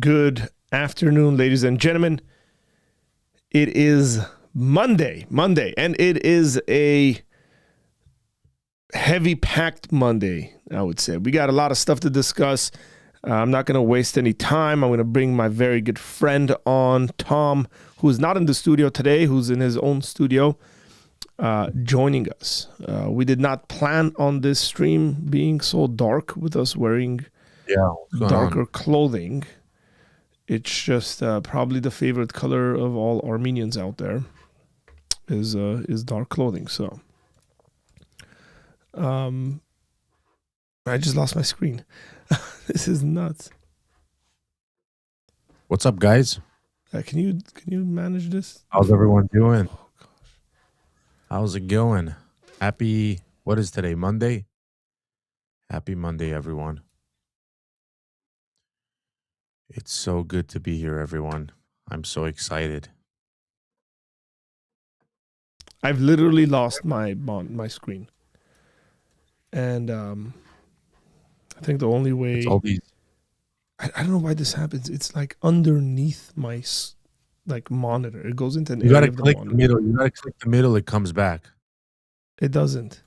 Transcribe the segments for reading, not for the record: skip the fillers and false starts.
Good afternoon, ladies and gentlemen. It is Monday, and it is a heavy-packed Monday, I would say. We got a lot of stuff to discuss. I'm not going to waste any time. I'm going to bring my very good friend on, Tom, who is not in the studio today, who's in his own studio, joining us. We did not plan on this stream being so dark with us wearing darker clothing. It's just probably the favorite color of all Armenians out there is dark clothing. So, I just lost my screen. This is nuts. What's up, guys? Can you manage this? How's everyone doing? Oh, gosh. How's it going? Happy, what is today, Monday? Happy Monday, everyone. It's so good to be here, everyone. I'm so excited. I've literally lost my screen. And I think the only way... It's all these... I don't know why this happens. It's like underneath my monitor. It goes into an area area of the monitor. You gotta click the middle. You gotta click the middle. It comes back. It doesn't.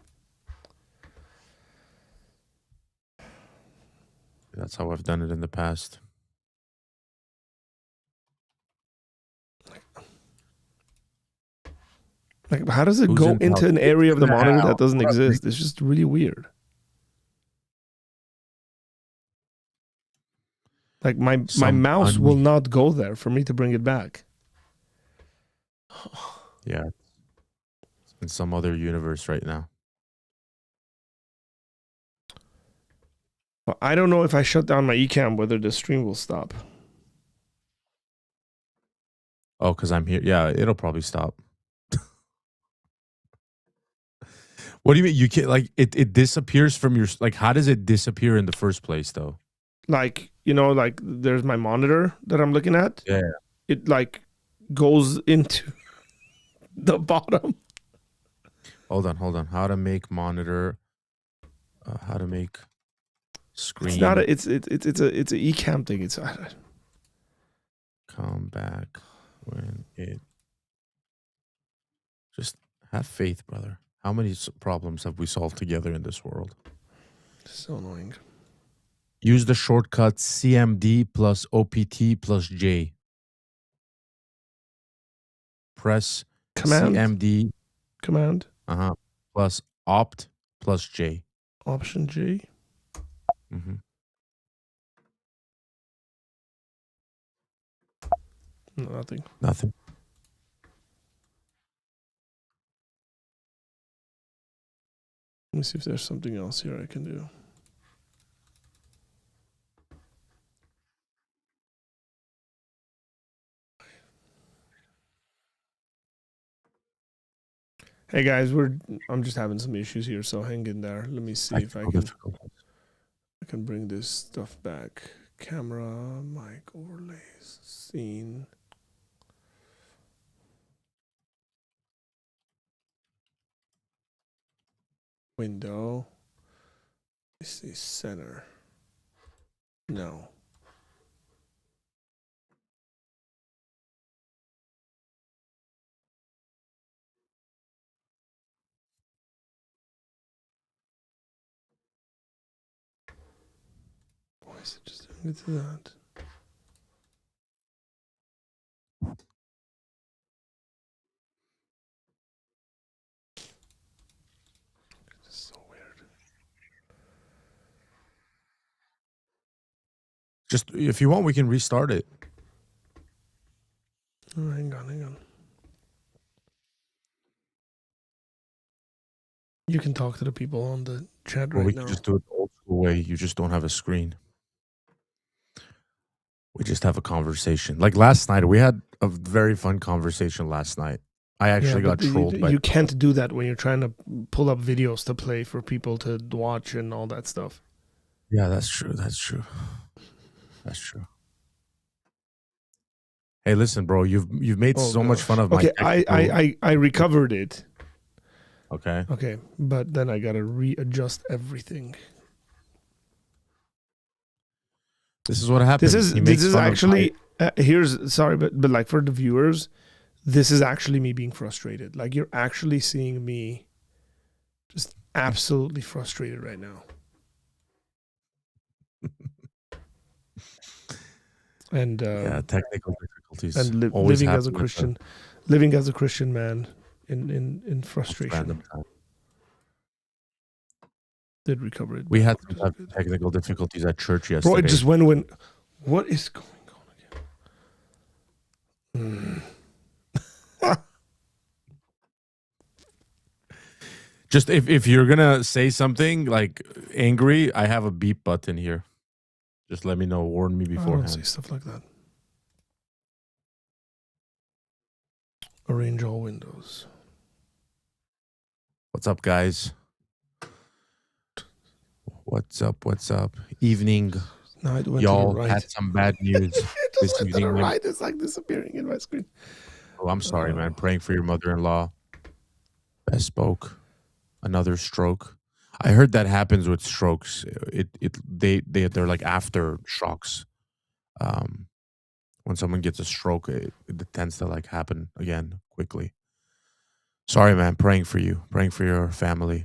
That's how I've done it in the past. Like, how does it go into an area of the monitor that doesn't exist? It's just really weird. Like, my mouse will not go there for me to bring it back. Yeah. It's in some other universe right now. Well, I don't know if I shut down my eCam, whether the stream will stop. Oh, because I'm here. Yeah, it'll probably stop. What do you mean? You can't, like, it disappears from your, like, how does it disappear in the first place, though? Like, you know, like, there's my monitor that I'm looking at. Yeah. It, like, goes into the bottom. Hold on. How to make monitor, how to make screen. It's not it's a eCam thing. It's come back when it. Just have faith, brother. How many problems have we solved together in this world? So annoying. Use the shortcut CMD plus OPT plus J. Press Command. CMD. Command. Plus Opt plus J. Option J. Mm-hmm. Nothing. Let me see if there's something else here I can do. Hey guys, I'm just having some issues here, so hang in there. Let me see if I can bring this stuff back. Camera, mic overlays, scene. Window. Let's see, center. No. Why is it just doing it to that? It's so weird. Just, if you want, we can restart it. Oh, hang on. You can talk to the people on the chat right now. We can just do it the old school way. You just don't have a screen. We just have a conversation. Like last night, we had a very fun conversation last night. I actually got trolled. You can't do that when you're trying to pull up videos to play for people to watch and all that stuff. Yeah, that's true. Hey, listen, bro. You've made so much fun of my. Okay, I recovered it. Okay, but then I gotta readjust everything. This is what happens. This is actually here's sorry, but like for the viewers, this is actually me being frustrated. Like you're actually seeing me just absolutely frustrated right now. And technical difficulties. And living as a Christian man in frustration. Did recover it. We had some technical difficulties at church yesterday. Bro, it just when what is going on again? Just if you're gonna say something like angry, I have a beep button here. Just let me know. Warn me beforehand. I don't say stuff like that. Arrange all windows. What's up, guys? What's up? Evening. No, y'all had some bad news this evening. Right, it's like disappearing in my screen. Oh, I'm sorry, man. Praying for your mother-in-law. Best spoke. Another stroke. I heard that happens with strokes. They're like aftershocks. When someone gets a stroke, it tends to like happen again quickly. Sorry, man. Praying for you. Praying for your family.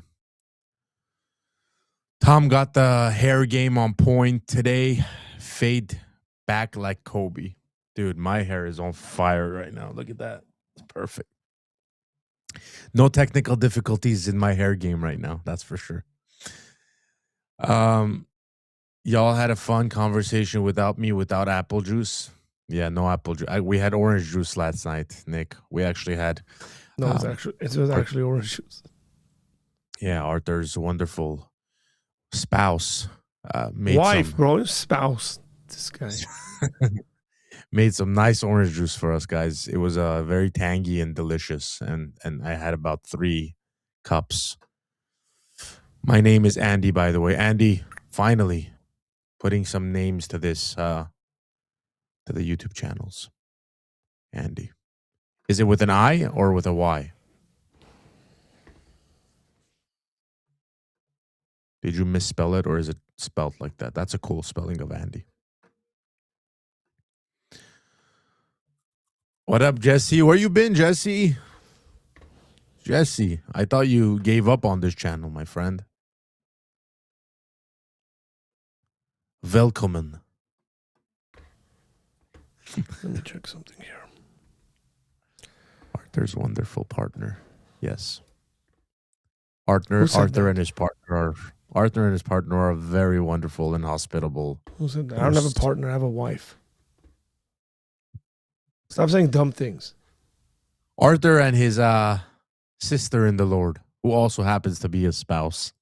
Tom got the hair game on point today. Fade back like Kobe. Dude, my hair is on fire right now. Look at that. It's perfect. No technical difficulties in my hair game right now. That's for sure. Y'all had a fun conversation without me, without apple juice. Yeah, no apple juice. We had orange juice last night, Nick. We actually had. No, it was actually orange juice. Yeah, Arthur's wonderful spouse spouse. This guy made some nice orange juice for us, guys. It was very tangy and delicious, and I had about 3 cups. My name is Andy, by the way. Andy, finally putting some names to this to the YouTube channels. Andy, is it with an I or with a Y? Did you misspell it, or is it spelled like that? That's a cool spelling of Andy. What up, Jesse? Where you been, Jesse? Jesse, I thought you gave up on this channel, my friend. Welcome. Let me check something here. Arthur's wonderful partner. Yes. Arthur and his partner are very wonderful and hospitable. Who said that? I don't have a partner, I have a wife. Stop saying dumb things. Arthur and his sister in the Lord, who also happens to be a spouse.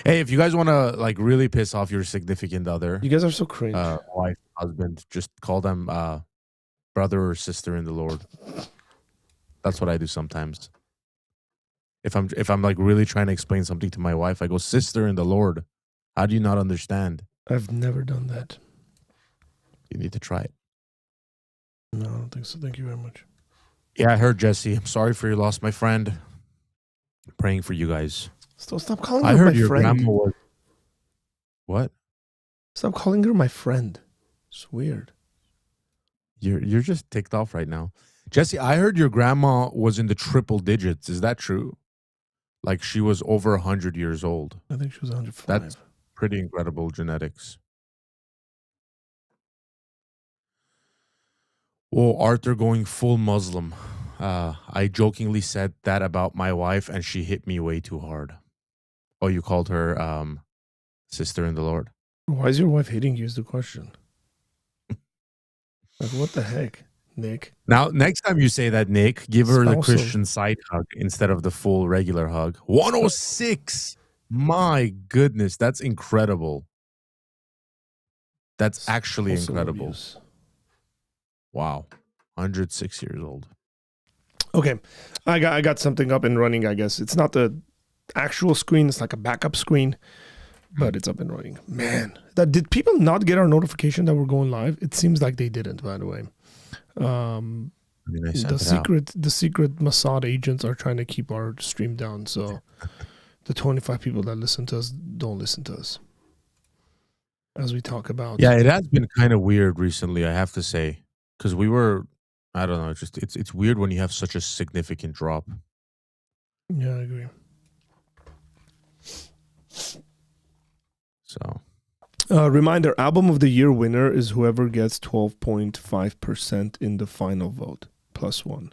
Hey, if you guys want to like really piss off your significant other, you guys are so cringe. Wife, husband, just call them brother or sister in the Lord. That's what I do sometimes. If I'm like really trying to explain something to my wife, I go, sister in the Lord. How do you not understand? I've never done that. You need to try it. No, I don't think so. Thank you very much. Yeah, I heard, Jesse. I'm sorry for your loss, my friend. I'm praying for you guys. Stop calling her I heard my your friend. grandma was... What? Stop calling her my friend. It's weird. You're just ticked off right now. Jesse, I heard your grandma was in the triple digits. Is that true? Like she was over 100 years old. I think she was 105. That's pretty incredible genetics. Well, Arthur going full Muslim. I jokingly said that about my wife, and she hit me way too hard. Oh, you called her sister in the Lord? Why is your wife hitting you is the question. Like, what the heck, Nick? Now, next time you say that, Nick, give her the Christian side hug instead of the full regular hug. 106! My goodness, that's incredible. That's actually incredible. Abuse. Wow. 106 years old. Okay. I got something up and running, I guess. It's not the actual screen. It's like a backup screen, but it's up and running. Man, did people not get our notification that we're going live? It seems like they didn't, by the way. The secret Mossad agents are trying to keep our stream down. So the 25 people that listen to us don't listen to us. as we talk about. Yeah, it has been kind of weird recently, I have to say, because I don't know, it's weird when you have such a significant drop. Yeah, I agree. So Reminder, album of the year winner is whoever gets 12.5% in the final vote, +1.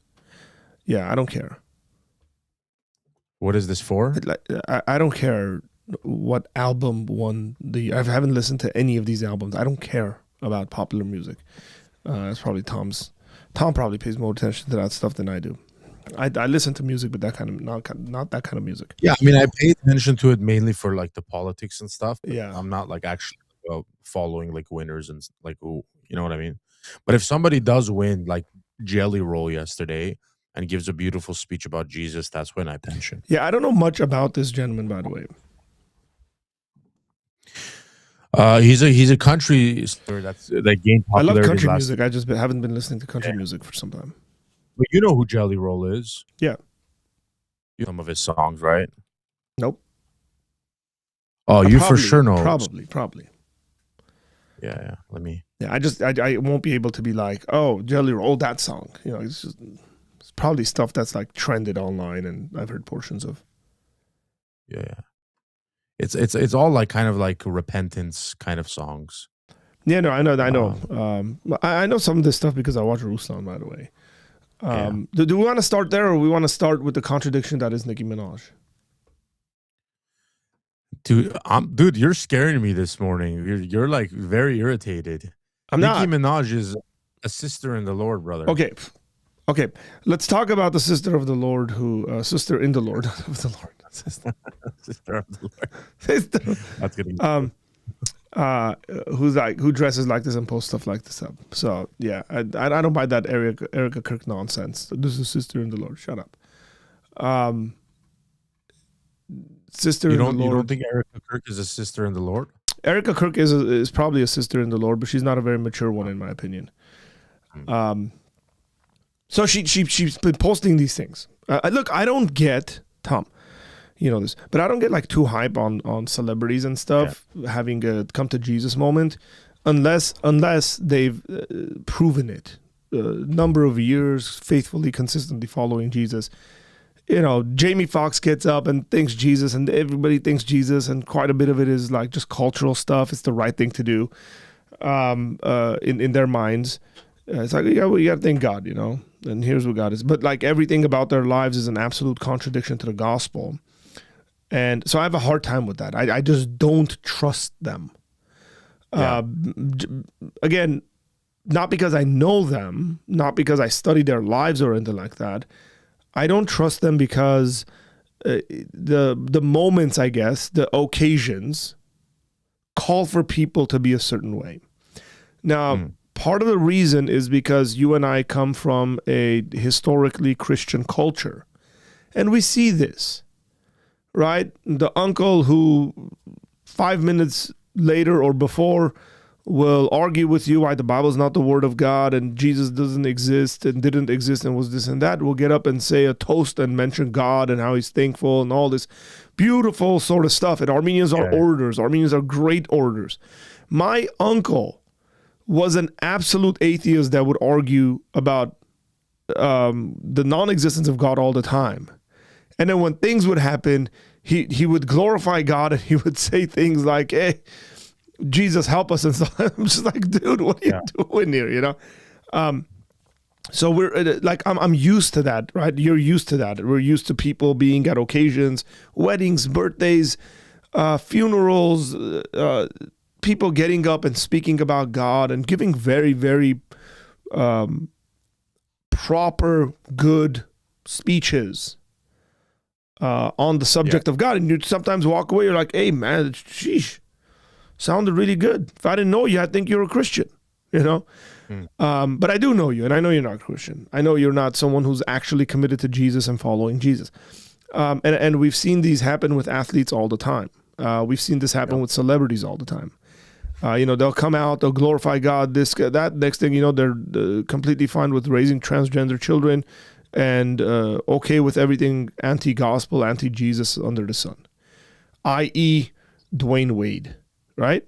Yeah, I don't care. what is this for? I don't care what album won the. I haven't listened to any of these albums. I don't care about popular music. That's probably Tom's. Tom probably pays more attention to that stuff than I do. I listen to music, but that kind of not that kind of music. Yeah, I mean, I pay attention to it mainly for like the politics and stuff. But Yeah. I'm not like actually following like winners and like who, you know what I mean. But if somebody does win, like Jelly Roll yesterday, and gives a beautiful speech about Jesus, that's when I attention. Yeah, I don't know much about this gentleman, by the way. He's a country star that gained I love popularity. country music. I just haven't been listening to country music for some time. But you know who Jelly Roll is? Yeah. You know some of his songs, right? Nope. Oh, you for sure know. Probably. Yeah. Let me. Yeah, I won't be able to be like, oh, Jelly Roll, that song. You know, it's probably stuff that's like trended online, and I've heard portions of. Yeah. It's all like kind of like repentance kind of songs. Yeah, no, I know. I know some of this stuff because I watch Ruslan, by the way. Do we want to start there, or we want to start with the contradiction that is Nicki Minaj? Dude, you're scaring me this morning. You're like very irritated. Nicki Minaj is a sister in the Lord, brother. Okay. Let's talk about the sister of the Lord, sister in the Lord of the Lord. Sister of the Lord. Sister. That's good. Who dresses like this and posts stuff like this up. So yeah, I don't buy that Erica Kirk nonsense. This is sister in the Lord. Shut up. Sister in the Lord. You don't think Erica Kirk is a sister in the Lord? Erica Kirk is probably a sister in the Lord, but she's not a very mature one in my opinion. So she's been posting these things. Look, I don't get, Tom, you know this, but I don't get like too hype on celebrities and stuff having a come to Jesus moment, unless they've proven it, number of years faithfully, consistently following Jesus. You know, Jamie Foxx gets up and thinks Jesus, and everybody thinks Jesus, and quite a bit of it is like just cultural stuff. It's the right thing to do, in their minds. It's like, yeah, well, you got to thank God, you know, and here's what God is. But like everything about their lives is an absolute contradiction to the gospel. And so I have a hard time with that. I just don't trust them. Yeah. Again, not because I know them, not because I study their lives or anything like that. I don't trust them because the moments, I guess, the occasions call for people to be a certain way. Now, part of the reason is because you and I come from a historically Christian culture, and we see this, right? The uncle who 5 minutes later or before will argue with you why the Bible is not the word of God and Jesus doesn't exist and didn't exist and was this and that, will get up and say a toast and mention God and how he's thankful and all this beautiful sort of stuff. And Armenians are orators. Armenians are great orators. My uncle was an absolute atheist that would argue about the non-existence of God all the time. And then when things would happen, he would glorify God and he would say things like, hey, Jesus, help us. And so I'm just like, dude, what are you doing here? You know? So we're like, I'm used to that, right? You're used to that. We're used to people being at occasions, weddings, birthdays, funerals, people getting up and speaking about God and giving very, very proper, good speeches on the subject of God. And you sometimes walk away, you're like, hey, man, sheesh, sounded really good. If I didn't know you, I'd think you're a Christian, you know? But I do know you, and I know you're not a Christian. I know you're not someone who's actually committed to Jesus and following Jesus. And we've seen these happen with athletes all the time. We've seen this happen with celebrities all the time. You know, they'll come out, they'll glorify God, this, that. Next thing you know, they're completely fine with raising transgender children and okay with everything anti-gospel, anti-Jesus under the sun, i.e. Dwayne Wade, right?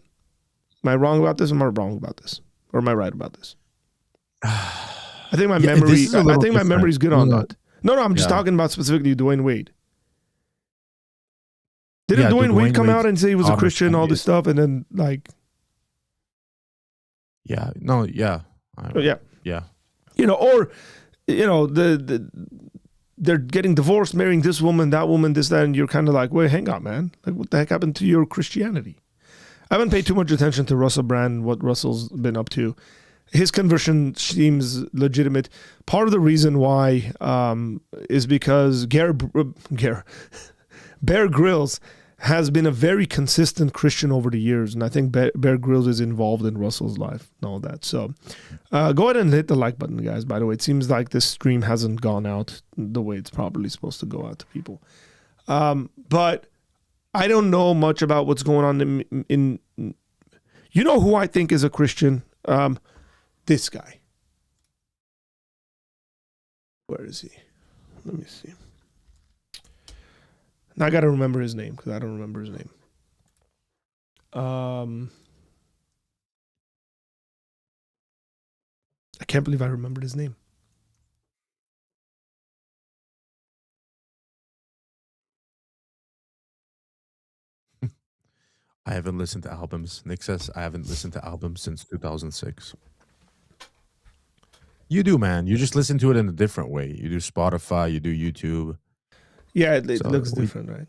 Am I wrong about this? Or am I wrong about this? Or am I right about this? I think my Yeah, memory. this is a I little think my different. memory's good on that. No, I'm just Yeah. talking about specifically Dwayne Wade. Didn't Yeah, Dwayne Wade come Wade out and say he was a taught us Christian, all Sunday. this stuff, and then like, Yeah. No. Yeah. yeah, Yeah. or they're getting divorced, marrying this woman, that woman, this, that, and you're kind of like, wait, hang on, man. Like, what the heck happened to your Christianity? I haven't paid too much attention to Russell Brand, what Russell's been up to. His conversion seems legitimate. Part of the reason why is because Bear Grylls has been a very consistent Christian over the years, and I think Bear Grylls is involved in Russell's life and all that. So go ahead and hit the like button, guys. By the way, it seems like this stream hasn't gone out the way it's probably supposed to go out to people. But I don't know much about what's going on in you know who I think is a Christian? This guy. Where is he? Let me see. Now I got to remember his name because I don't remember his name. I can't believe I remembered his name. I haven't listened to albums. Nick says I haven't listened to albums since 2006. You do, man. You just listen to it in a different way. You do Spotify, you do YouTube. Yeah, it So looks different, right?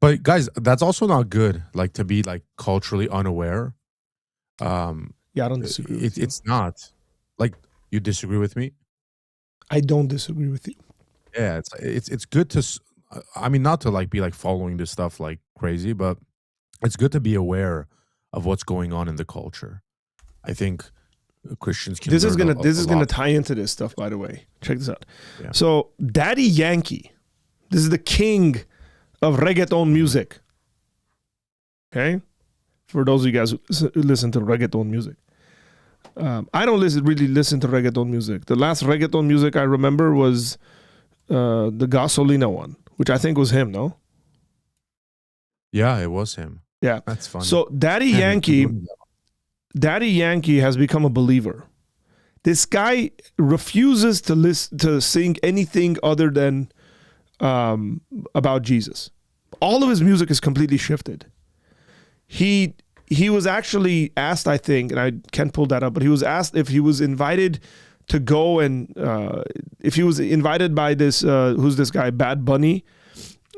But guys, that's also not good. Like to be like culturally unaware. Yeah, I don't disagree with you. It's not. Like, you disagree with me? I don't disagree with you. Yeah, it's good to. I mean, not to like be like following this stuff like crazy, but it's good to be aware of what's going on in the culture. I think Christians can. This is learn gonna tie into this stuff. By the way, check this out. Yeah. So, Daddy Yankee, this is the king of reggaeton music. Okay, for those of you guys who listen to reggaeton music. I don't really listen to reggaeton music. The last reggaeton music I remember was the Gasolina one, which I think was him, no? Yeah, it was him. Yeah. That's funny. So Daddy Yankee has become a believer. This guy refuses to sing anything other than about Jesus. All of his music is completely shifted. He was actually asked, I think, and I can't pull that up, but he was asked if he was invited to go and if he was invited by this, who's this guy, Bad Bunny,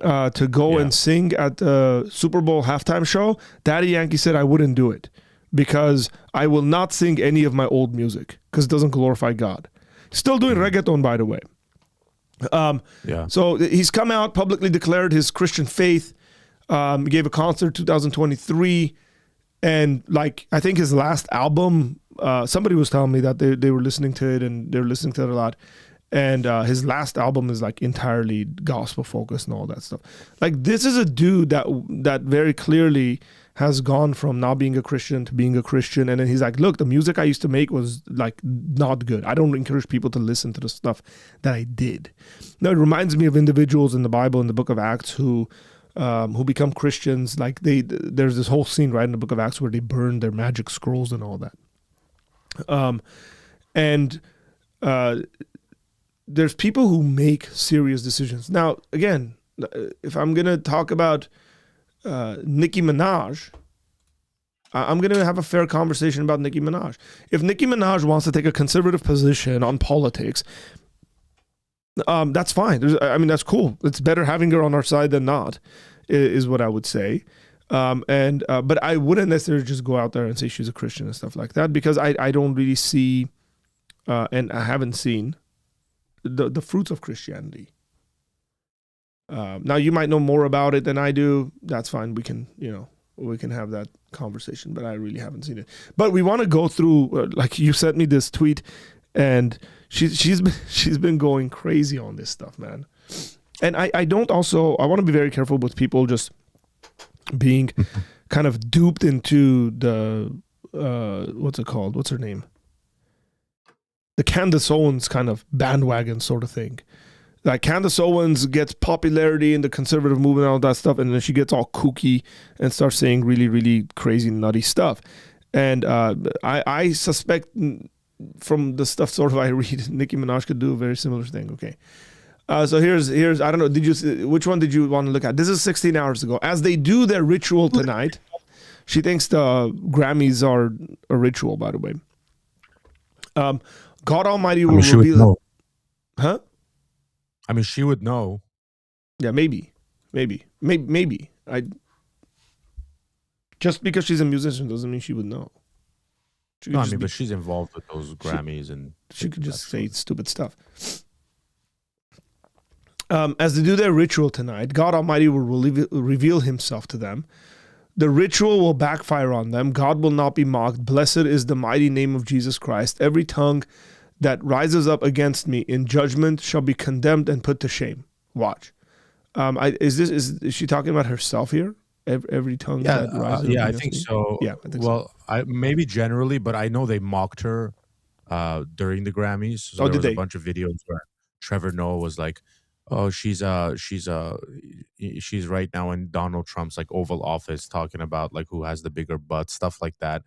to go and sing at the Super Bowl halftime show. Daddy Yankee said, I wouldn't do it because I will not sing any of my old music because it doesn't glorify God. Still doing reggaeton, by the way. So he's come out, publicly declared his Christian faith, gave a concert 2023. And like, I think his last album, somebody was telling me that they were listening to it and they're listening to it a lot. And his last album is like entirely gospel focused and all that stuff. Like, this is a dude that very clearly has gone from not being a Christian to being a Christian. And then he's like, look, the music I used to make was like not good. I don't encourage people to listen to the stuff that I did. Now, it reminds me of individuals in the Bible, in the book of Acts, who become Christians. Like there's this whole scene right in the book of Acts where they burn their magic scrolls and all that. There's people who make serious decisions. Now, again, if I'm going to talk about Nicki Minaj, I'm going to have a fair conversation about Nicki Minaj. If Nicki Minaj wants to take a conservative position on politics, that's fine. That's cool. It's better having her on our side than not, is what I would say. But I wouldn't necessarily just go out there and say she's a Christian and stuff like that, because I don't really see, and I haven't seen the fruits of Christianity. Now you might know more about it than I do. That's fine. We can have that conversation, but I really haven't seen it. But we want to go through, like you sent me this tweet, and she's been going crazy on this stuff, man. And I want to be very careful with people just being kind of duped into the what's it called? What's her name? The Candace Owens kind of bandwagon sort of thing. Like Candace Owens gets popularity in the conservative movement and all that stuff, and then she gets all kooky and starts saying really, really crazy, nutty stuff. And I suspect from the stuff sort of I read, Nicki Minaj could do a very similar thing. Okay. So here's I don't know, which one did you want to look at? This is 16 hours ago. As they do their ritual tonight, she thinks the Grammys are a ritual, by the way. God Almighty will reveal. Huh? I mean, she would know. Yeah, maybe. Just because she's a musician doesn't mean she would know. But she's involved with those Grammys, and she could just say stupid stuff. As they do their ritual tonight, God Almighty will reveal himself to them. The ritual will backfire on them. God will not be mocked. Blessed is the mighty name of Jesus Christ. Every tongue that rises up against me in judgment shall be condemned and put to shame. Watch. Is she talking about herself here? Every tongue that rises up I against think me? so. Yeah, I think so. Maybe generally, but I know they mocked her during the Grammys. So there was a bunch of videos where Trevor Noah was like, "Oh, she's right now in Donald Trump's like Oval Office talking about like who has the bigger butt," stuff like that.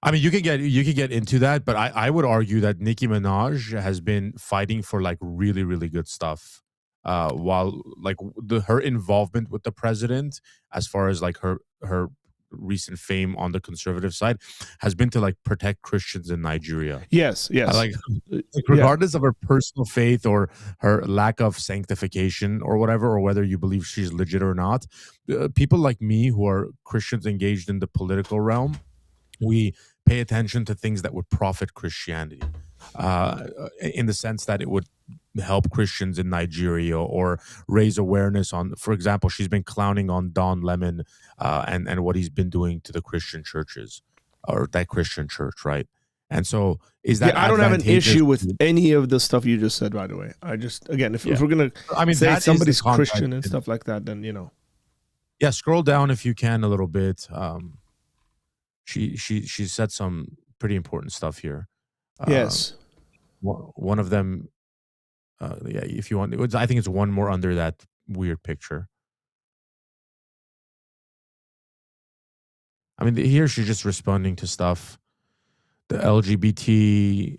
I mean, you could get into that, but I would argue that Nicki Minaj has been fighting for like really, really good stuff. While like her involvement with the president, as far as like her recent fame on the conservative side, has been to like protect Christians in Nigeria. Yes. Like regardless of her personal faith or her lack of sanctification or whatever, or whether you believe she's legit or not, people like me who are Christians engaged in the political realm, we pay attention to things that would profit Christianity, in the sense that it would help Christians in Nigeria or raise awareness on, for example, she's been clowning on Don Lemon and what he's been doing to the Christian churches or that Christian church, right? And so is that I don't have an issue with any of the stuff you just said, by the way. I just, again, if we're going to say somebody's Christian and stuff like that, then, you know. Yeah, scroll down if you can a little bit. She said some pretty important stuff here. Yes. One of them, if you want, I think it's one more under that weird picture. I mean, here she's just responding to stuff. The LGBT.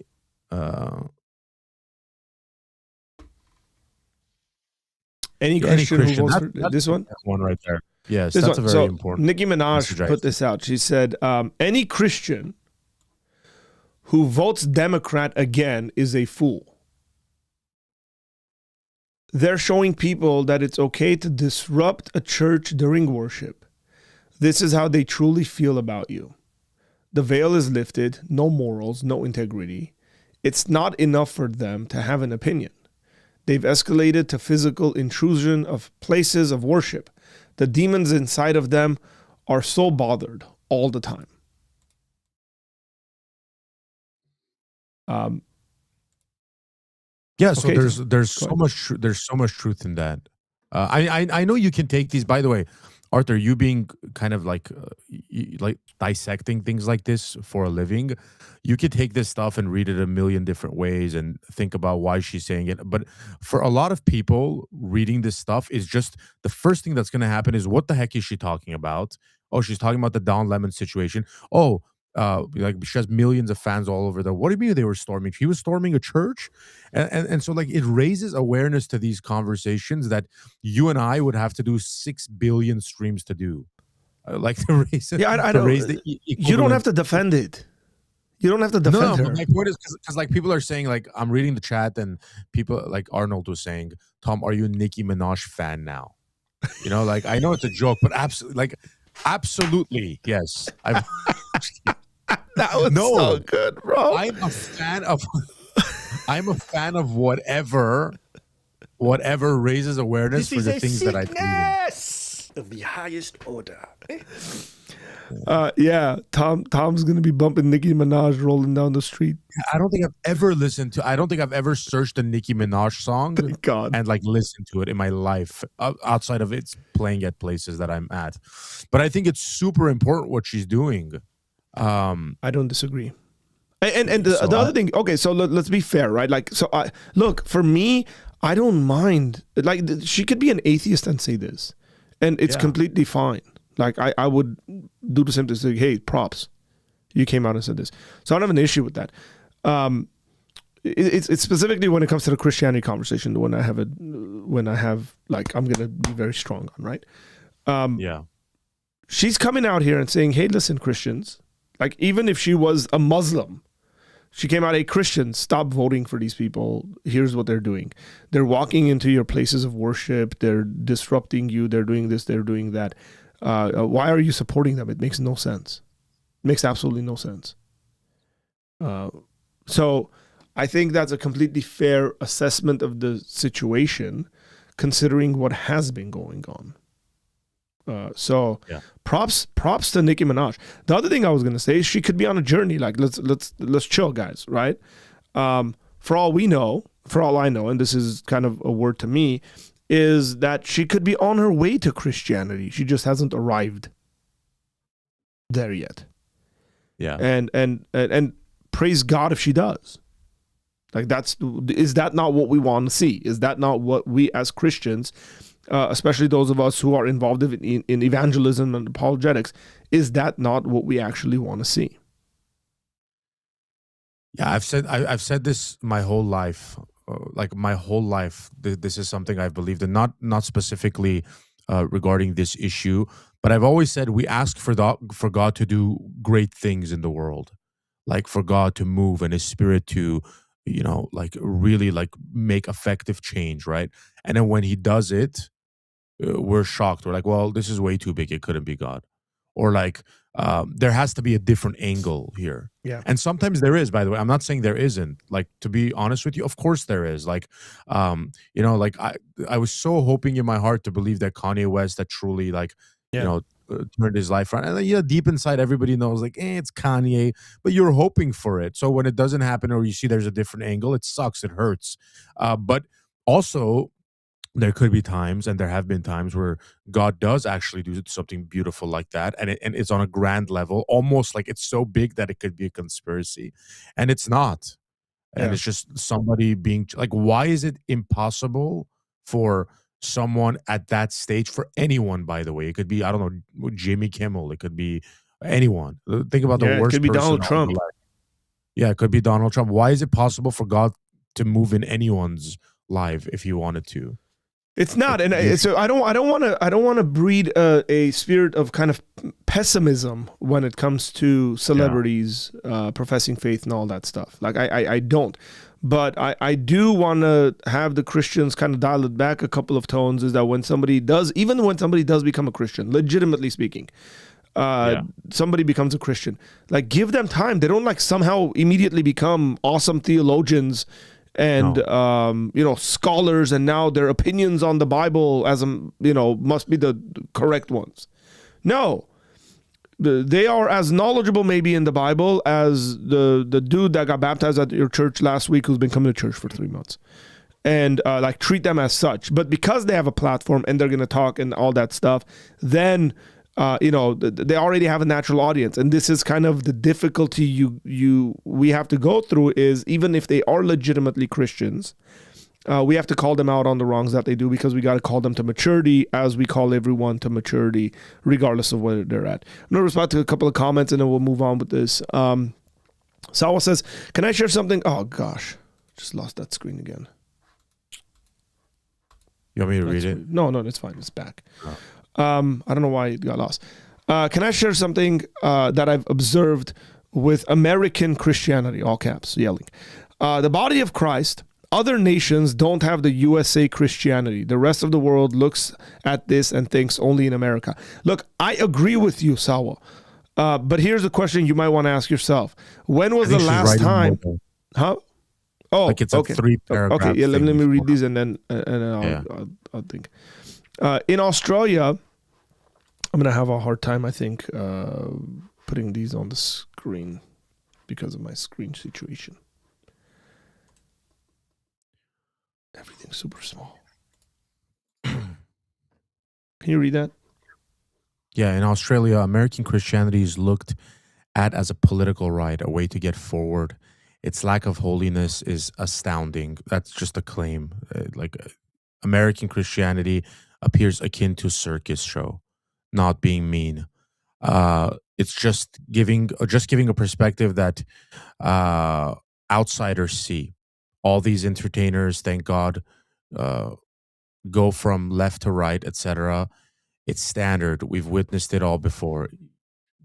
Any Christian who votes for this one? One right there. Yes, that's a very important. Nicki Minaj put this out. She said, any Christian who votes Democrat again is a fool. They're showing people that it's okay to disrupt a church during worship. This is how they truly feel about you. The veil is lifted, no morals, no integrity. It's not enough for them to have an opinion. They've escalated to physical intrusion of places of worship. The demons inside of them are so bothered all the time. So there's so much truth in that. I know you can take these. By the way, Arthur, you being kind of like dissecting things like this for a living, you could take this stuff and read it a million different ways and think about why she's saying it. But for a lot of people, reading this stuff is just the first thing that's going to happen is, what the heck is she talking about? Oh, she's talking about the Don Lemon situation. Oh, like she has millions of fans all over there. What do you mean they were storming? She was storming a church, and so like it raises awareness to these conversations that you and I would have to do 6 billion streams to do. Like to raise it. Yeah, I don't. You don't have to defend it. You don't have to defend her. But my point is because like people are saying, like, I'm reading the chat and people like Arnold was saying, Tom, are you a Nicki Minaj fan now? You know, like I know it's a joke, but absolutely, yes. That was so good, bro. I'm a fan of whatever raises awareness for the things that I believe of the highest order. Yeah, Tom's gonna be bumping Nicki Minaj rolling down the street. I don't think I've ever searched a Nicki Minaj song and like listened to it in my life, outside of it's playing at places that I'm at. But I think it's super important what she's doing. I don't disagree. And the, So the other thing, okay, so let's be fair, right? Like, so look, for me, I don't mind. Like, she could be an atheist and say this, and it's yeah, completely fine. Like, I would do the same thing. Say, hey, props, you came out and said this. So I don't have an issue with that. It's specifically when it comes to the Christianity conversation, when I have like, I'm gonna be very strong on, right? yeah, She's coming out here and saying, hey, listen, Christians, like, even if she was a Muslim, she came out, hey, Christians, stop voting for these people. Here's what they're doing. They're walking into your places of worship. They're disrupting you. They're doing this. They're doing that. Why are you supporting them? It makes no sense. It makes absolutely no sense. So I think that's a completely fair assessment of the situation, considering what has been going on. So yeah. props to Nicki Minaj. The other thing I was gonna say is she could be on a journey. Like, let's chill, guys. Right? For all we know, for all I know, and this is kind of a word to me, is that she could be on her way to Christianity. She just hasn't arrived there yet. Yeah. And praise God if she does. Like, is that not what we want to see? Is that not what we as Christians, especially those of us who are involved in evangelism and apologetics, is that not what we actually want to see? Yeah, I've said this my whole life. Like my whole life, this is something I've believed in. Not specifically regarding this issue, but I've always said we ask for God to do great things in the world, like for God to move and His Spirit to, like really like make effective change, right? And then when He does it, we're shocked. We're like, well, this is way too big. It couldn't be God. Or like, there has to be a different angle here. Yeah. And sometimes there is, by the way. I'm not saying there isn't. Like, to be honest with you, of course there is. Like, like I was so hoping in my heart to believe that Kanye West that truly like, Yeah. turned his life around. And then, deep inside, everybody knows like, it's Kanye, but you're hoping for it. So when it doesn't happen or you see there's a different angle, it sucks. It hurts. But also, there could be times, and there have been times where God does actually do something beautiful like that, and it's on a grand level, almost like it's so big that it could be a conspiracy, and it's not. And Yeah. it's just somebody being like, why is it impossible for someone at that stage, for anyone, by the way? It could be, I don't know, Jimmy Kimmel. It could be anyone. Think about the Yeah. It worst could be person Donald on Trump. the left. Yeah, it could be Donald Trump. Why is it possible for God to move in anyone's life if He wanted to? It's not, and so I don't want to breed a spirit of kind of pessimism when it comes to celebrities professing faith and all that stuff. Like I don't, but I do want to have the Christians kind of dial it back a couple of tones. Is that when somebody does become a Christian, legitimately speaking, somebody becomes a Christian, like, give them time. They don't like somehow immediately become awesome theologians and scholars, and now their opinions on the Bible must be the correct ones. No, they are as knowledgeable maybe in the Bible as the dude that got baptized at your church last week who's been coming to church for 3 months, and like, treat them as such. But because they have a platform and they're going to talk and all that stuff, then they already have a natural audience. And this is kind of the difficulty we have to go through, is even if they are legitimately Christians, we have to call them out on the wrongs that they do, because we got to call them to maturity, as we call everyone to maturity, regardless of where they're at. I'm going to respond to a couple of comments and then we'll move on with this. Sawa says, can I share something? Oh gosh, just lost that screen again. You want me to read it? No, that's fine. It's back. Oh. I don't know why it got lost. Can I share something that I've observed with American Christianity, all caps, yelling. The body of Christ, other nations don't have the USA Christianity. The rest of the world looks at this and thinks only in America. Look, I agree with you, Sawa. But here's the question you might want to ask yourself. When was the last time? Huh? Oh, like, it's okay. A 3-paragraph. Okay, yeah, let me read these and then I'll think. In Australia, I'm going to have a hard time, I think, putting these on the screen because of my screen situation. Everything's super small. Can you read that? Yeah, in Australia, American Christianity is looked at as a political right, a way to get forward. Its lack of holiness is astounding. That's just a claim. American Christianity appears akin to a circus show, not being mean. It's just giving a perspective that uh, outsiders see. All these entertainers, thank God, uh, go from left to right, etc. It's standard. We've witnessed it all before.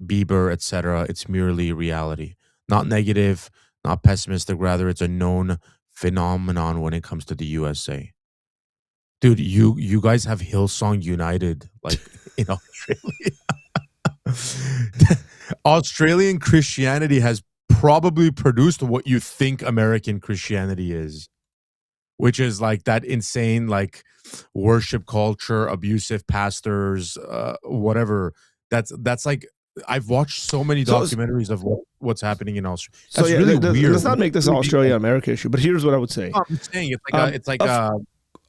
Bieber, etc. It's merely reality, not negative, not pessimistic. Rather, it's a known phenomenon when it comes to the USA. Dude, you guys have Hillsong United like in Australia. Australian Christianity has probably produced what you think American Christianity is, which is like that insane like worship culture, abusive pastors, whatever. That's like I've watched so many So, documentaries of what's happening in Australia. so That's yeah, really weird. let's not make this an Really Australia America issue. But here's what I would say. I'm saying it's like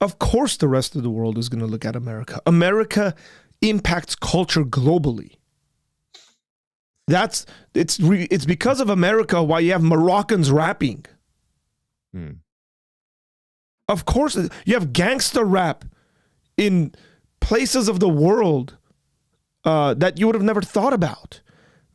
Of course, the rest of the world is going to look at America. America impacts culture globally. It's because of America why you have Moroccans rapping. Of course, you have gangster rap in places of the world that you would have never thought about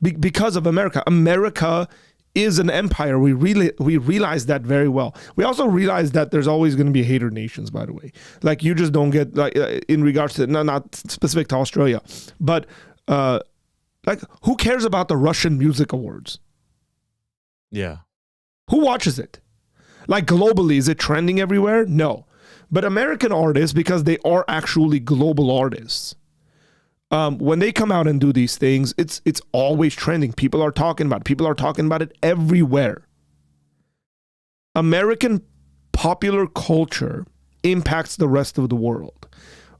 because of America. America is an empire. We realize that very well. We also realize that there's always going to be hater nations, by the way. Like you just don't get like in regards to not specific to Australia, but like who cares about the Russian Music Awards? yeah. Who watches it? Like globally, is it trending everywhere? No. But American artists, because they are actually global artists, when they come out and do these things, it's always trending. People are talking about it. People are talking about it everywhere. American popular culture impacts the rest of the world.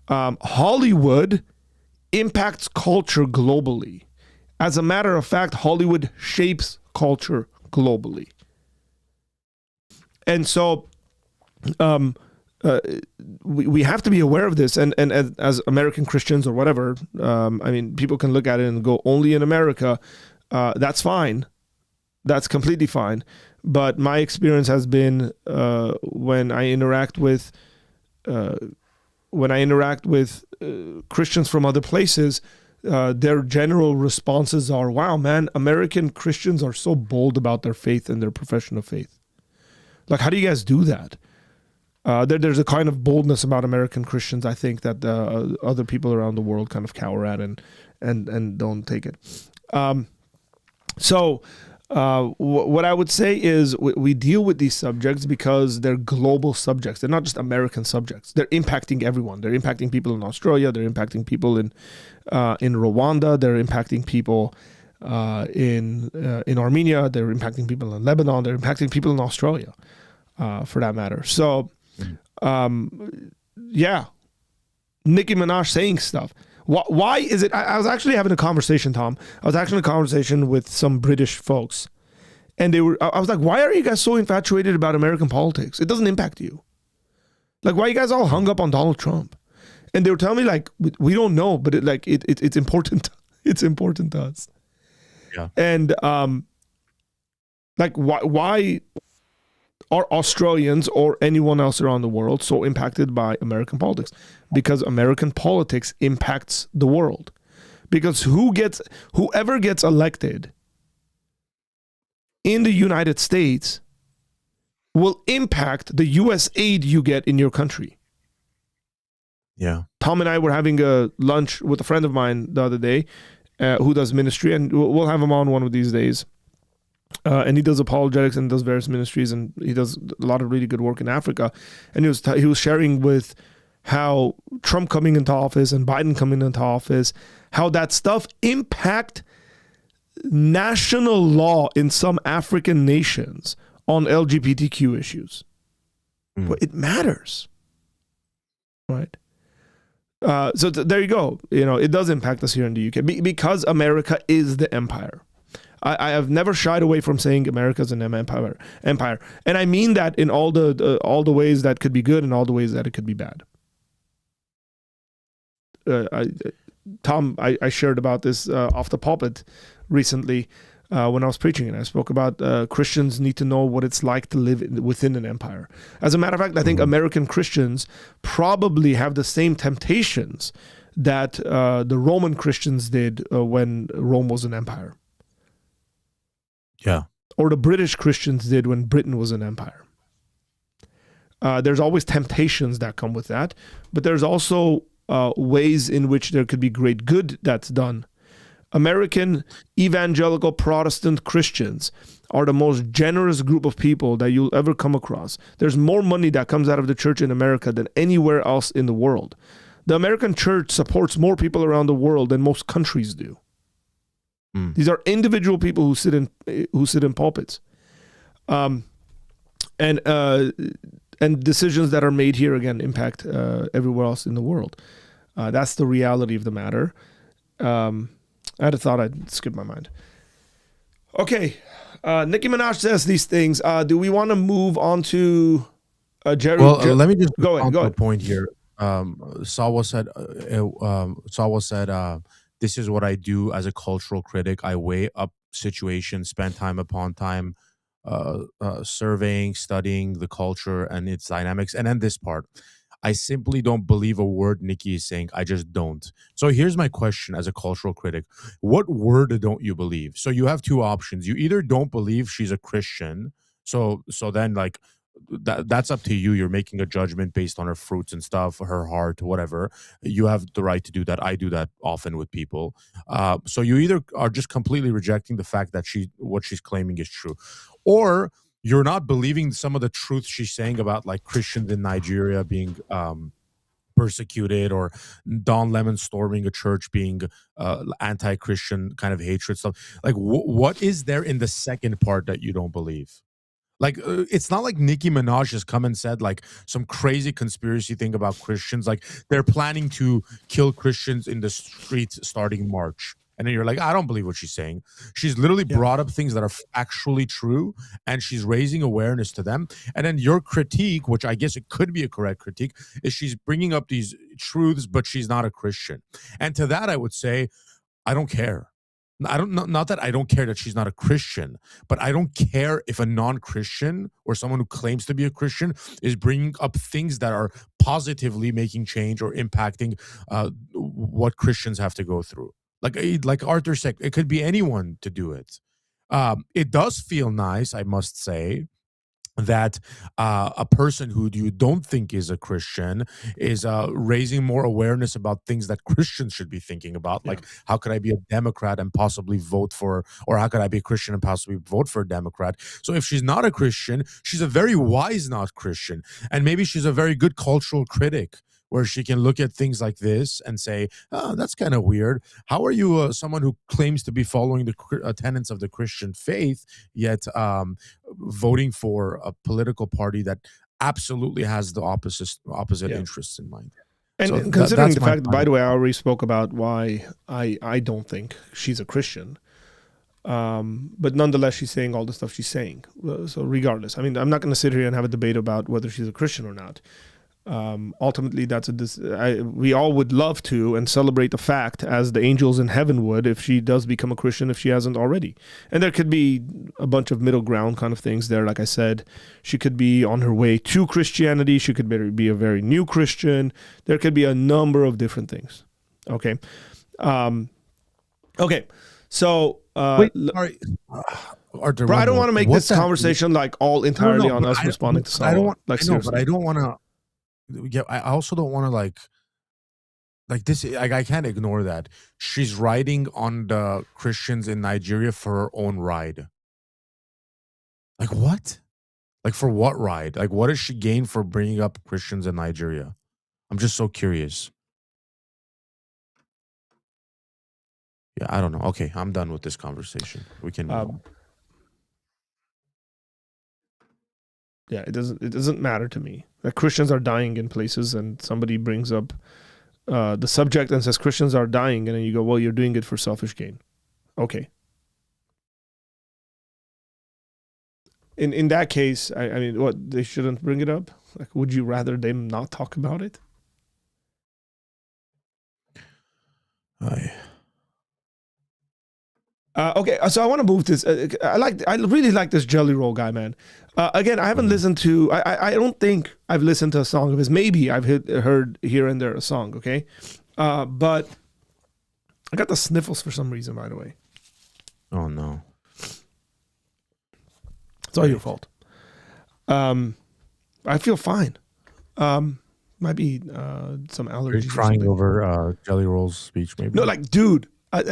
Hollywood impacts culture globally. As a matter of fact, Hollywood shapes culture globally. And so we have to be aware of this. And as American Christians or whatever, I mean, people can look at it and go, only in America. That's fine. That's completely fine. But my experience has been when I interact with Christians from other places, their general responses are, wow, man, American Christians are so bold about their faith and their profession of faith. Like, how do you guys do that? There's a kind of boldness about American Christians, I think, that other people around the world kind of cower at and don't take it. So what I would say is we deal with these subjects because they're global subjects. They're not just American subjects. They're impacting everyone. They're impacting people in Australia. They're impacting people in Rwanda. They're impacting people in Armenia. They're impacting people in Lebanon. They're impacting people in Australia, for that matter. So, yeah, Nicki Minaj saying stuff. Why is it? I was actually having a conversation, Tom. I was actually in a conversation with some British folks, and I was like, why are you guys so infatuated about American politics? It doesn't impact you. Like, why are you guys all hung up on Donald Trump? And they were telling me, like, we don't know, but it's important. It's important to us. Yeah. And like, why are Australians or anyone else around the world so impacted by American politics? Because American politics impacts the world. Because whoever gets elected in the United States will impact the U.S. aid you get in your country. Yeah. Tom and I were having a lunch with a friend of mine the other day who does ministry, and we'll have him on one of these days. And he does apologetics and does various ministries, and he does a lot of really good work in Africa. And he was sharing with how Trump coming into office and Biden coming into office, how that stuff impact national law in some African nations on LGBTQ issues. But it matters, right? So there you go. It does impact us here in the UK because America is the empire. I have never shied away from saying America's an empire, and I mean that in all the ways that could be good and all the ways that it could be bad. Tom, I shared about this off the pulpit recently. when I was preaching it. I spoke about Christians need to know what it's like to live within an empire. As a matter of fact, I think American Christians probably have the same temptations that the Roman Christians did when Rome was an empire. Yeah. Or the British Christians did when Britain was an empire. There's always temptations that come with that, but there's also ways in which there could be great good that's done. American evangelical Protestant Christians are the most generous group of people that you'll ever come across. There's more money that comes out of the church in America than anywhere else in the world. The American church supports more people around the world than most countries do. These are individual people who sit in pulpits, and decisions that are made here again impact everywhere else in the world. That's the reality of the matter. I had a thought, I'd skip my mind. Okay, Nicki Minaj says these things. Do we want to move on to Jerry? Well, let me just go ahead. a point here. Sawa said, this is what I do as a cultural critic. I weigh up situations, spend time upon time surveying, studying the culture and its dynamics. And then this part, I simply don't believe a word Nikki is saying. I just don't. So here's my question as a cultural critic. What word don't you believe? So you have two options. You either don't believe she's a Christian. So then like that's up to you. You're making a judgment based on her fruits and stuff, her heart, whatever. You have the right to do that. I do that often with people. So you either are just completely rejecting the fact that what she's claiming is true, or you're not believing some of the truth she's saying about like Christians in Nigeria being persecuted, or Don Lemon storming a church being anti-Christian kind of hatred stuff. Like what is there in the second part that you don't believe? Like, it's not like Nicki Minaj has come and said like some crazy conspiracy thing about Christians. Like they're planning to kill Christians in the streets starting March. And then you're like, I don't believe what she's saying. She's literally brought up things that are actually true, and she's raising awareness to them. And then your critique, which I guess it could be a correct critique, is she's bringing up these truths, but she's not a Christian. And to that, I would say, I don't care. I don't not that I don't care that she's not a Christian, but I don't care if a non-Christian or someone who claims to be a Christian is bringing up things that are positively making change or impacting what Christians have to go through. Like Arthur said, it could be anyone to do it. It does feel nice, I must say, that a person who you don't think is a Christian is raising more awareness about things that Christians should be thinking about. Like, how could I be a Democrat and possibly vote for, or how could I be a Christian and possibly vote for a Democrat? So if she's not a Christian, she's a very wise not Christian. And maybe she's a very good cultural critic, where she can look at things like this and say, oh, that's kind of weird. How are you someone who claims to be following the tenets of the Christian faith, yet voting for a political party that absolutely has the opposite interests in mind? And so considering the fact, by the way, I already spoke about why I don't think she's a Christian. But nonetheless, she's saying all the stuff she's saying. So regardless, I mean, I'm not going to sit here and have a debate about whether she's a Christian or not. Ultimately, we all would love to and celebrate the fact, as the angels in heaven would, if she does become a Christian, if she hasn't already. And there could be a bunch of middle ground kind of things there. Like I said, she could be on her way to Christianity. She could be a very new Christian. There could be a number of different things. Okay. Okay. So, wait, sorry. Arthur, bro, I don't want to make this conversation like all entirely on us responding to someone. But I don't want to. Yeah, I also don't want to like this. Like, I can't ignore that she's riding on the Christians in Nigeria for her own ride. Like what? Like for what ride? Like what does she gain for bringing up Christians in Nigeria? I'm just so curious. Yeah, I don't know. Okay, I'm done with this conversation. We can move on. Yeah, it doesn't matter to me that Christians are dying in places, and somebody brings up the subject and says Christians are dying, and then you go, well, you're doing it for selfish gain. Okay. In that case, I mean, what, they shouldn't bring it up? Like, would you rather them not talk about it? Okay, so I want to move this. I really like this Jelly Roll guy, man. Again, I haven't listened to. I don't think I've listened to a song of his. Maybe I've heard here and there a song. Okay, but I got the sniffles for some reason. By the way, Oh no. it's all your fault. I feel fine. Might be some Are you allergies. Or crying something. over Jelly Roll's speech? Maybe. No, like, dude,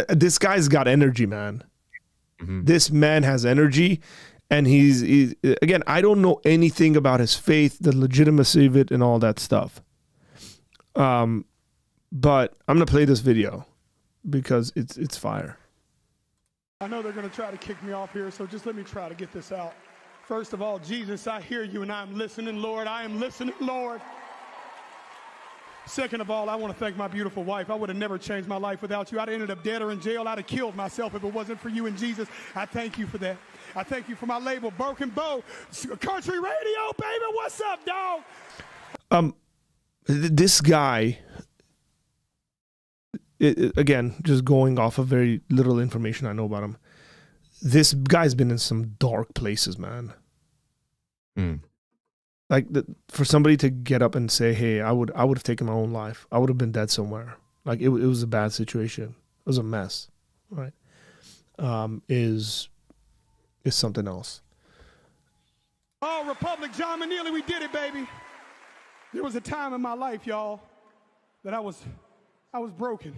this guy's got energy, man. Mhm. This man has energy, and he's again. I don't know anything about his faith, the legitimacy of it, and all that stuff. But I'm gonna play this video because it's fire. I know they're going to try to kick me off here, so just let me try to get this out. First of all, Jesus, I hear you and I'm listening, Lord. I am listening, Lord. Second of all, I want to thank my beautiful wife. I would have never changed my life without you. I'd have ended up dead or in jail. I'd have killed myself if it wasn't for you and Jesus. I thank you for that. I thank you for my label, Broken Bow, Country Radio, baby. What's up, dog? This guy, again, just going off of very little information I know about him. This guy's been in some dark places, man. Mm. Like for somebody to get up and say, "Hey, I would have taken my own life. I would have been dead somewhere." Like it was a bad situation. It was a mess, right? Is something else. Oh, Republic, John Manili, we did it, baby. There was a time in my life, y'all, that I was broken.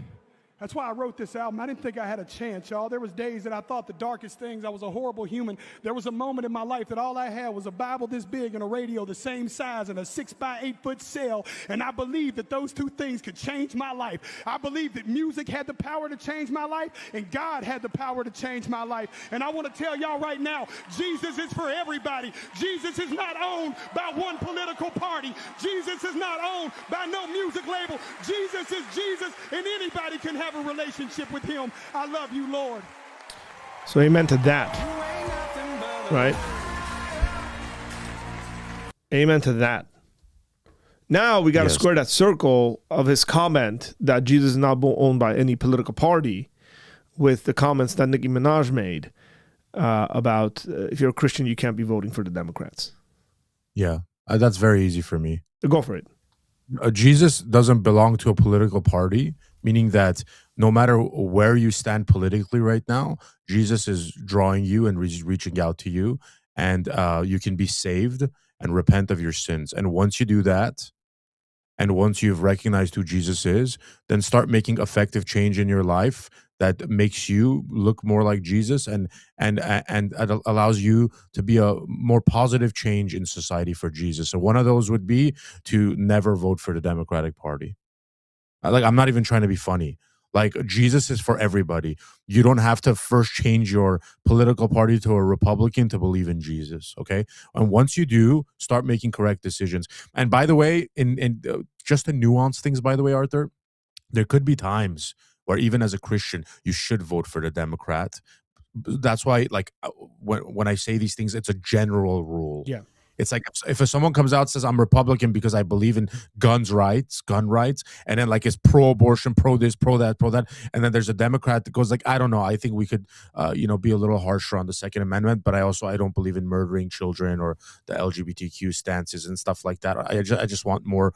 That's why I wrote this album. I didn't think I had a chance, y'all. There was days that I thought the darkest things. I was a horrible human. There was a moment in my life that all I had was a Bible this big and a radio the same size and a 6x8 foot cell. And I believed that those two things could change my life. I believed that music had the power to change my life and God had the power to change my life. And I want to tell y'all right now, Jesus is for everybody. Jesus is not owned by one political party. Jesus is not owned by no music label. Jesus is Jesus, and anybody can have a relationship with him. I love you, Lord. So amen to that, right? Amen to that. Now we got to square that circle of his comment that Jesus is not owned by any political party with the comments that Nicki Minaj made about if you're a Christian, you can't be voting for the Democrats. Yeah, that's very easy for me. Go for it. Jesus doesn't belong to a political party, meaning that no matter where you stand politically right now, Jesus is drawing you and reaching out to you, and you can be saved and repent of your sins. And once you do that, and once you've recognized who Jesus is, then start making effective change in your life that makes you look more like Jesus and allows you to be a more positive change in society for Jesus. And one of those would be to never vote for the Democratic Party. Like, I'm not even trying to be funny. Like, Jesus is for everybody. You don't have to first change your political party to a Republican to believe in Jesus, okay? And once you do, start making correct decisions. And by the way, in just to nuance things, by the way, Arthur, there could be times where even as a Christian, you should vote for the Democrat. That's why, like, when I say these things, it's a general rule. Yeah. It's like if someone comes out and says I'm Republican because I believe in gun rights, and then like it's pro-abortion, pro this, pro that, and then there's a Democrat that goes like, I don't know, I think we could, be a little harsher on the Second Amendment, but I don't believe in murdering children or the LGBTQ stances and stuff like that. I just want more,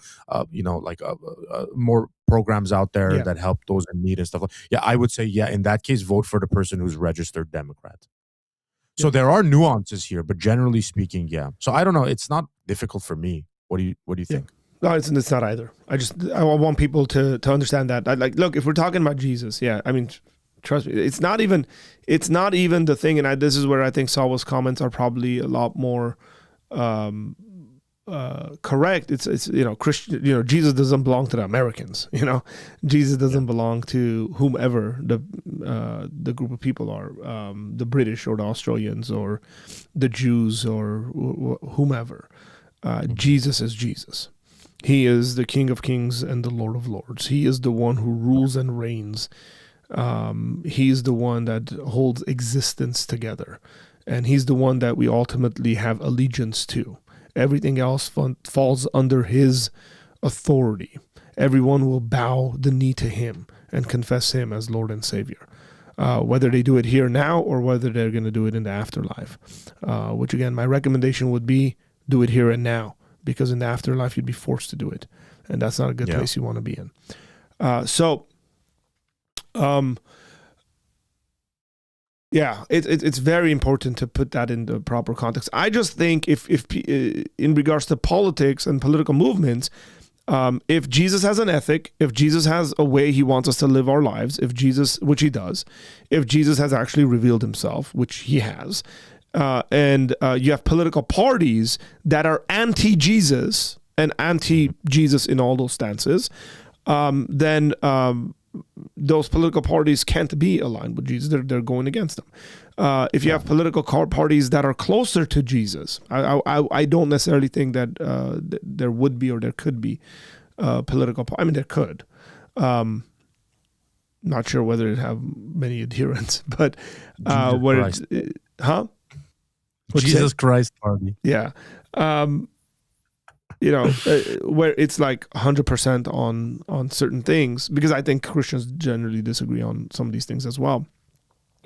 more programs out there that help those in need and stuff. Yeah, I would say in that case, vote for the person who's registered Democrat. So there are nuances here, but generally speaking, yeah. So I don't know. It's not difficult for me. What do you think? No, it's not either. I want people to understand that. Look, if we're talking about Jesus, I mean, trust me, it's not even the thing. And this is where I think Salwa's comments are probably a lot more correct. It's Christian. Jesus doesn't belong to the Americans. Jesus doesn't belong to whomever the group of people are, the British or the Australians or the Jews or whomever. Jesus is Jesus. He is the King of Kings and the Lord of Lords. He is the one who rules and reigns. He's the one that holds existence together, and he's the one that we ultimately have allegiance to. Everything else falls under his authority. Everyone will bow the knee to him and confess him as Lord and Savior. whether they do it here now or whether they're going to do it in the afterlife. Which again, my recommendation would be do it here and now, because in the afterlife you'd be forced to do it, and that's not a good place you want to be in. Yeah, it's very important to put that in the proper context. I just think if in regards to politics and political movements, if Jesus has an ethic, if Jesus has a way he wants us to live our lives, if Jesus, which he does, if Jesus has actually revealed himself, which he has, and you have political parties that are anti-Jesus and anti-Jesus in all those stances, then those political parties can't be aligned with Jesus. They're going against them. If you have political parties that are closer to Jesus, I don't necessarily think that there would be or there could be political. I mean, there could. Not sure whether it have many adherents, but where Jesus Christ party. Yeah. Where it's like 100% on certain things, because I think Christians generally disagree on some of these things as well.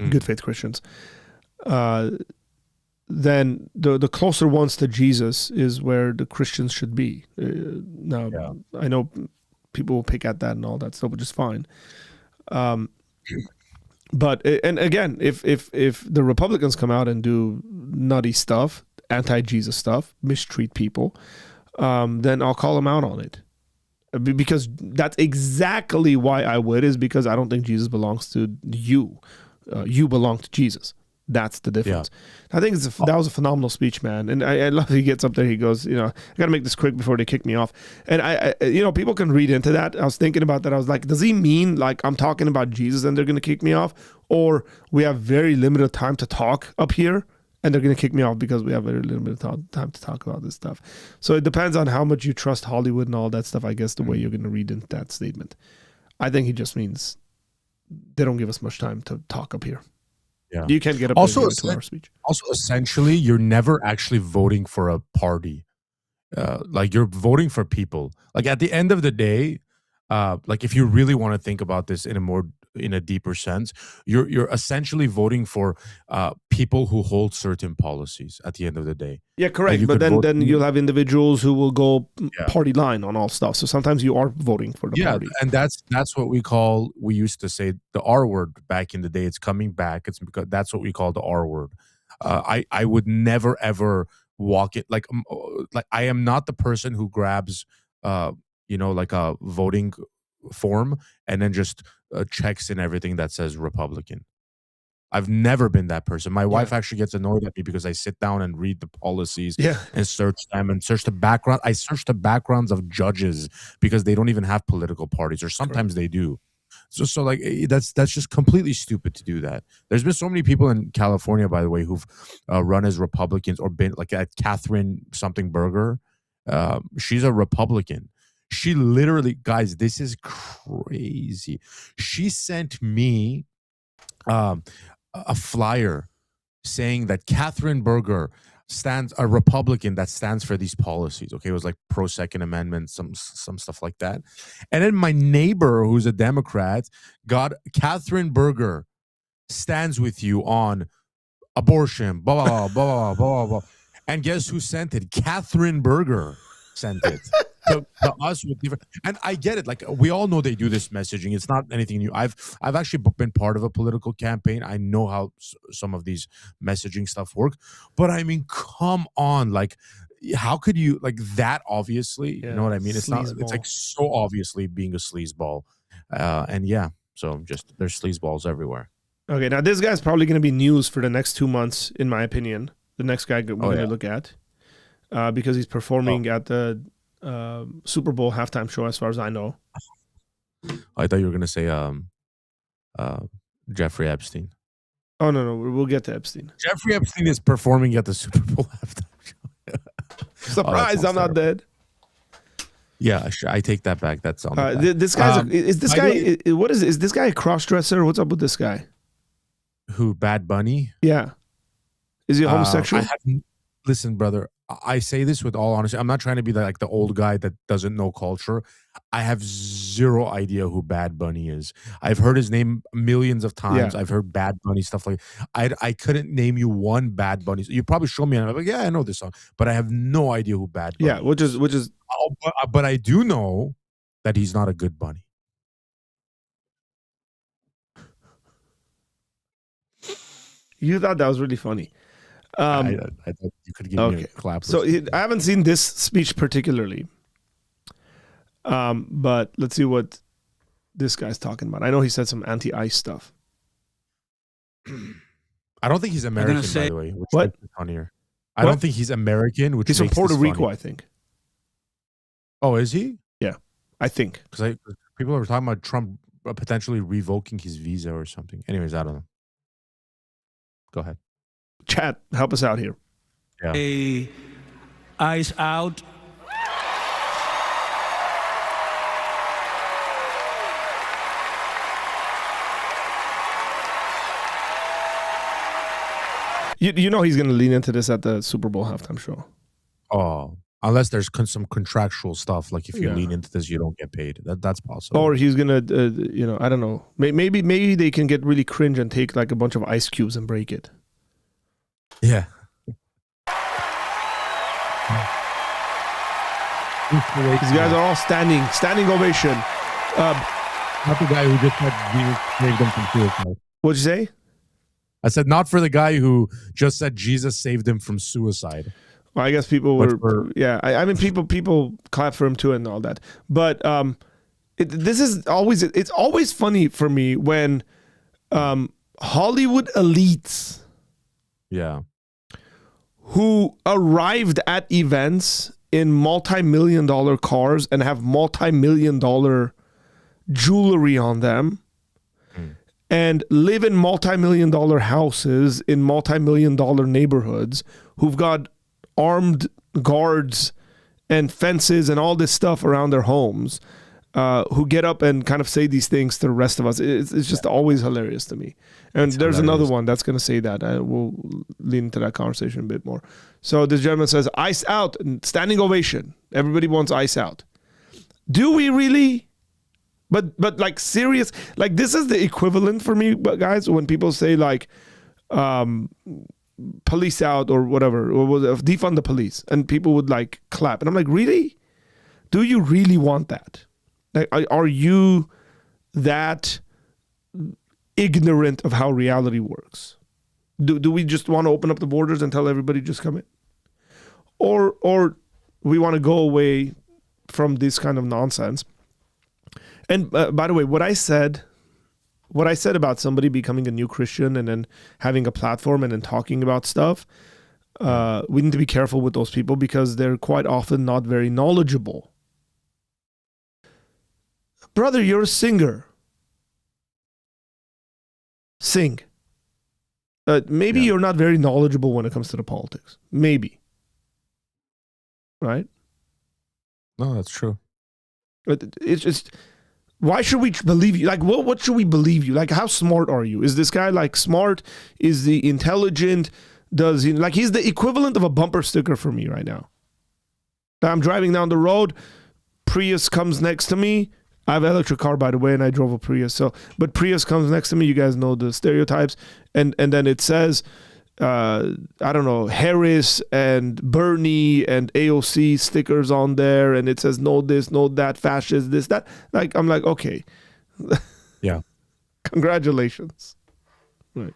Good faith Christians. Then the closer ones to Jesus is where the Christians should be. I know people will pick at that and all that stuff, which is fine. But and again, if the Republicans come out and do nutty stuff, anti-Jesus stuff, mistreat people, then I'll call them out on it, because that's exactly why I would, is because I don't think Jesus belongs to you. You belong to Jesus. That's the difference. Yeah. I think that was a phenomenal speech, man. And I love he gets up there. He goes, I got to make this quick before they kick me off. And I people can read into that. I was thinking about that. I was like, does he mean like I'm talking about Jesus and they're going to kick me off? Or we have very limited time to talk up here and they're going to kick me off because we have very limited time to talk about this stuff. So it depends on how much you trust Hollywood and all that stuff, I guess, the way you're going to read into that statement. I think he just means they don't give us much time to talk up here. Yeah. You can't get up also, there and give a 2-hour speech. Also, essentially, you're never actually voting for a party. Like, you're voting for people. Like, at the end of the day, like, if you really want to think about this in a deeper sense, you're essentially voting for people who hold certain policies at the end of the day. Yeah, correct. But then you'll have individuals who will go party line on all stuff. So sometimes you are voting for the party. And that's what we used to say the R word back in the day. It's coming back. It's because that's what we call the R word. I would never ever walk it like I am not the person who grabs like a voting form and then just checks in everything that says Republican. I've never been that person. My wife actually gets annoyed at me because I sit down and read the policies and search them and search the background. I search the backgrounds of judges because they don't even have political parties, or sometimes they do. So like that's just completely stupid to do that. There's been so many people in California, by the way, who've run as Republicans or been like at Catherine something Berger. She's a Republican. She literally, guys, this is crazy. She sent me a flyer saying that Catherine Berger stands a Republican that stands for these policies. Okay, it was like pro Second Amendment, some stuff like that. And then my neighbor, who's a Democrat, got Catherine Berger stands with you on abortion, blah blah blah blah blah blah. And guess who sent it? Catherine Berger sent it. To us with different, and I get it. Like, we all know they do this messaging. It's not anything new. I've actually been part of a political campaign. I know how some of these messaging stuff work. But I mean, come on, like, how could you like that? Obviously, you know what I mean. It's not. It's like so obviously being a sleazeball, and so just there's sleazeballs everywhere. Okay, now this guy's probably going to be news for the next 2 months, in my opinion. The next guy we're going to look at, because he's performing at the Super Bowl halftime show, as far as I know. I thought you were going to say Jeffrey Epstein. Oh, no, we'll get to Epstein. Jeffrey Epstein is performing at the Super Bowl halftime show. Surprise, I'm not dead. Yeah, I take that back. That's on this guy's is this guy what is this guy a cross-dresser? What's up with this guy? Who, Bad Bunny? Yeah. Is he a homosexual? Listen, brother, I say this with all honesty. I'm not trying to be like the old guy that doesn't know culture. I have zero idea who Bad Bunny is. I've heard his name millions of times. Yeah. I've heard Bad Bunny stuff like I couldn't name you one Bad Bunny. You probably show me and I'm like, yeah, I know this song, but I have no idea who Bad Bunny Yeah, which is but I do know that he's not a good bunny. you thought that was really funny. I thought you could give me a clap. So I haven't seen this speech particularly. But let's see what this guy's talking about. I know he said some anti-ICE stuff. I don't think he's American, by the way. Which What? makes it funnier. I don't think he's American, which He's from makes Puerto this Rico, funny. I think. Oh, is he? Yeah, I think. Because people are talking about Trump potentially revoking his visa or something. Anyways, I don't know. Go ahead. Chat, help us out here. Yeah. A ICE out. You know he's going to lean into this at the Super Bowl halftime show. Oh, unless there's some contractual stuff, like if you Yeah. lean into this, you don't get paid. That's possible. Or he's going to, I don't know. Maybe they can get really cringe and take like a bunch of ice cubes and break it. Yeah. These guys are all standing ovation. Not the guy who just said Jesus saved him from suicide. What'd you say? I said not for the guy who just said Jesus saved him from suicide. Well, I guess people But were, yeah. I mean, people clap for him too and all that. But it's always funny for me when Hollywood elites Yeah. who arrived at events in multi-million-dollar cars and have multi-million-dollar jewelry on them and live in multi-million-dollar houses in multi-million-dollar neighborhoods who've got armed guards and fences and all this stuff around their homes, who get up and kind of say these things to the rest of us. It's just always hilarious to me. And there's another one that's going to say that. We'll lean into that conversation a bit more. So this gentleman says, ICE out, and standing ovation. Everybody wants ICE out. Do we really? But like serious, like this is the equivalent for me, guys, when people say like, police out or whatever, or defund the police, and people would like clap. And I'm like, really? Do you really want that? Like, are you that ignorant of how reality works? Do we just want to open up the borders and tell everybody just come in? Or we want to go away from this kind of nonsense? And by the way, what I said about somebody becoming a new Christian and then having a platform and then talking about stuff, we need to be careful with those people because they're quite often not very knowledgeable. Brother, you're a singer. Sing. Maybe you're not very knowledgeable when it comes to the politics. Maybe. Right? No, that's true. It's just, why should we believe you? Like, what should we believe you? Like, how smart are you? Is this guy like smart? Is he intelligent? Does he, like, he's the equivalent of a bumper sticker for me right now. I'm driving down the road. Prius comes next to me. I have an electric car, by the way, and I drove a Prius. But Prius comes next to me. You guys know the stereotypes. And then it says, I don't know, Harris and Bernie and AOC stickers on there. And it says, no this, no that, fascist, this, that. Like, I'm like, okay. Yeah. Congratulations. Right.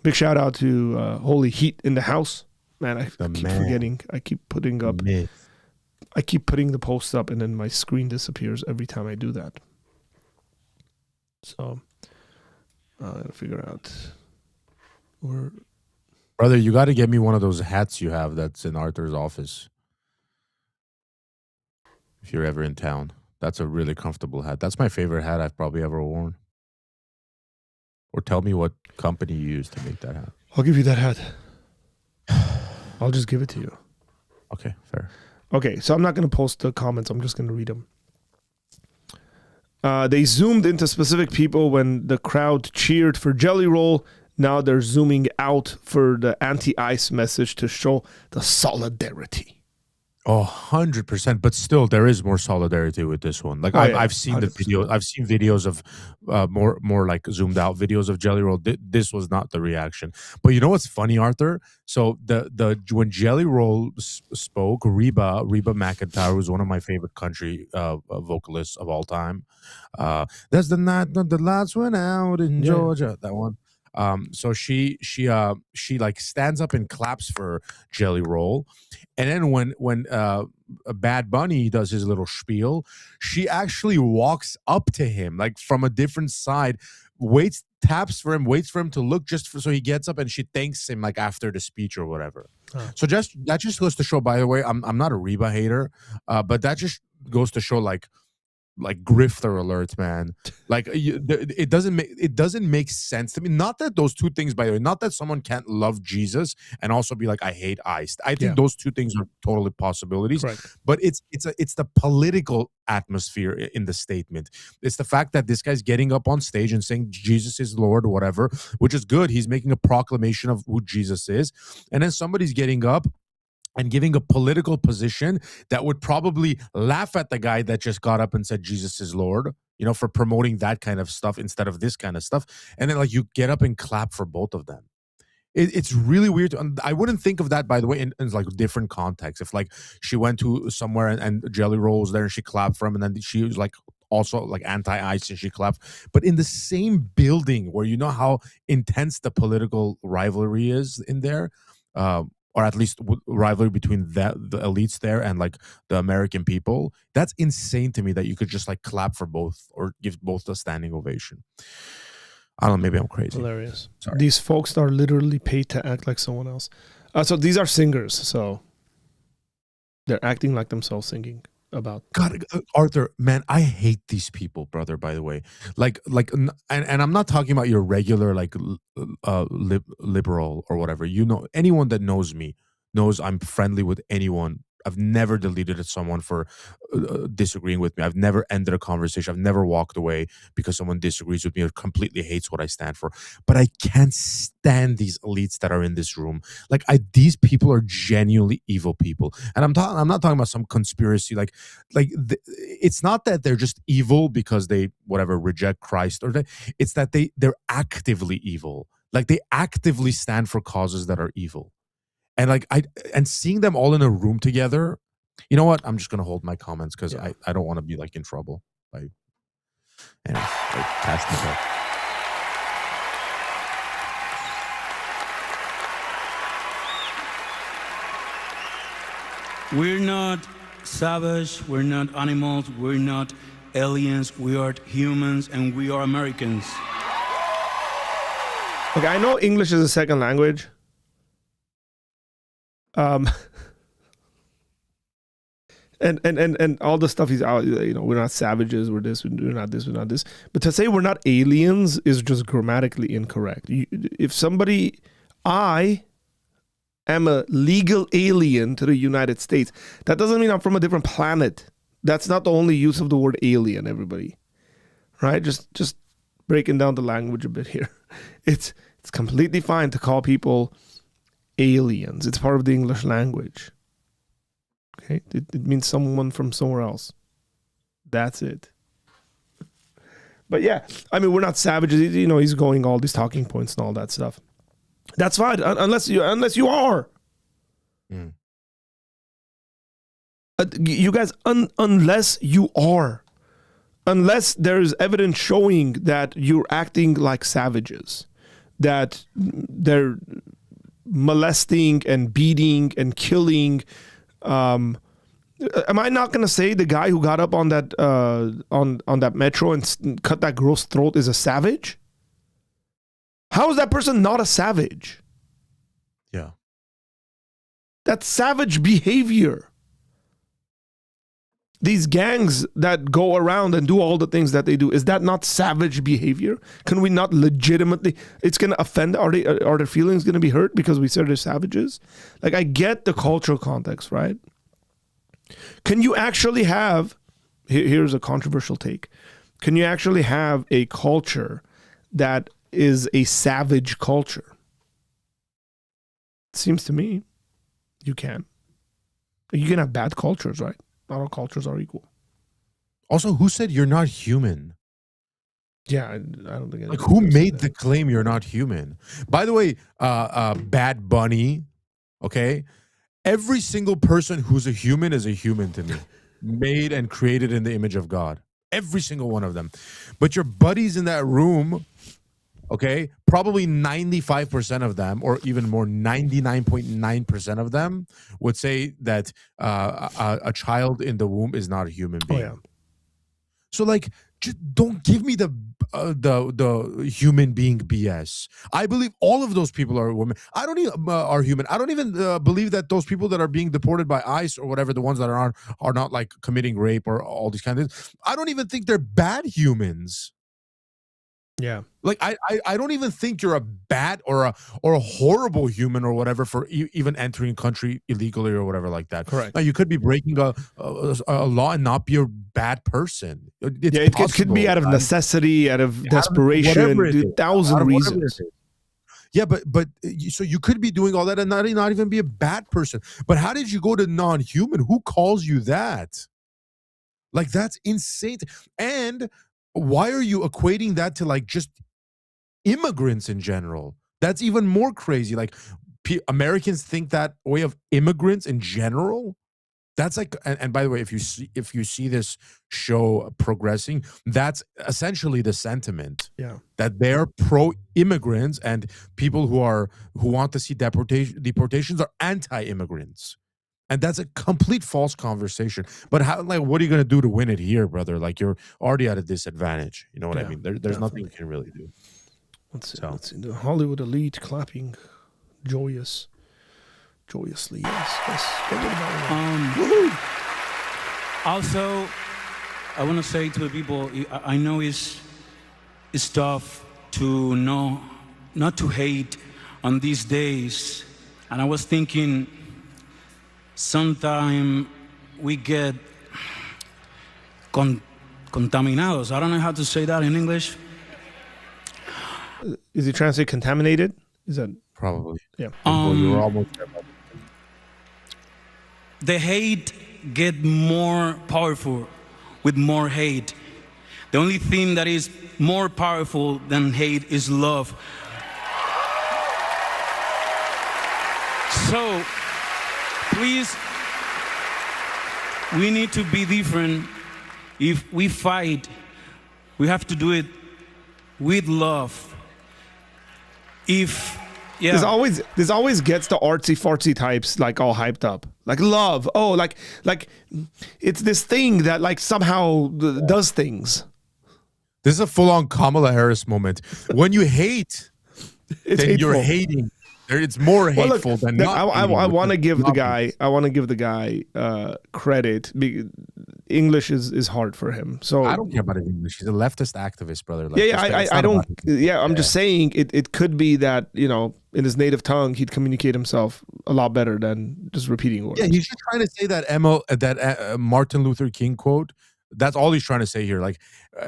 Big shout out to Holy Heat in the House. Man, I keep forgetting. I keep putting up. I keep putting the posts up and then my screen disappears every time I do that. So I gotta figure out where. Brother, you got to get me one of those hats you have that's in Arthur's office. If you're ever in town. That's a really comfortable hat. That's my favorite hat I've probably ever worn. Or tell me what company you use to make that hat. I'll give you that hat. I'll just give it to you. Okay, fair. Okay, so I'm not going to post the comments. I'm just going to read them. They zoomed into specific people when the crowd cheered for Jelly Roll. Now they're zooming out for the anti-ICE message to show the solidarity. 100%, but still, there is more solidarity with this one. Like I've seen the 100%. video. I've seen videos of more like zoomed out videos of Jelly Roll. This was not the reaction. But you know what's funny, Arthur? So the when Jelly Roll spoke, Reba McEntire was one of my favorite country vocalists of all time. There's the night that the lights went out in Georgia. That one. So she like stands up and claps for Jelly Roll, and then when Bad Bunny does his little spiel, she actually walks up to him like from a different side, taps for him, waits for him to look so he gets up, and she thanks him like after the speech or whatever. So that just goes to show. By the way, I'm not a Reba hater, but that just goes to show like grifter alert, man. Like it doesn't make sense to me. Not that those two things, by the way, not that someone can't love Jesus and also be like, I hate ICE. I think those two things are totally possibilities. Correct. But it's the political atmosphere in the statement. It's the fact that this guy's getting up on stage and saying Jesus is Lord or whatever, which is good. He's making a proclamation of who Jesus is, and then somebody's getting up and giving a political position that would probably laugh at the guy that just got up and said Jesus is Lord, for promoting that kind of stuff instead of this kind of stuff. And then like you get up and clap for both of them. It's really weird. I wouldn't think of that, by the way, in like different contexts. If like she went to somewhere and Jelly Roll was there and she clapped for him, and then she was like also like anti-ICE and she clapped. But in the same building where you know how intense the political rivalry is in there, or at least rivalry between the elites there and like the American people. That's insane to me that you could just like clap for both or give both a standing ovation. I don't know, maybe I'm crazy. Hilarious. Sorry. These folks are literally paid to act like someone else. So these are singers, so they're acting like themselves singing about. God, Arthur, man, I hate these people, brother, by the way. And I'm not talking about your regular like liberal or whatever. Anyone that knows me knows I'm friendly with anyone. I've never deleted someone for disagreeing with me. I've never ended a conversation. I've never walked away because someone disagrees with me or completely hates what I stand for. But I can't stand these elites that are in this room. Like these people are genuinely evil people. And I'm not talking about some conspiracy. It's not that they're just evil because they reject Christ it's that they're actively evil. Like they actively stand for causes that are evil. And seeing them all in a room together, you know what? I'm just gonna hold my comments because I don't want to be like in trouble. Pass the ball. We're not savage, we're not animals, we're not aliens, we are humans, and we are Americans. Okay, I know English is a second language. And all the stuff he's out, we're not savages, we're this, we're not this, we're not this. But to say we're not aliens is just grammatically incorrect. I am a legal alien to the United States. That doesn't mean I'm from a different planet. That's not the only use of the word alien, everybody. Right? Just breaking down the language a bit here. It's completely fine to call people aliens. It's part of the English language. Okay, it means someone from somewhere else. That's it. But yeah, I mean, we're not savages. He's going all these talking points and all that stuff. That's fine, unless you are. You guys, unless you are, unless there's evidence showing that you're acting like savages, that they're molesting and beating and killing. Am I not going to say the guy who got up on that on that metro and cut that girl's throat is a savage? How is that person not a savage? Yeah. That's savage behavior. These gangs that go around and do all the things that they do, is that not savage behavior? Can we not legitimately, it's going to offend, are their feelings going to be hurt because we said they're savages? Like, I get the cultural context, right? Can you actually have, here's a controversial take, can you actually have a culture that is a savage culture. It seems to me you can. You can have bad cultures, right? Not all cultures are equal. Also, who said you're not human? Yeah, I don't think. Like, who made the claim you're not human? By the way, Bad Bunny, okay? Every single person who's a human is a human to me. Made and created in the image of God. Every single one of them. But your buddies in that room, okay, probably 95% of them, or even more, 99.9% of them would say that a child in the womb is not a human being. Oh, yeah. So, like, just don't give me the human being BS. I believe all of those people are women. I don't even are human. I don't even believe that those people that are being deported by ICE or whatever, the ones that are not like committing rape or all these kind of things. I don't even think they're bad humans. Yeah. Like, I don't even think you're a bad or a horrible human or whatever for even entering a country illegally or whatever like that. Correct. Now, you could be breaking a law and not be a bad person. It could be out of necessity, out of desperation, 1,000 reasons. Yeah, but so you could be doing all that and not even be a bad person. But how did you go to non-human? Who calls you that? Like, that's insane. And why are you equating that to like just immigrants in general? That's even more crazy. Like, Americans think that way of immigrants in general. That's like, and by the way, if you see this show progressing, that's essentially the sentiment. Yeah, that they're pro-immigrants and people who want to see deportations are anti-immigrants. And that's a complete false conversation. But how, like, what are you going to do to win it here, brother? Like, you're already at a disadvantage. You know what I mean? There's nothing you can really do. Let's see. The Hollywood elite clapping joyously. Yes. Get rid of that one. Also, I want to say to the people, I know it's tough to know, not to hate on these days. And I was thinking, sometimes we get contaminados. I don't know how to say that in English. Is he trying to say contaminated? Is that probably? Yeah. Well, you were almost there. The hate get more powerful with more hate. The only thing that is more powerful than hate is love. So, please, we need to be different. If we fight, we have to do it with love. This always gets the artsy fartsy types like all hyped up, like love. Oh, like it's this thing that like somehow does things. This is a full-on Kamala Harris moment. When you hate, it's then hateful. You're hating. It's more hateful than not. I want to give the guy. I want to give the guy credit. English is hard for him. So I don't care about his English. He's a leftist activist, brother. Like, I don't. Yeah, I'm just saying it could be that, you know, in his native tongue he'd communicate himself a lot better than just repeating words. Yeah, he's just trying to say that Martin Luther King quote. That's all he's trying to say here. Like,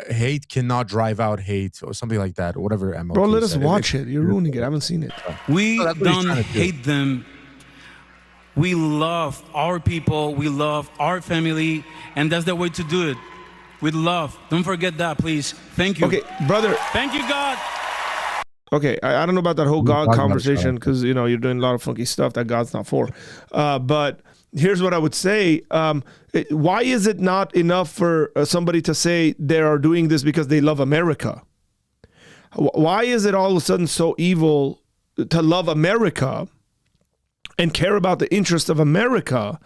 hate cannot drive out hate, or something like that, or whatever. MLK Bro, let us said. watch it. You're ruining it. I haven't seen it. We don't hate them. We love our people. We love our family, and that's the way to do it, with love. Don't forget that, please. Thank you. Okay, brother. Thank you, God. Okay, I don't know about that whole God conversation, because, you know, you're doing a lot of funky stuff that God's not for. But here's what I would say. Why is it not enough for somebody to say they are doing this because they love America? Why is it all of a sudden so evil to love America and care about the interest of America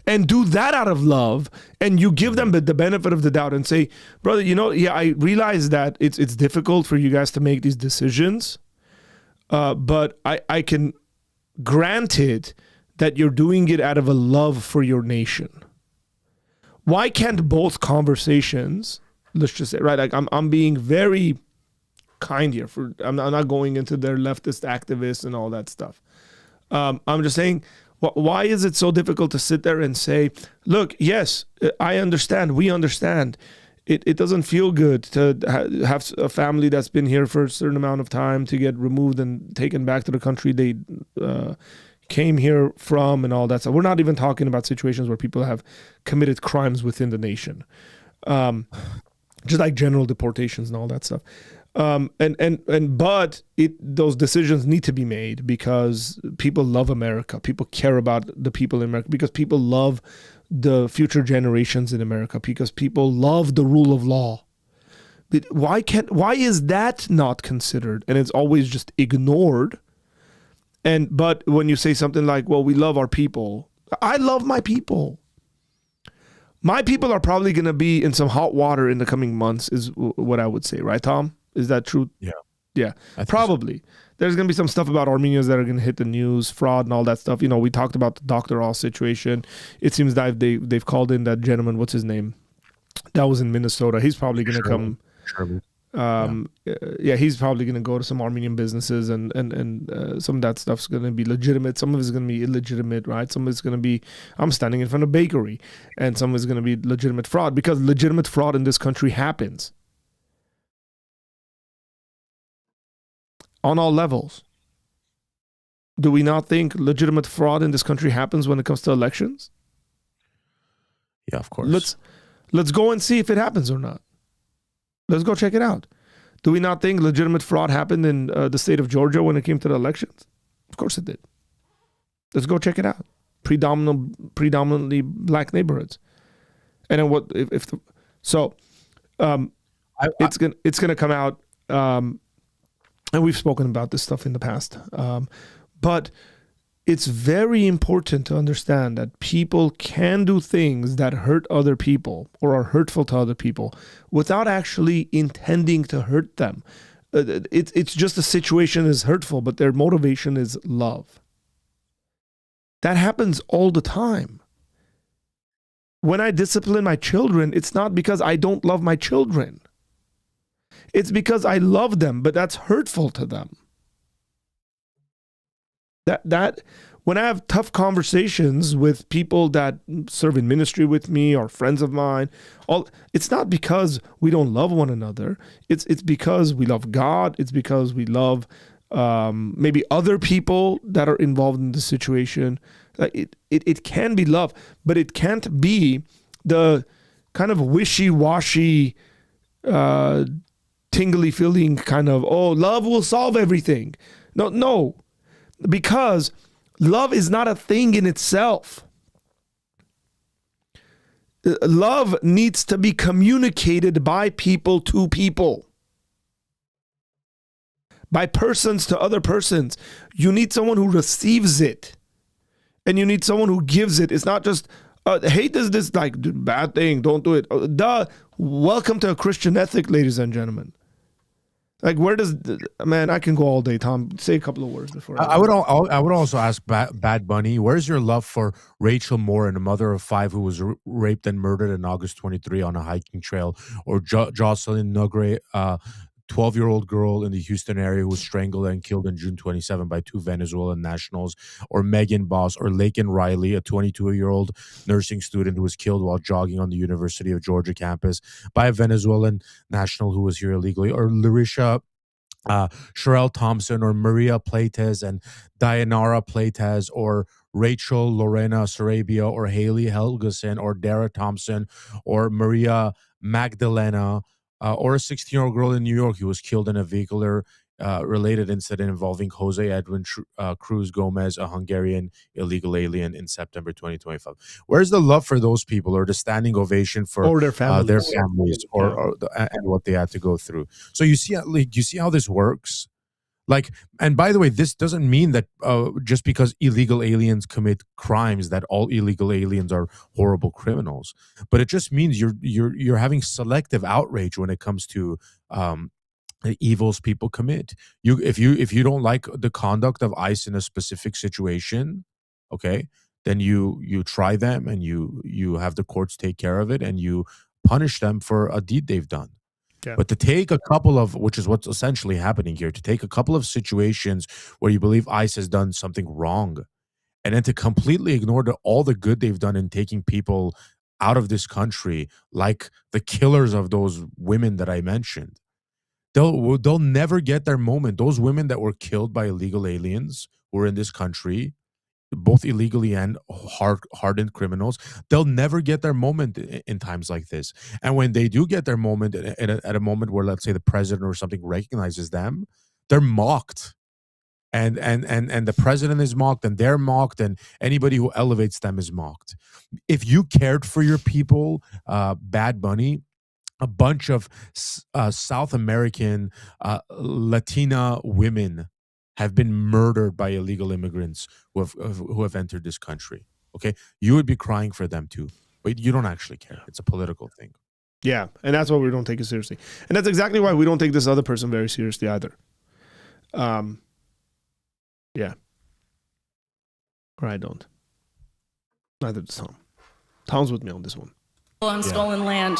and do that out of love, and you give them the benefit of the doubt and say, brother, you know, yeah, I realize that it's difficult for you guys to make these decisions, but I can grant it that you're doing it out of a love for your nation. Why can't both conversations, let's just say, right, like I'm being very kind here, I'm not going into their leftist activists and all that stuff. I'm just saying, why is it so difficult to sit there and say, look, yes, I understand, we understand. it doesn't feel good to have a family that's been here for a certain amount of time to get removed and taken back to the country they came here from and all that stuff. We're not even talking about situations where people have committed crimes within the nation, just like general deportations and all that stuff. But those decisions need to be made because people love America. People care about the people in America because people love the future generations in America because people love the rule of law. But why is that not considered? And it's always just ignored. But when you say something like, well, we love our people. I love my people. My people are probably going to be in some hot water in the coming months is what I would say. Right, Tom? Is that true? Yeah, probably. So. There's going to be some stuff about Armenians that are going to hit the news, fraud and all that stuff. We talked about the Dr. Oz situation. It seems that they've called in that gentleman. What's his name? That was in Minnesota. He's probably going to come. He's probably going to go to some Armenian businesses and some of that stuff's going to be legitimate. Some of it's going to be illegitimate, right? Some of it's going to be, I'm standing in front of a bakery, and some of it's going to be legitimate fraud because legitimate fraud in this country happens. On all levels. Do we not think legitimate fraud in this country happens when it comes to elections? Yeah, of course. Let's go and see if it happens or not. Let's go check it out. Do we not think legitimate fraud happened in the state of Georgia when it came to the elections? Of course it did. Let's go check it out. Predominantly black neighborhoods. And then what if it's gonna come out. And we've spoken about this stuff in the past. But it's very important to understand that people can do things that hurt other people or are hurtful to other people without actually intending to hurt them. It's just the situation is hurtful, but their motivation is love. That happens all the time. When I discipline my children, it's not because I don't love my children. It's because I love them, but that's hurtful to them. That when I have tough conversations with people that serve in ministry with me or friends of mine, it's not because we don't love one another. It's because we love God. It's because we love maybe other people that are involved in the situation. It can be love, but it can't be the kind of wishy-washy, tingly feeling kind of, love will solve everything. No, because love is not a thing in itself. Love needs to be communicated by people to people, by persons to other persons. You need someone who receives it, and you need someone who gives it. It's not just hate is this like bad thing, don't do it. Welcome to a Christian ethic, ladies and gentlemen. Like, where does I can go all day. Tom, say a couple of words before. I would also ask Bad Bunny, where's your love for Rachel Morin, a mother of 5 who was raped and murdered in August 23 on a hiking trail, or Jocelyn Nugre, 12-year-old girl in the Houston area who was strangled and killed in June 27 by 2 Venezuelan nationals, or Megan Boss, or Laken Riley, a 22-year-old nursing student who was killed while jogging on the University of Georgia campus by a Venezuelan national who was here illegally, or Larisha Sherelle Thompson, or Maria Pleites and Dayanara Pleites, or Rachel Lorena Sarabia, or Haley Helgeson, or Dara Thompson, or Maria Magdalena, or a 16-year-old girl in New York who was killed in a vehicular-related incident involving Jose Edwin Cruz Gomez, a Hungarian illegal alien, in September 2025. Where's the love for those people, or the standing ovation for their families, and what they had to go through? So you see how this works. Like, and by the way, this doesn't mean that just because illegal aliens commit crimes that all illegal aliens are horrible criminals. But it just means you're having selective outrage when it comes to the evils people commit. If you don't like the conduct of ICE in a specific situation, okay, then you try them and you have the courts take care of it and you punish them for a deed they've done. Yeah. But to take a couple of, which is what's essentially happening here, to take a couple of situations where you believe ICE has done something wrong, and then to completely ignore all the good they've done in taking people out of this country, like the killers of those women that I mentioned. They'll never get their moment. Those women that were killed by illegal aliens who are in this country, both illegally and hardened criminals, they'll never get their moment in times like this. And when they do get their moment at a moment where, let's say, the president or something recognizes them, they're mocked. And the president is mocked, and they're mocked, and anybody who elevates them is mocked. If you cared for your people, Bad Bunny, a bunch of South American Latina women have been murdered by illegal immigrants who have entered this country. Okay, you would be crying for them too, but you don't actually care. It's a political thing. Yeah, and that's why we don't take it seriously, and that's exactly why we don't take this other person very seriously either. Yeah, or I don't. Neither does Tom. Tom's with me on this one. On stolen land.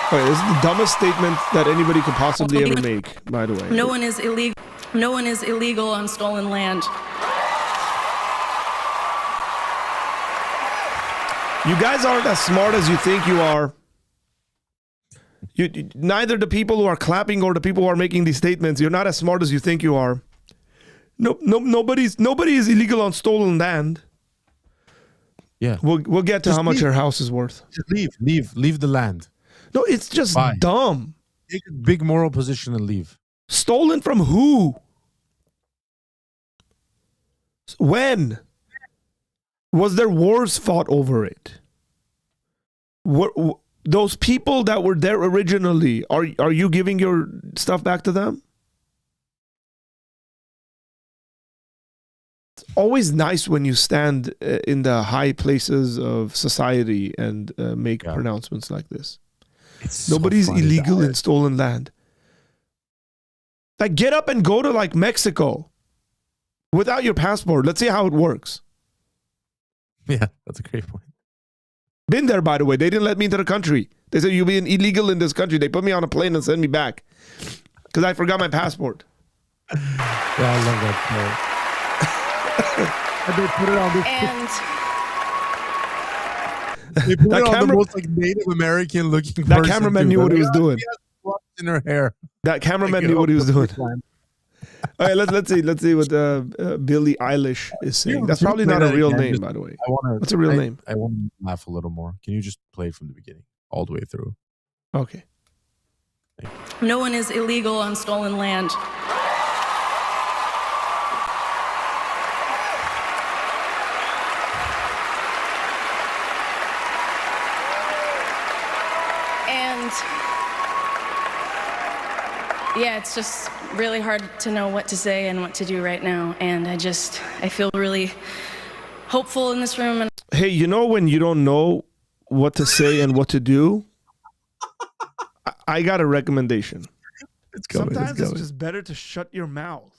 Okay, this is the dumbest statement that anybody could possibly ever make, by the way. No one is illegal. No one is illegal on stolen land. You guys aren't as smart as you think you are. Neither the people who are clapping or the people who are making these statements, you're not as smart as you think you are. Nobody is illegal on stolen land. Yeah, we'll get to how much your house is worth. Just leave the land. No, it's just dumb. Take a big moral position and leave. Stolen from who? When? Was there wars fought over it? Those people that were there originally, are you giving your stuff back to them? It's always nice when you stand in the high places of society and make pronouncements like this. Nobody's illegal in stolen land. Like, get up and go to like Mexico without your passport. Let's see how it works. Yeah, that's a great point. Been there, by the way. They didn't let me into the country. They said, you'll be illegal in this country. They put me on a plane and sent me back because I forgot my passport. Yeah, I love that part. And they put it on this. They put it on the most like Native American looking. That cameraman knew what he was doing. In her hair. That cameraman knew what he was doing. All right, let's see what Billie Eilish is saying. That's probably not a real name, by the way. What's a real name? I want to laugh a little more. Can you just play it from the beginning, all the way through? Okay. No one is illegal on stolen land. And yeah, it's just really hard to know what to say and what to do right now. And I feel really hopeful in this room. And hey, you know when you don't know what to say and what to do? I got a recommendation. Sometimes it's just better to shut your mouth.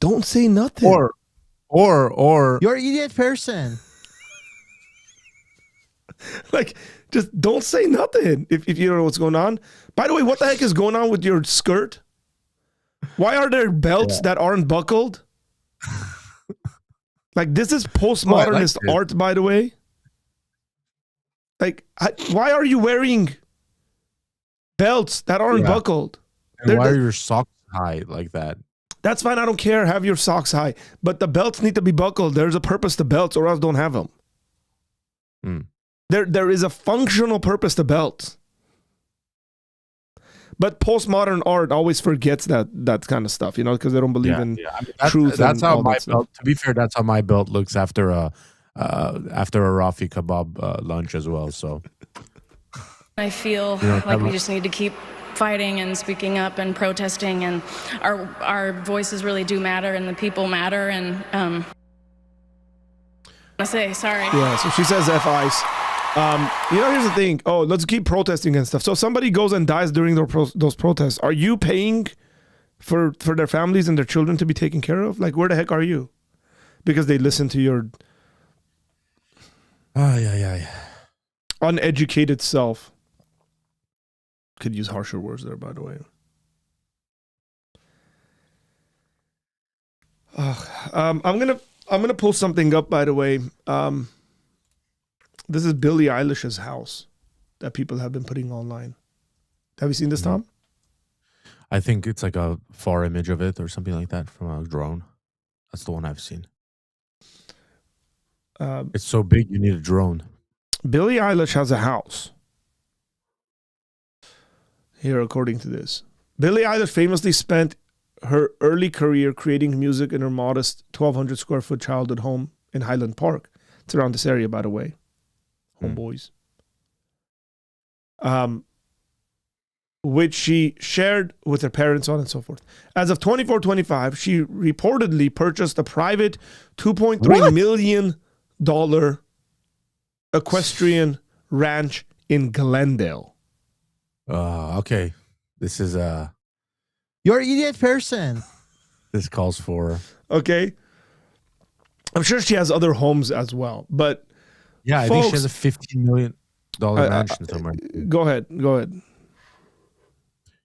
Don't say nothing. Or you're an idiot person. Like, just don't say nothing if you don't know what's going on. By the way, what the heck is going on with your skirt? Why are there belts that aren't buckled? Like, this is postmodernist art, by the way. Like, why are you wearing belts that aren't buckled? And why are your socks high like that? That's fine. I don't care. Have your socks high. But the belts need to be buckled. There's a purpose to belts, or else don't have them. There is a functional purpose to belts. But postmodern art always forgets that kind of stuff, you know, because they don't believe in truth. That's how my belt. To be fair, that's how my belt looks after a Rafi kebab lunch as well. So I feel like we just need to keep fighting and speaking up and protesting, and our voices really do matter, and the people matter. And I say sorry. Yeah. So she says F ice. Here's the thing. Oh, let's keep protesting and stuff. So somebody goes and dies during those protests. Are you paying for their families and their children to be taken care of? Like, where the heck are you? Because they listen to your uneducated self. Could use harsher words there, by the way. I'm gonna pull something up, by the way. This is Billie Eilish's house that people have been putting online. Have you seen this, Tom? I think it's like a far image of it or something like that from a drone. That's the one I've seen. It's so big, you need a drone. Billie Eilish has a house. Here, according to this. Billie Eilish famously spent her early career creating music in her modest 1,200 square foot childhood home in Highland Park. It's around this area, by the way. Homeboys. Which she shared with her parents, on and so forth. As of 24-25, she reportedly purchased a private $2.3 million equestrian ranch in Glendale. Okay. This is You're an idiot person. This calls for... Okay. I'm sure she has other homes as well, but... Yeah, I think she has a $15 million mansion somewhere. Go ahead.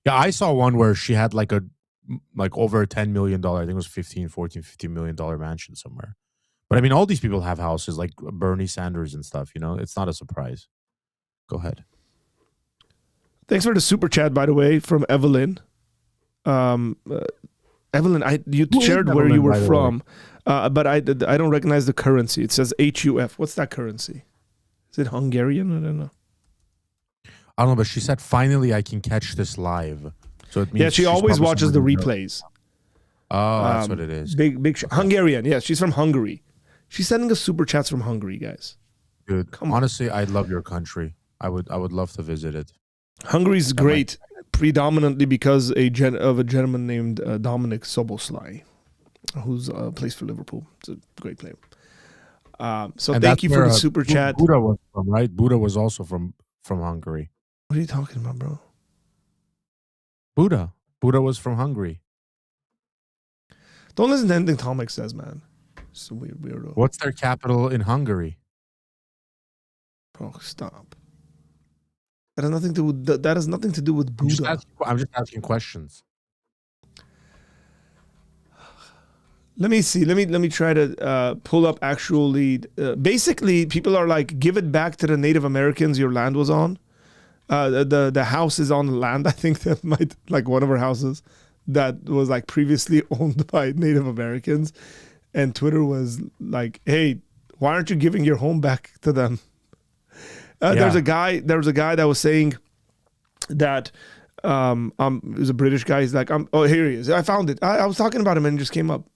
Yeah, I saw one where she had like over $10 million. I think it was $15 million mansion somewhere. But I mean, all these people have houses like Bernie Sanders and stuff, you know? It's not a surprise. Go ahead. Thanks for the super chat, by the way, from Evelyn. Evelyn, you shared where you were from, but I don't recognize the currency. It says HUF. What's that currency? Is it Hungarian? I don't know. I don't know, but she said, finally I can catch this live. So it means she always watches the replays. Oh, that's what it is. Big Hungarian. Yeah, she's from Hungary. She's sending us super chats from Hungary, guys. Dude, honestly, I love your country. I would love to visit it. Hungary's great, predominantly because of a gentleman named Dominic Soboslai, who's plays for Liverpool. It's a great player. So thank you for the super chat. Buddha was from, right? Buddha was also from Hungary. What are you talking about, bro? Buddha was from Hungary. Don't listen to anything Tomek says, man. It's a weirdo. What's their capital in Hungary? Bro, stop. That has nothing to do with Buddha. I'm just asking questions. Let me see. Let me try to pull up actually. Basically, people are like, give it back to the Native Americans your land was on. The house is on the land. I think that might, like, one of our houses that was like previously owned by Native Americans, and Twitter was like, hey, why aren't you giving your home back to them? There was a guy that was saying that it was a British guy. He's like, oh, here he is. I found it. I was talking about him and it just came up.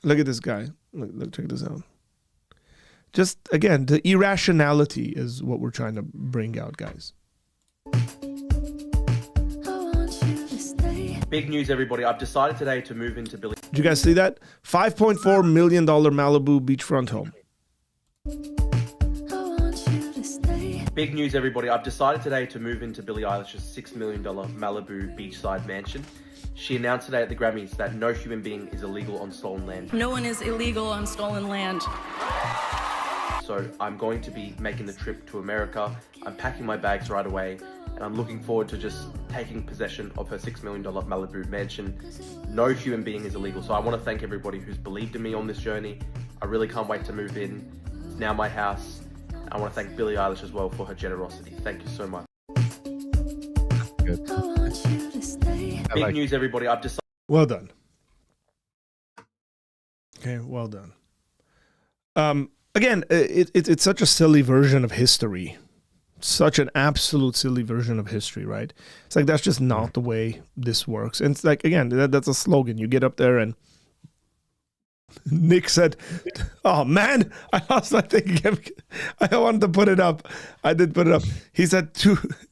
Look at this guy. Look, check this out. Just, again, the irrationality is what we're trying to bring out, guys. Big news, everybody. I've decided today to move into Billie. Did you guys see that? $5.4 million Malibu beachfront home. Big news, everybody. I've decided today to move into Billie Eilish's $6 million Malibu beachside mansion. She announced today at the Grammys that no human being is illegal on stolen land. No one is illegal on stolen land. So I'm going to be making the trip to America. I'm packing my bags right away, and I'm looking forward to just taking possession of her $6 million Malibu mansion. No human being is illegal. So I want to thank everybody who's believed in me on this journey. I really can't wait to move in. It's now my house. I want to thank Billie Eilish as well for her generosity. Thank you so much. Good. Big news, everybody. I've decided. Well done. Okay, well done. Again, it's such a silly version of history. Such an absolute silly version of history, right? It's like, that's just not the way this works. And it's like, again, that's a slogan. You get up there and Nick said, oh man, I lost my thing. I wanted to put it up. I did put it up. He said,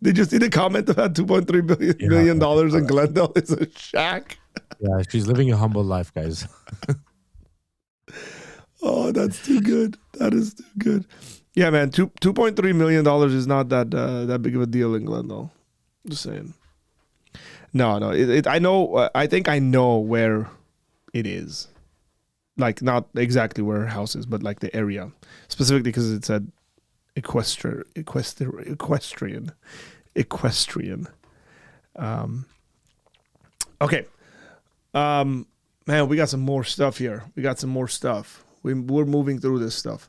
did you see the comment about $2.3 million in Glendale is a shack? Yeah, she's living a humble life, guys. Oh, that's too good. That is too good. Yeah, man, $2.3 million is not that big of a deal in Glendale. Just saying. No. I know. I think I know where it is. Like, not exactly where her house is, but like the area. Specifically because it said equestrian. Okay. Man, we got some more stuff here. We're moving through this stuff.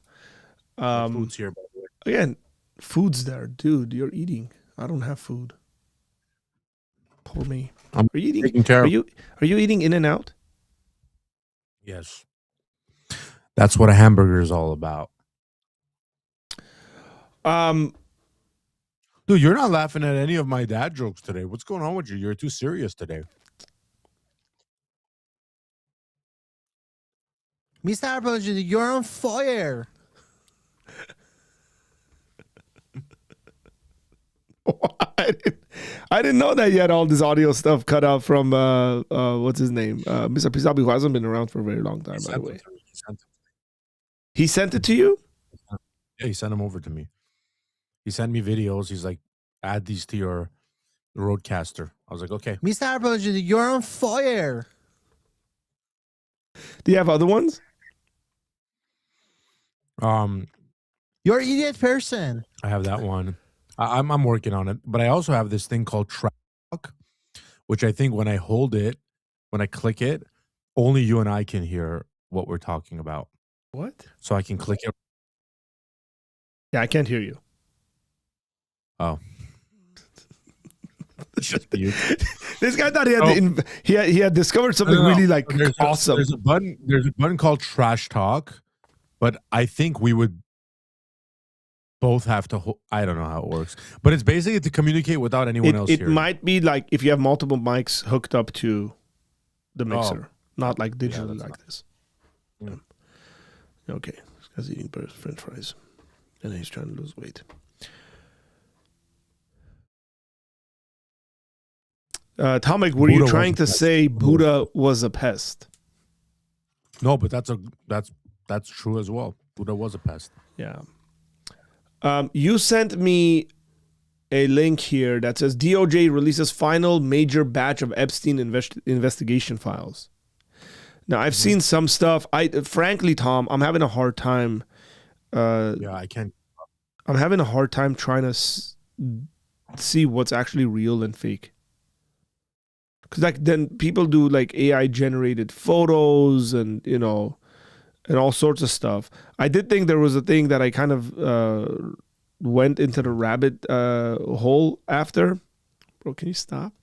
Food's here, by the way. Again, food's there. Dude, you're eating. I don't have food. Poor me. I'm Are you eating? taking care Are of. you eating In and Out? Yes. That's what a hamburger is all about. Dude, you're not laughing at any of my dad jokes today. What's going on with you? You're too serious today. Mr. Apologia, you're on fire. I didn't know that you had all this audio stuff cut out from what's his name? Mr. Pisabi, who hasn't been around for a very long time, by the way. He sent it to you? Yeah, he sent them over to me. He sent me videos. He's like, add these to your Roadcaster. I was like, okay. Mr. Apologia, you're on fire. Do you have other ones? You're an idiot person. I have that one. I'm working on it, but I also have this thing called Track, which I think when I hold it, when I click it, only you and I can hear what we're talking about. What? So I can click it. Yeah, I can't hear you. Oh. It's just you. This guy thought he had discovered something really like awesome. There's a button called Trash Talk, but I think we would both have to. I don't know how it works, but it's basically to communicate without anyone else. It hearing. might be like if you have multiple mics hooked up to the mixer, not like digitally like this. Yeah. Okay, this guy's eating French fries, and he's trying to lose weight. Tomek, were you trying to say Buddha was a pest? No, but that's true as well. Buddha was a pest. Yeah. You sent me a link here that says DOJ releases final major batch of Epstein investigation files. Now, I've seen some stuff. Frankly, Tom, I'm having a hard time. I can't. I'm having a hard time trying to see what's actually real and fake. Because like then people do like AI generated photos and and all sorts of stuff. I did think there was a thing that I kind of went into the rabbit hole after. Bro, can you stop?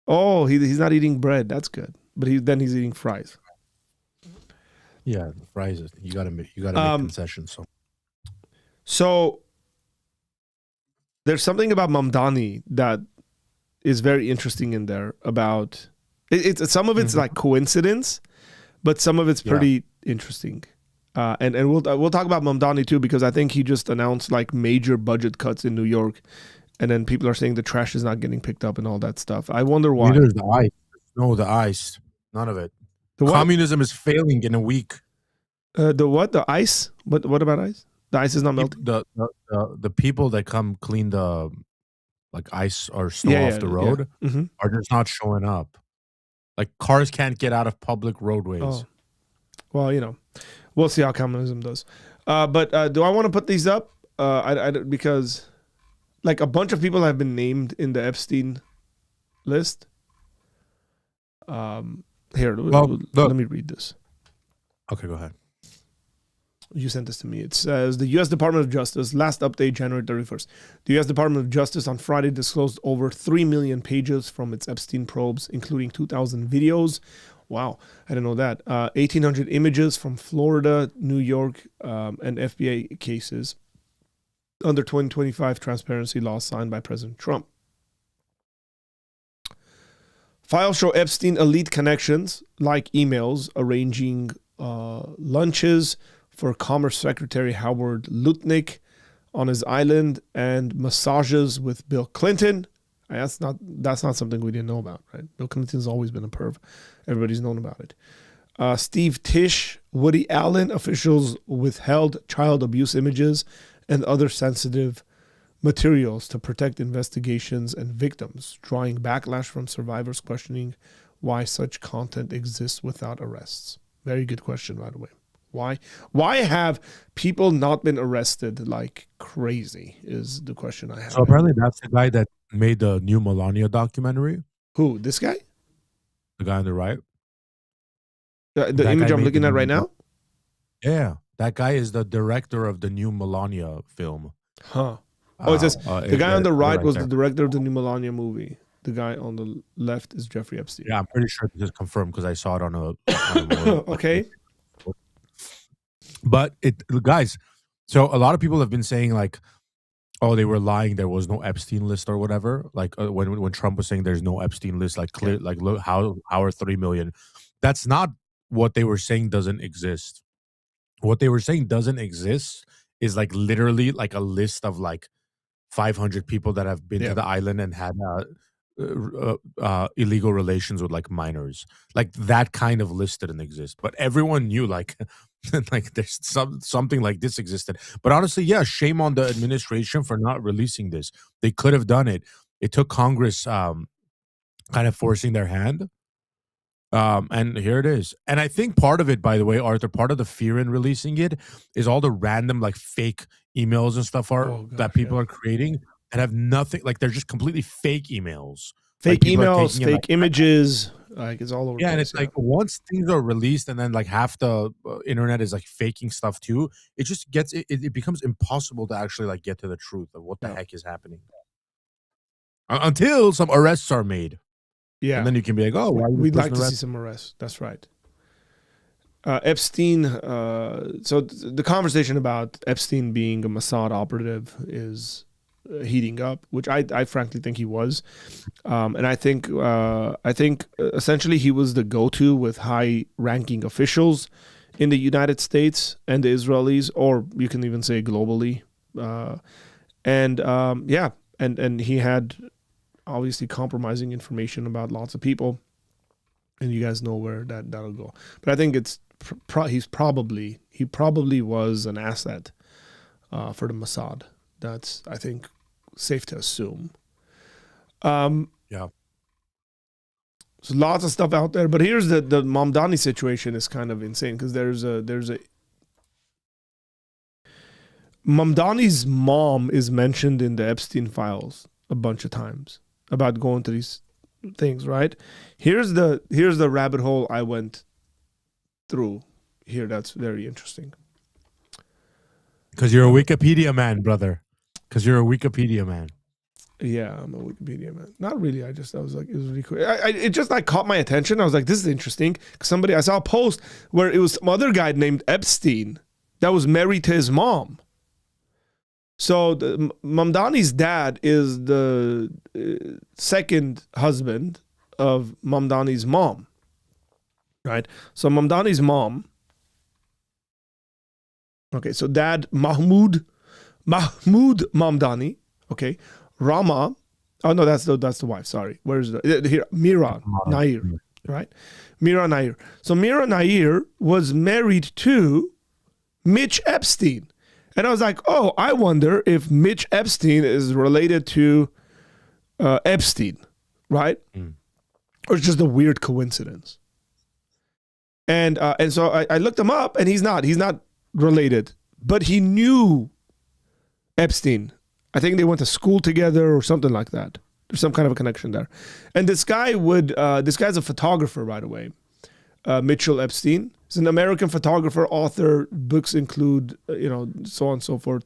Oh, he's not eating bread. That's good. But he's eating fries. Yeah, fries. You gotta make concessions. So there's something about Mamdani that is very interesting in there about it's some of it's like coincidence, but some of it's pretty interesting. And we'll talk about Mamdani too, because I think he just announced like major budget cuts in New York, and then people are saying the trash is not getting picked up and all that stuff. I wonder why. Neither is the ice. No, the ice. None of it. Communism is failing in a week. The what? The ice? What about ice? The ice is not melting. The people that come clean the like ice or snow off the road are just not showing up. Like cars can't get out of public roadways. Oh. Well, we'll see how communism does. But do I want to put these up? Because like a bunch of people have been named in the Epstein list. Here, let me read this. Okay, go ahead. You sent this to me. It says the U.S. Department of Justice, last update January 31st. The U.S. Department of Justice on Friday disclosed over 3 million pages from its Epstein probes, including 2,000 videos. Wow, I didn't know that. 1,800 images from Florida, New York, and FBI cases under 2025 transparency laws signed by President Trump. Files show Epstein elite connections, like emails arranging lunches for Commerce Secretary Howard Lutnick on his island and massages with Bill Clinton. That's not something we didn't know about, right? Bill Clinton's always been a perv. Everybody's known about it. Steve Tisch, Woody Allen, officials withheld child abuse images and other sensitive materials to protect investigations and victims, drawing backlash from survivors questioning why such content exists without arrests. Very good question, by the way. Why have people not been arrested like crazy is the question I have. So apparently that's the guy that made the new Melania documentary. Who? This guy? The guy on the right? The image I'm looking at right now? Yeah. That guy is the director of the new Melania film. Huh. Oh, it says the guy on the right was there. the director of the new Melania movie. The guy on the left is Jeffrey Epstein. Yeah, I'm pretty sure this is confirmed because I saw it on a okay. But guys, so a lot of people have been saying like, oh, they were lying. There was no Epstein list or whatever. Like when Trump was saying there's no Epstein list, like clear, like look how are 3 million. That's not what they were saying doesn't exist. What they were saying doesn't exist is like literally like a list of like 500 people that have been to the island and had illegal relations with like minors. Like that kind of list didn't exist. But everyone knew like like there's something like this existed. But honestly, yeah, shame on the administration for not releasing this. They could have done it. It took Congress kind of forcing their hand. And here it is. And I think part of it, by the way, Arthur, part of the fear in releasing it is all the random like fake emails and stuff that people are creating and have nothing, like they're just completely fake emails. Fake emails, fake images, like it's all over. Yeah, and it's like once things are released and then like half the internet is like faking stuff too, it just gets, it becomes impossible to actually like get to the truth of what the heck is happening. Until some arrests are made. Yeah. And then you can be like, oh, we'd like to see some arrests. That's right. Epstein, so the conversation about Epstein being a Mossad operative is heating up, which I frankly think he was. And I think essentially he was the go-to with high-ranking officials in the United States and the Israelis, or you can even say globally. And he had obviously compromising information about lots of people, and you guys know where that'll go. But I think it's he probably was an asset for the Mossad. That's, I think, safe to assume. Yeah. So lots of stuff out there, but here's the Mamdani situation is kind of insane because there's a Mamdani's mom is mentioned in the Epstein files a bunch of times about going to these things, right? Here's the rabbit hole I went through here. That's very interesting. Because you're a Wikipedia man, brother. Because you're a Wikipedia man. Yeah, I'm a Wikipedia man. Not really. I was like, it was really cool. It just like caught my attention. I was like, this is interesting. Because I saw a post where it was some other guy named Epstein that was married to his mom. So Mamdani's dad is the second husband of Mamdani's mom, right? So Mamdani's mom. Okay, so dad Mahmoud Mamdani. Okay, Rama. Oh no, that's the wife. Sorry, where's here? Mira Nair, right? Mira Nair. So Mira Nair was married to Mitch Epstein. And I was like, oh, I wonder if Mitch Epstein is related to Epstein, right? Or it's just a weird coincidence. And so I looked him up, and he's not related, but he knew Epstein. I think they went to school together or something like that. There's some kind of a connection there. And this guy's a photographer, by the way, Mitchell Epstein. He's an American photographer, author. Books include, so on and so forth.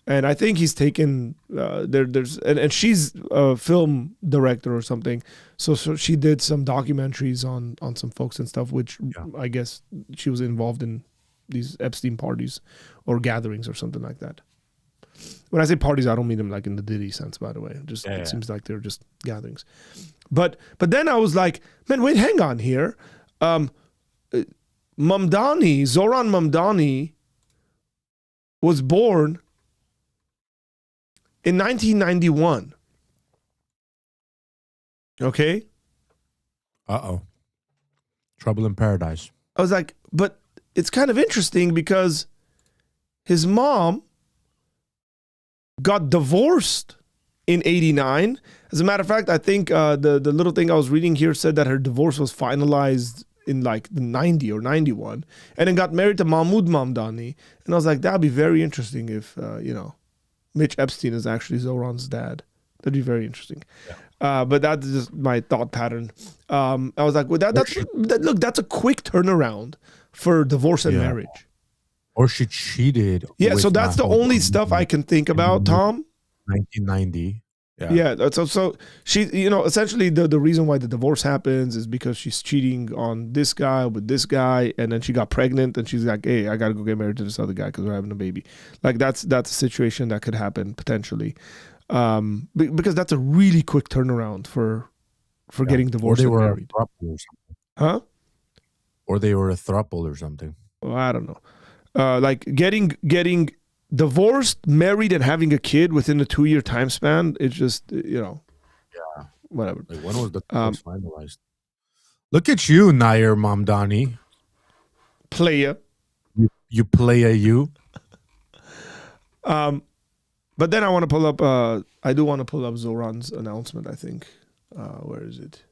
And I think he's taken and she's a film director or something. So she did some documentaries on some folks and stuff, which I guess she was involved in these Epstein parties or gatherings or something like that. When I say parties, I don't mean them like in the Diddy sense, by the way. It seems like they're just gatherings. But then I was like, man, wait, hang on here. Zoran Mamdani was born in 1991. Okay? Uh-oh. Trouble in paradise. I was like, but it's kind of interesting because his mom got divorced in 89. As a matter of fact, I think the little thing I was reading here said that her divorce was finalized in like the 90 or 91, and then got married to Mahmoud Mamdani. And I was like, that'd be very interesting if, Mitch Epstein is actually Zoran's dad. That'd be very interesting. Yeah. But that's just my thought pattern. I was like, well, that's a quick turnaround for divorce and marriage. Or she cheated. Yeah, so with that's the Mahmoud only in stuff I can think about, Tom. 1990. Yeah. So she, essentially the reason why the divorce happens is because she's cheating on this guy with this guy, and then she got pregnant, and she's like, "Hey, I gotta go get married to this other guy because we're having a baby." Like that's a situation that could happen potentially, because that's a really quick turnaround for getting divorced and married. Or something. Huh? Or they were a throuple or something. Well, I don't know. Like getting divorced, married, and having a kid within a 2-year time span, it's just, whatever. Like, when was the divorce finalized? Look at you, Nair Mamdani. Player. You play you. But then I want to pull up, I do want to pull up Zoran's announcement, I think. Where is it?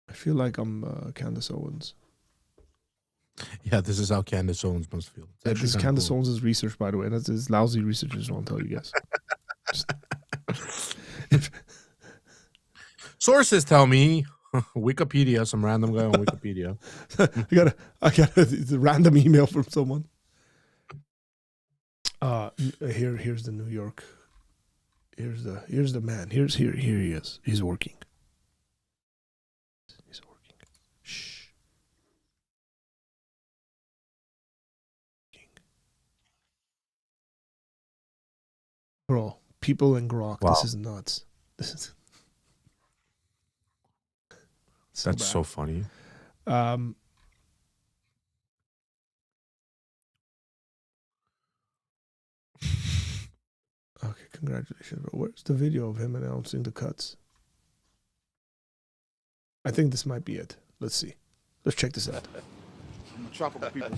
I feel like I'm Candace Owens. Yeah, this is how Candace Owens must feel. This is Candace Owens' research, by the way. That's his lousy research. I just want to tell you guys. Sources tell me. Wikipedia, some random guy on Wikipedia. I got a random email from someone. Here's the New York. Here's the man. Here he is. He's working. Shh. Bro, people in Grok, wow. This is nuts. That's bad. So funny. Okay, congratulations, bro. Where's the video of him announcing the cuts? I think this might be it. Let's see. Let's check this out. Tropical people.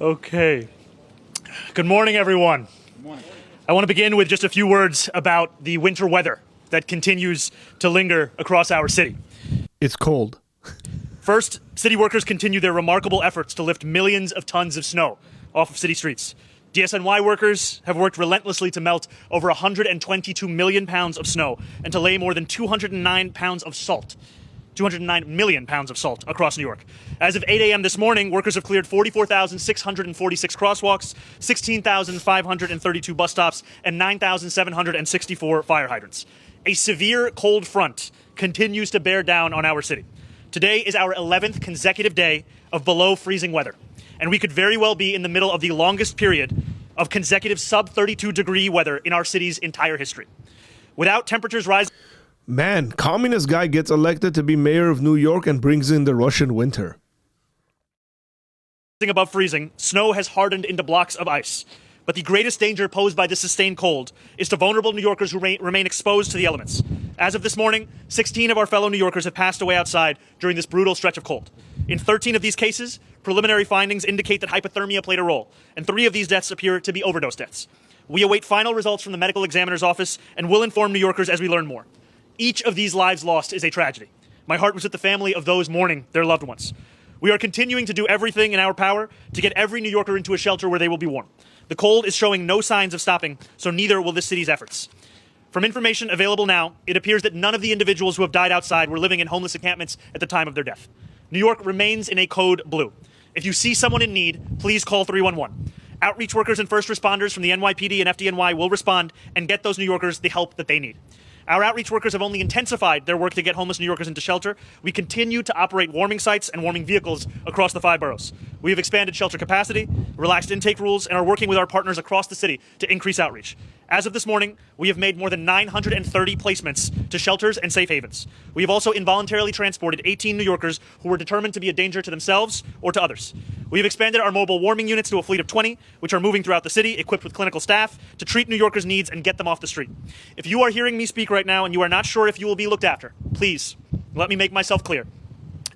Okay. Good morning, everyone. Good morning. I want to begin with just a few words about the winter weather that continues to linger across our city. It's cold. First, city workers continue their remarkable efforts to lift millions of tons of snow off of city streets. DSNY workers have worked relentlessly to melt over 122 million pounds of snow and to lay more than 209 pounds of salt. 209 million pounds of salt across New York. As of 8 a.m. this morning, workers have cleared 44,646 crosswalks, 16,532 bus stops, and 9,764 fire hydrants. A severe cold front continues to bear down on our city. Today is our 11th consecutive day of below freezing weather, and we could very well be in the middle of the longest period of consecutive sub-32 degree weather in our city's entire history. Without temperatures rising... Man, communist guy gets elected to be mayor of New York and brings in the Russian winter. Above freezing, snow has hardened into blocks of ice. But the greatest danger posed by this sustained cold is to vulnerable New Yorkers who remain exposed to the elements. As of this morning, 16 of our fellow New Yorkers have passed away outside during this brutal stretch of cold. In 13 of these cases, preliminary findings indicate that hypothermia played a role, and 3 of these deaths appear to be overdose deaths. We await final results from the medical examiner's office and will inform New Yorkers as we learn more. Each of these lives lost is a tragedy. My heart was with the family of those mourning their loved ones. We are continuing to do everything in our power to get every New Yorker into a shelter where they will be warm. The cold is showing no signs of stopping, so neither will this city's efforts. From information available now, it appears that none of the individuals who have died outside were living in homeless encampments at the time of their death. New York remains in a code blue. If you see someone in need, please call 311. Outreach workers and first responders from the NYPD and FDNY will respond and get those New Yorkers the help that they need. Our outreach workers have only intensified their work to get homeless New Yorkers into shelter. We continue to operate warming sites and warming vehicles across the 5 boroughs. We have expanded shelter capacity, relaxed intake rules, and are working with our partners across the city to increase outreach. As of this morning, we have made more than 930 placements to shelters and safe havens. We have also involuntarily transported 18 New Yorkers who were determined to be a danger to themselves or to others. We have expanded our mobile warming units to a fleet of 20, which are moving throughout the city, equipped with clinical staff to treat New Yorkers' needs and get them off the street. If you are hearing me speak right now and you are not sure if you will be looked after, please let me make myself clear.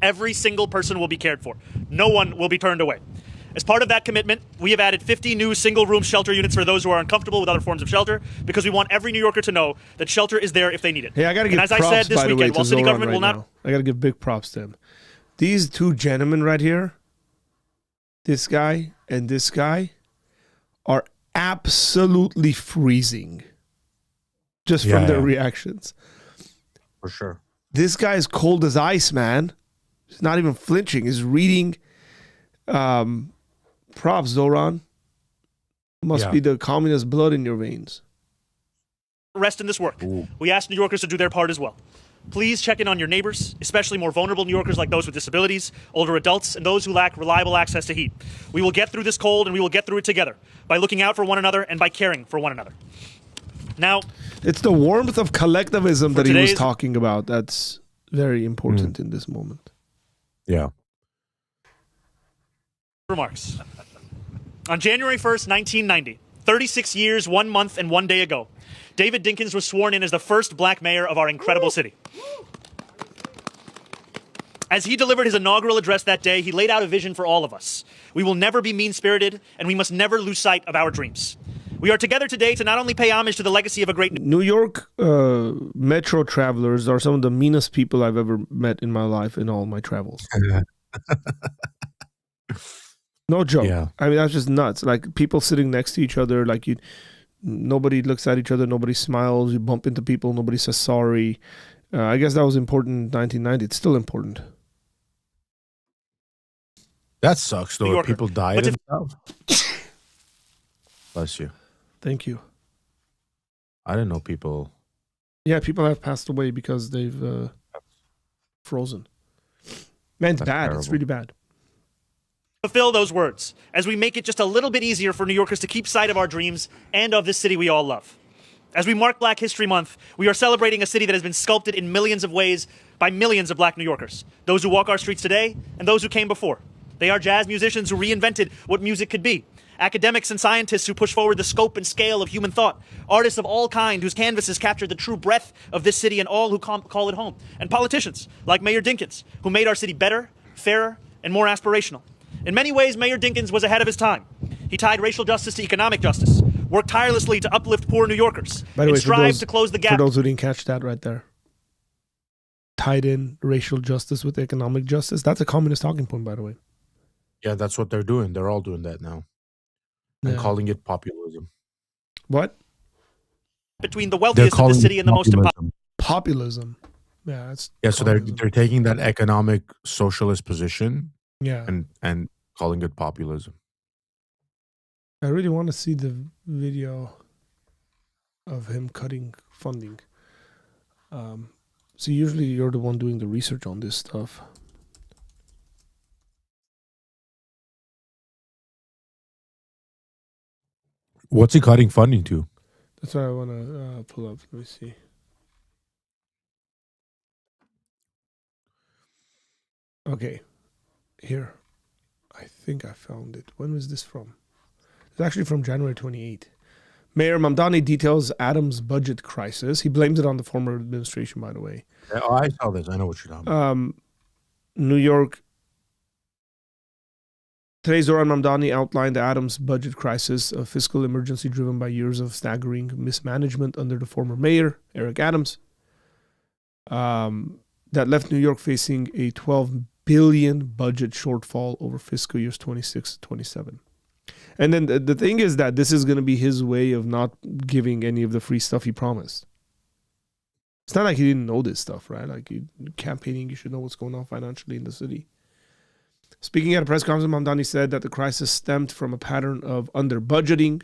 Every single person will be cared for. No one will be turned away. As part of that commitment, we have added 50 new single-room shelter units for those who are uncomfortable with other forms of shelter, because we want every New Yorker to know that shelter is there if they need it. Hey, I gotta give props, by the way, this weekend, while city government will not... I gotta give big props to him. These 2 gentlemen right here, this guy and this guy, are absolutely freezing just from their reactions. For sure. This guy is cold as ice, man. He's not even flinching. He's reading. Props, Zoran. Must be the communist blood in your veins. Rest in this work. We ask New Yorkers to do their part as well. Please check in on your neighbors, especially more vulnerable New Yorkers like those with disabilities, older adults, and those who lack reliable access to heat. We will get through this cold, and we will get through it together by looking out for one another and by caring for one another. Now, it's the warmth of collectivism that he was talking about that's very important in this moment. Yeah. Remarks. On January 1st, 1990, 36 years, 1 month, and 1 day ago, David Dinkins was sworn in as the first black mayor of our incredible city. As he delivered his inaugural address that day, he laid out a vision for all of us. We will never be mean-spirited, and we must never lose sight of our dreams. We are together today to not only pay homage to the legacy of a great... New York metro travelers are some of the meanest people I've ever met in my life in all my travels. No joke. Yeah. I mean, that's just nuts. Like, people sitting next to each other, like, nobody looks at each other, nobody smiles, you bump into people, nobody says sorry. I guess that was important in 1990. It's still important. That sucks, though. People died and stuff. Bless you. Thank you. I didn't know people... Yeah, people have passed away because they've frozen. Man, it's bad. Terrible. It's really bad. Fulfill those words as we make it just a little bit easier for New Yorkers to keep sight of our dreams and of this city we all love. As we mark Black History Month, we are celebrating a city that has been sculpted in millions of ways by millions of black New Yorkers, those who walk our streets today and those who came before. They are jazz musicians who reinvented what music could be, academics and scientists who push forward the scope and scale of human thought, artists of all kind whose canvases capture the true breadth of this city and all who call it home, and politicians like Mayor Dinkins, who made our city better, fairer, and more aspirational. In many ways, Mayor Dinkins was ahead of his time. He tied racial justice to economic justice, worked tirelessly to uplift poor New Yorkers, and strived to close the gap. For those who didn't catch that right there, tied in racial justice with economic justice. That's a communist talking point, by the way. Yeah, that's what they're doing. They're all doing that now. And calling it populism. What? Between the wealthiest of the city and the most populism. Yeah, that's so they're taking that economic socialist position. Yeah, and calling it populism. I really want to see the video of him cutting funding. So usually you're the one doing the research on this stuff. What's he cutting funding to? That's what I want to pull up. Let me see. Okay, here. I think I found it. When was this from? It's actually from January 28. Mayor Mamdani details Adams' budget crisis. He blames it on the former administration, by the way. Oh, I saw this. I know what you're talking about. New York. Today, Zoran Mamdani outlined the Adams' budget crisis, a fiscal emergency driven by years of staggering mismanagement under the former mayor, Eric Adams, that left New York facing a $12 billion budget shortfall over fiscal years 26 to 27. And then the thing is that this is going to be his way of not giving any of the free stuff he promised. It's not like he didn't know this stuff, right? Like, campaigning, you should know what's going on financially in the city. Speaking at a press conference, Mamdani said that the crisis stemmed from a pattern of under-budgeting.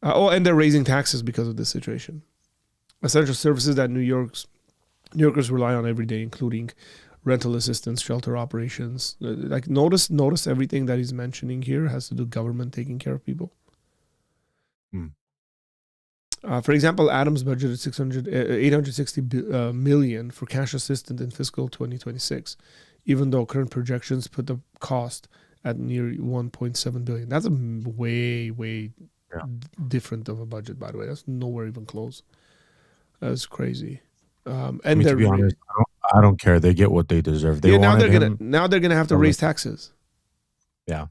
And they're raising taxes because of this situation. Essential services that New Yorkers rely on every day, including rental assistance, shelter operations. Like, notice everything that he's mentioning here has to do with government taking care of people. For example, Adams budgeted $860 million for cash assistance in fiscal 2026, even though current projections put the cost at near $1.7 billion. That's a way different of a budget, by the way. That's nowhere even close. That's crazy. And to be honest, I don't care. They get what they deserve. Now they're gonna have to raise taxes. Yeah.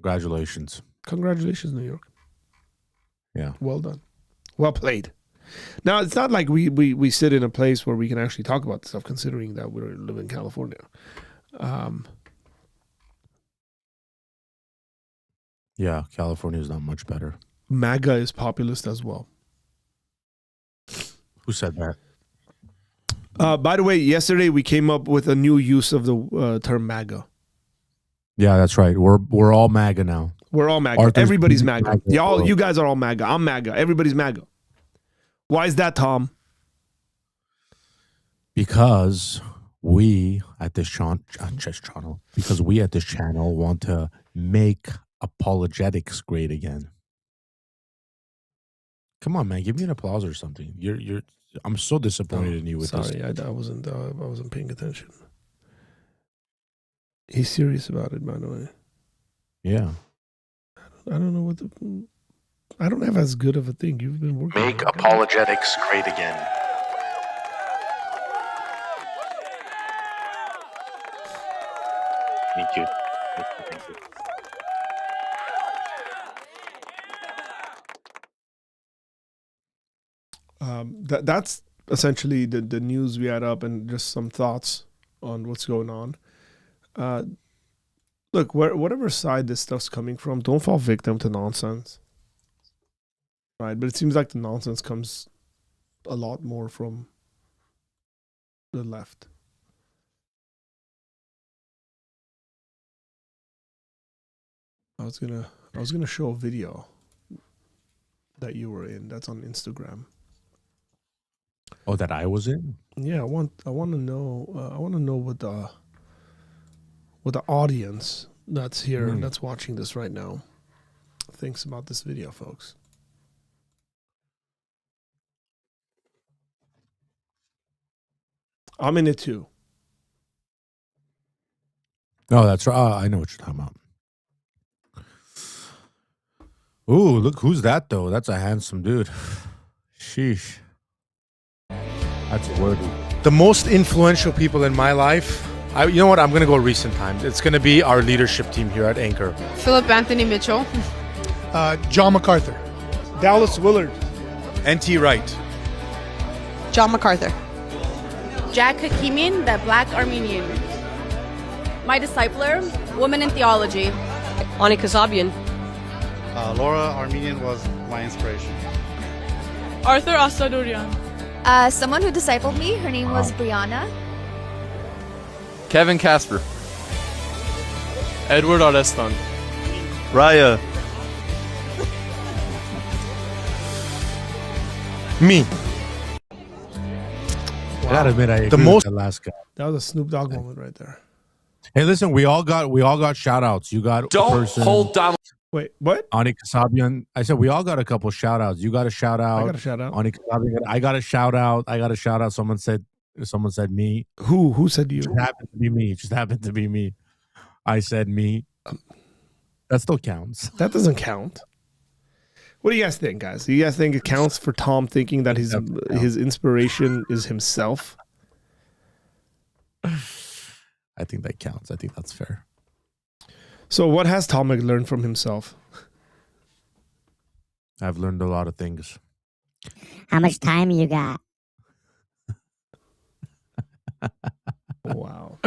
Congratulations, New York. Yeah. Well done. Well played. Now, it's not like we sit in a place where we can actually talk about this stuff, considering that we live in California. Yeah, California is not much better. MAGA is populist as well. Who said that? By the way, yesterday we came up with a new use of the term MAGA. Yeah, that's right. We're all MAGA now. We're all MAGA. Arthur's Everybody's MAGA. MAGA. You guys are all MAGA. I'm MAGA. Everybody's MAGA. Why is that, Tom? Because we at this channel want to make apologetics great again. Come on, man, give me an applause or something. I'm so disappointed in you with this. Sorry, I wasn't paying attention. He's serious about it, by the way. Yeah. I don't know I don't have as good of a thing. You've been working. Make apologetics great again. Thank you. Thank you. That's essentially the news we had up and just some thoughts on what's going on. Look, whatever side this stuff's coming from, don't fall victim to nonsense. Right? But it seems like the nonsense comes a lot more from the left. I was gonna show a video that you were in. That's on Instagram. Oh, that I was in? Yeah, I want to know what the audience that's here that's watching this right now thinks about this video, folks. I'm in it too. Oh, that's right. I know what you're talking about. Ooh, look who's that though. That's a handsome dude. Sheesh. That's worthy. The most influential people in my life. You know what? I'm going to go recent times. It's going to be our leadership team here at Anchor. Philip Anthony Mitchell. John MacArthur. Dallas Willard. N.T. Wright. John MacArthur. Jack Hakimin, the Black Armenian. My discipler, woman in theology. Ani Kasabian. Laura Armenian was my inspiration. Arthur Asadurian. Someone who discipled me, her name was Brianna. Kevin Casper. Edward Arestan. Raya. Me. I gotta admit, I agree with that last guy. That was a Snoop Dogg moment right there. Hey, listen, we all got shout outs. You got a person. hold Donald. Wait, what? Ani Kasabian. I said we all got a couple shout outs. You got a shout out. I got a shout out. Ani Kasabian. I got a shout out. Someone said me. Who said you? It just happened to be me. I said me. That still counts. That doesn't count. What do you guys think, guys? Do you guys think it counts for Tom thinking that his inspiration is himself? I think that counts. I think that's fair. So what has Tom learned from himself? I've learned a lot of things. How much time you got? Wow.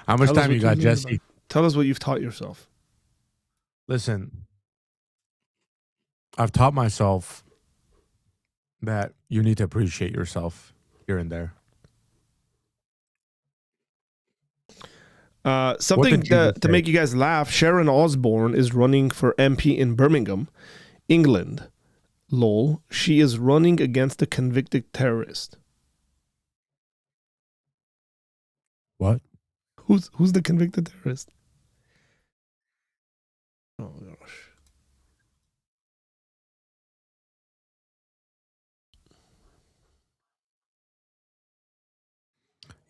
How much time you got, Jesse? Tell us what you've taught yourself. Listen, I've taught myself that you need to appreciate yourself here and there. Something to make you guys laugh. Sharon Osbourne is running for MP in Birmingham, England. Lol. She is running against a convicted terrorist. What? Who's the convicted terrorist? Oh gosh.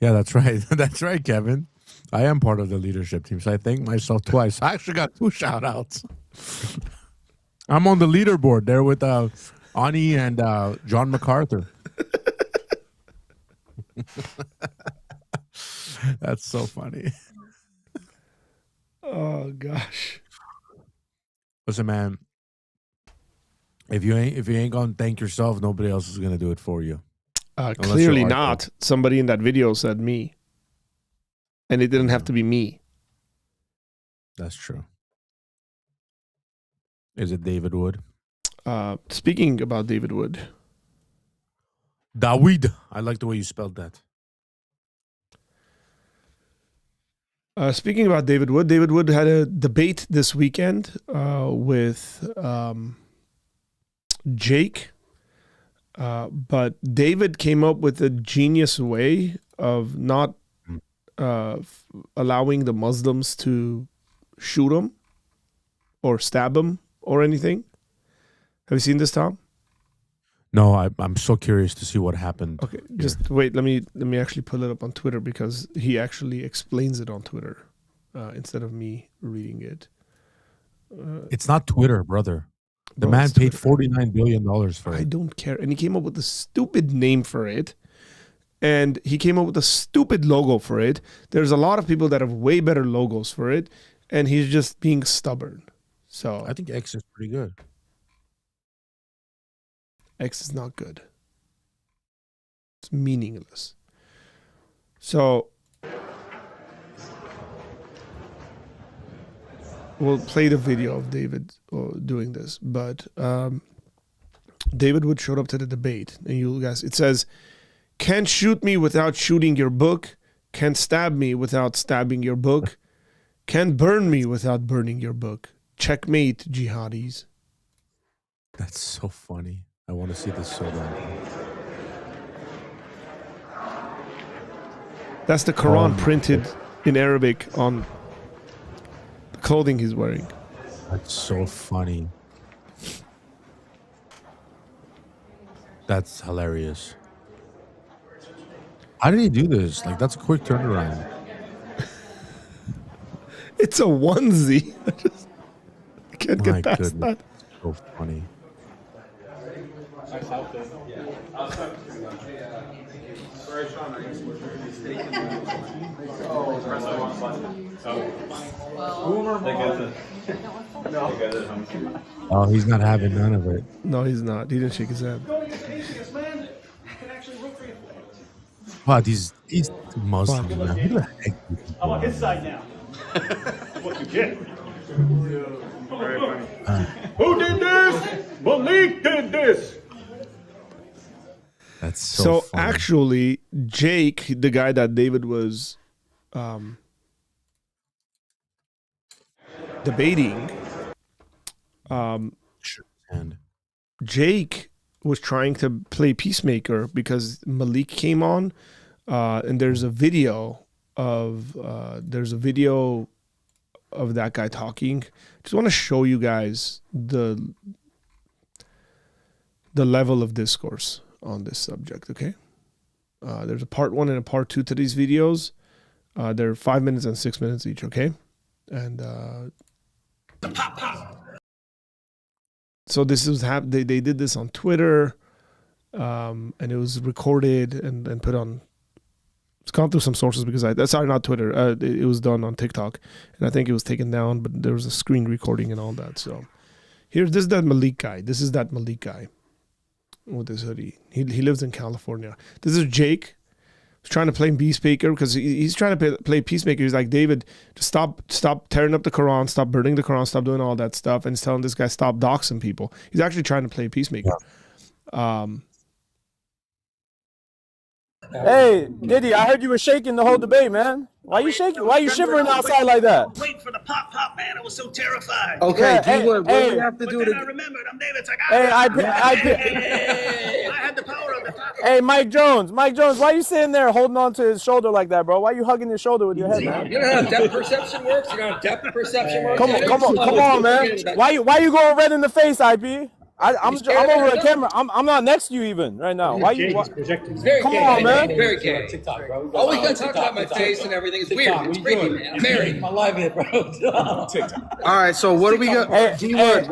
Yeah, that's right. That's right, Kevin. I am part of the leadership team, so I thank myself twice. I actually got 2 shout outs. I'm on the leaderboard there with Ani and John MacArthur. That's so funny. Oh gosh. Listen, man. If you ain't gonna thank yourself, nobody else is gonna do it for you. Clearly not. Somebody in that video said me. And it didn't have to be me. That's true. Is it David Wood? Speaking about David Wood. Dawood. I like the way you spelled that. Speaking about David Wood had a debate this weekend with Jake. But David came up with a genius way of not allowing the Muslims to shoot him or stab him or anything. Have you seen this, Tom? No, I'm so curious to see what happened. Okay, just wait. Let me actually pull it up on Twitter because he actually explains it on Twitter instead of me reading it. It's not Twitter, brother. The man paid $49 billion for it. I don't care. And he came up with a stupid name for it. And he came up with a stupid logo for it. There's a lot of people that have way better logos for it. And he's just being stubborn. So I think X is pretty good. X is not good. It's meaningless. So we'll play the video of David doing this, but David Wood showed up to the debate, and you guys, it says, "Can't shoot me without shooting your book. Can't stab me without stabbing your book. Can't burn me without burning your book. Checkmate, jihadis." That's so funny. I want to see this so bad. That's the Quran printed in Arabic on the clothing he's wearing. That's so funny. That's hilarious. How did he do this? Like, that's a quick turnaround. It's a onesie. I can't My get past goodness. that. So funny. Oh, he's not having none of it. No, he's not. He didn't shake his head. Wow, these Muslims, man. Who the heck? I'm on his side now. What you get? Who did this? Malik did this. That's so funny. Actually, Jake, the guy that David was debating, Jake was trying to play peacemaker because Malik came on, and there's a video of that guy talking. Just want to show you guys the level of discourse on this subject, okay? There's a part 1 and a part 2 to these videos. They're 5 minutes and 6 minutes each, okay? And so this was they did this on Twitter, and it was recorded and put on. It's gone through some sources because sorry, not Twitter. It was done on TikTok, and I think it was taken down, but there was a screen recording and all that. So this is that Malik guy. This is that Malik guy with this hoodie. He lives in California. This is Jake. He's trying to play peacemaker because he's trying to play peacemaker. He's like, David, just stop tearing up the Quran, stop burning the Quran, stop doing all that stuff. And he's telling this guy, stop doxing people. He's actually trying to play peacemaker. Hey, Diddy, I heard you were shaking the whole debate, man. Why you shaking? Why you shivering outside like that? Wait for the pop, man. I was so terrified. Okay, D-Wood, what do we have to do to... I remembered. I'm David. It's like, I had the power of the pop. Hey, Mike Jones, why you sitting there holding on to his shoulder like that, bro? Why you hugging his shoulder with your head, man? You know how depth perception works? You know how depth perception works? Come on, man. Why you going red in the face, IP? I'm over the camera. I'm not next to you even right now. Why you? Come on, man. Very gay. TikTok, bro. Always got to talk about my face and everything. It's weird. It's creepy, man. I'm married. My live it, bro. TikTok. All right. So what do we got? D-Wood,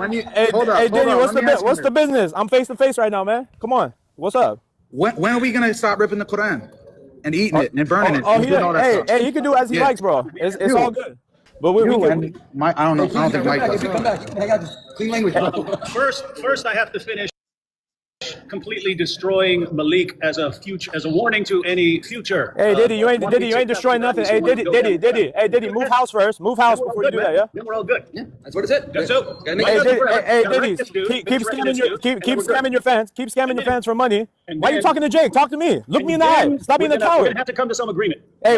hold up. Diddy, what's the business? I'm face to face right now, man. Come on. What's up? When are we gonna stop ripping the Quran and eating it and burning it? Hey, he can do as he likes, bro. It's all good. But we can. I don't know. I don't think Mike does. Come back. I got clean language, bro. First, I have to finish completely destroying Malik as a warning to any future. Hey, Diddy, you ain't destroying nothing. Hey, Diddy, move house first. Move house before you do that, yeah? Then we're all good. Yeah, that's what it said. That's so. Hey, Diddy, keep scamming your fans. Keep scamming your fans for money. Why are you talking to Jake? Talk to me. Look me in the eye. Stop being a We're coward. gonna have to come to some agreement. Hey,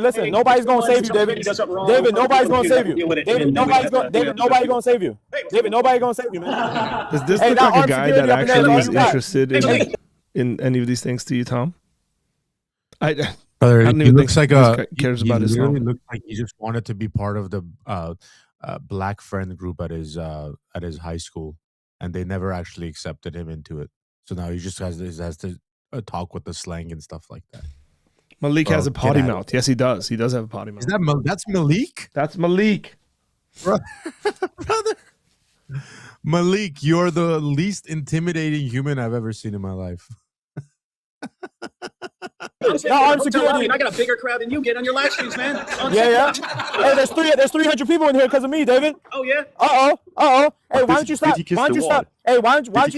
listen, nobody's gonna save you, David. David, nobody's gonna save you. David, nobody's gonna save you. David, nobody's gonna save you, man. Does this look like a guy that actually is interested in any of these things to you, Tom? I don't even think like this guy cares about his Islam. He looks like he just wanted to be part of the black friend group at his high school, and they never actually accepted him into it. So now he just has to talk with the slang and stuff like that. Malik has a potty mouth. Yes, he does. He does have a potty mouth. Is that that's Malik? That's Malik. Brother. Malik, you're the least intimidating human I've ever seen in my life. Armed security. I got a bigger crowd than you get on your live streams, man. Yeah. Hey, there's 300 people in here because of me, David. Oh yeah. Hey, why don't you stop? Hey, why don't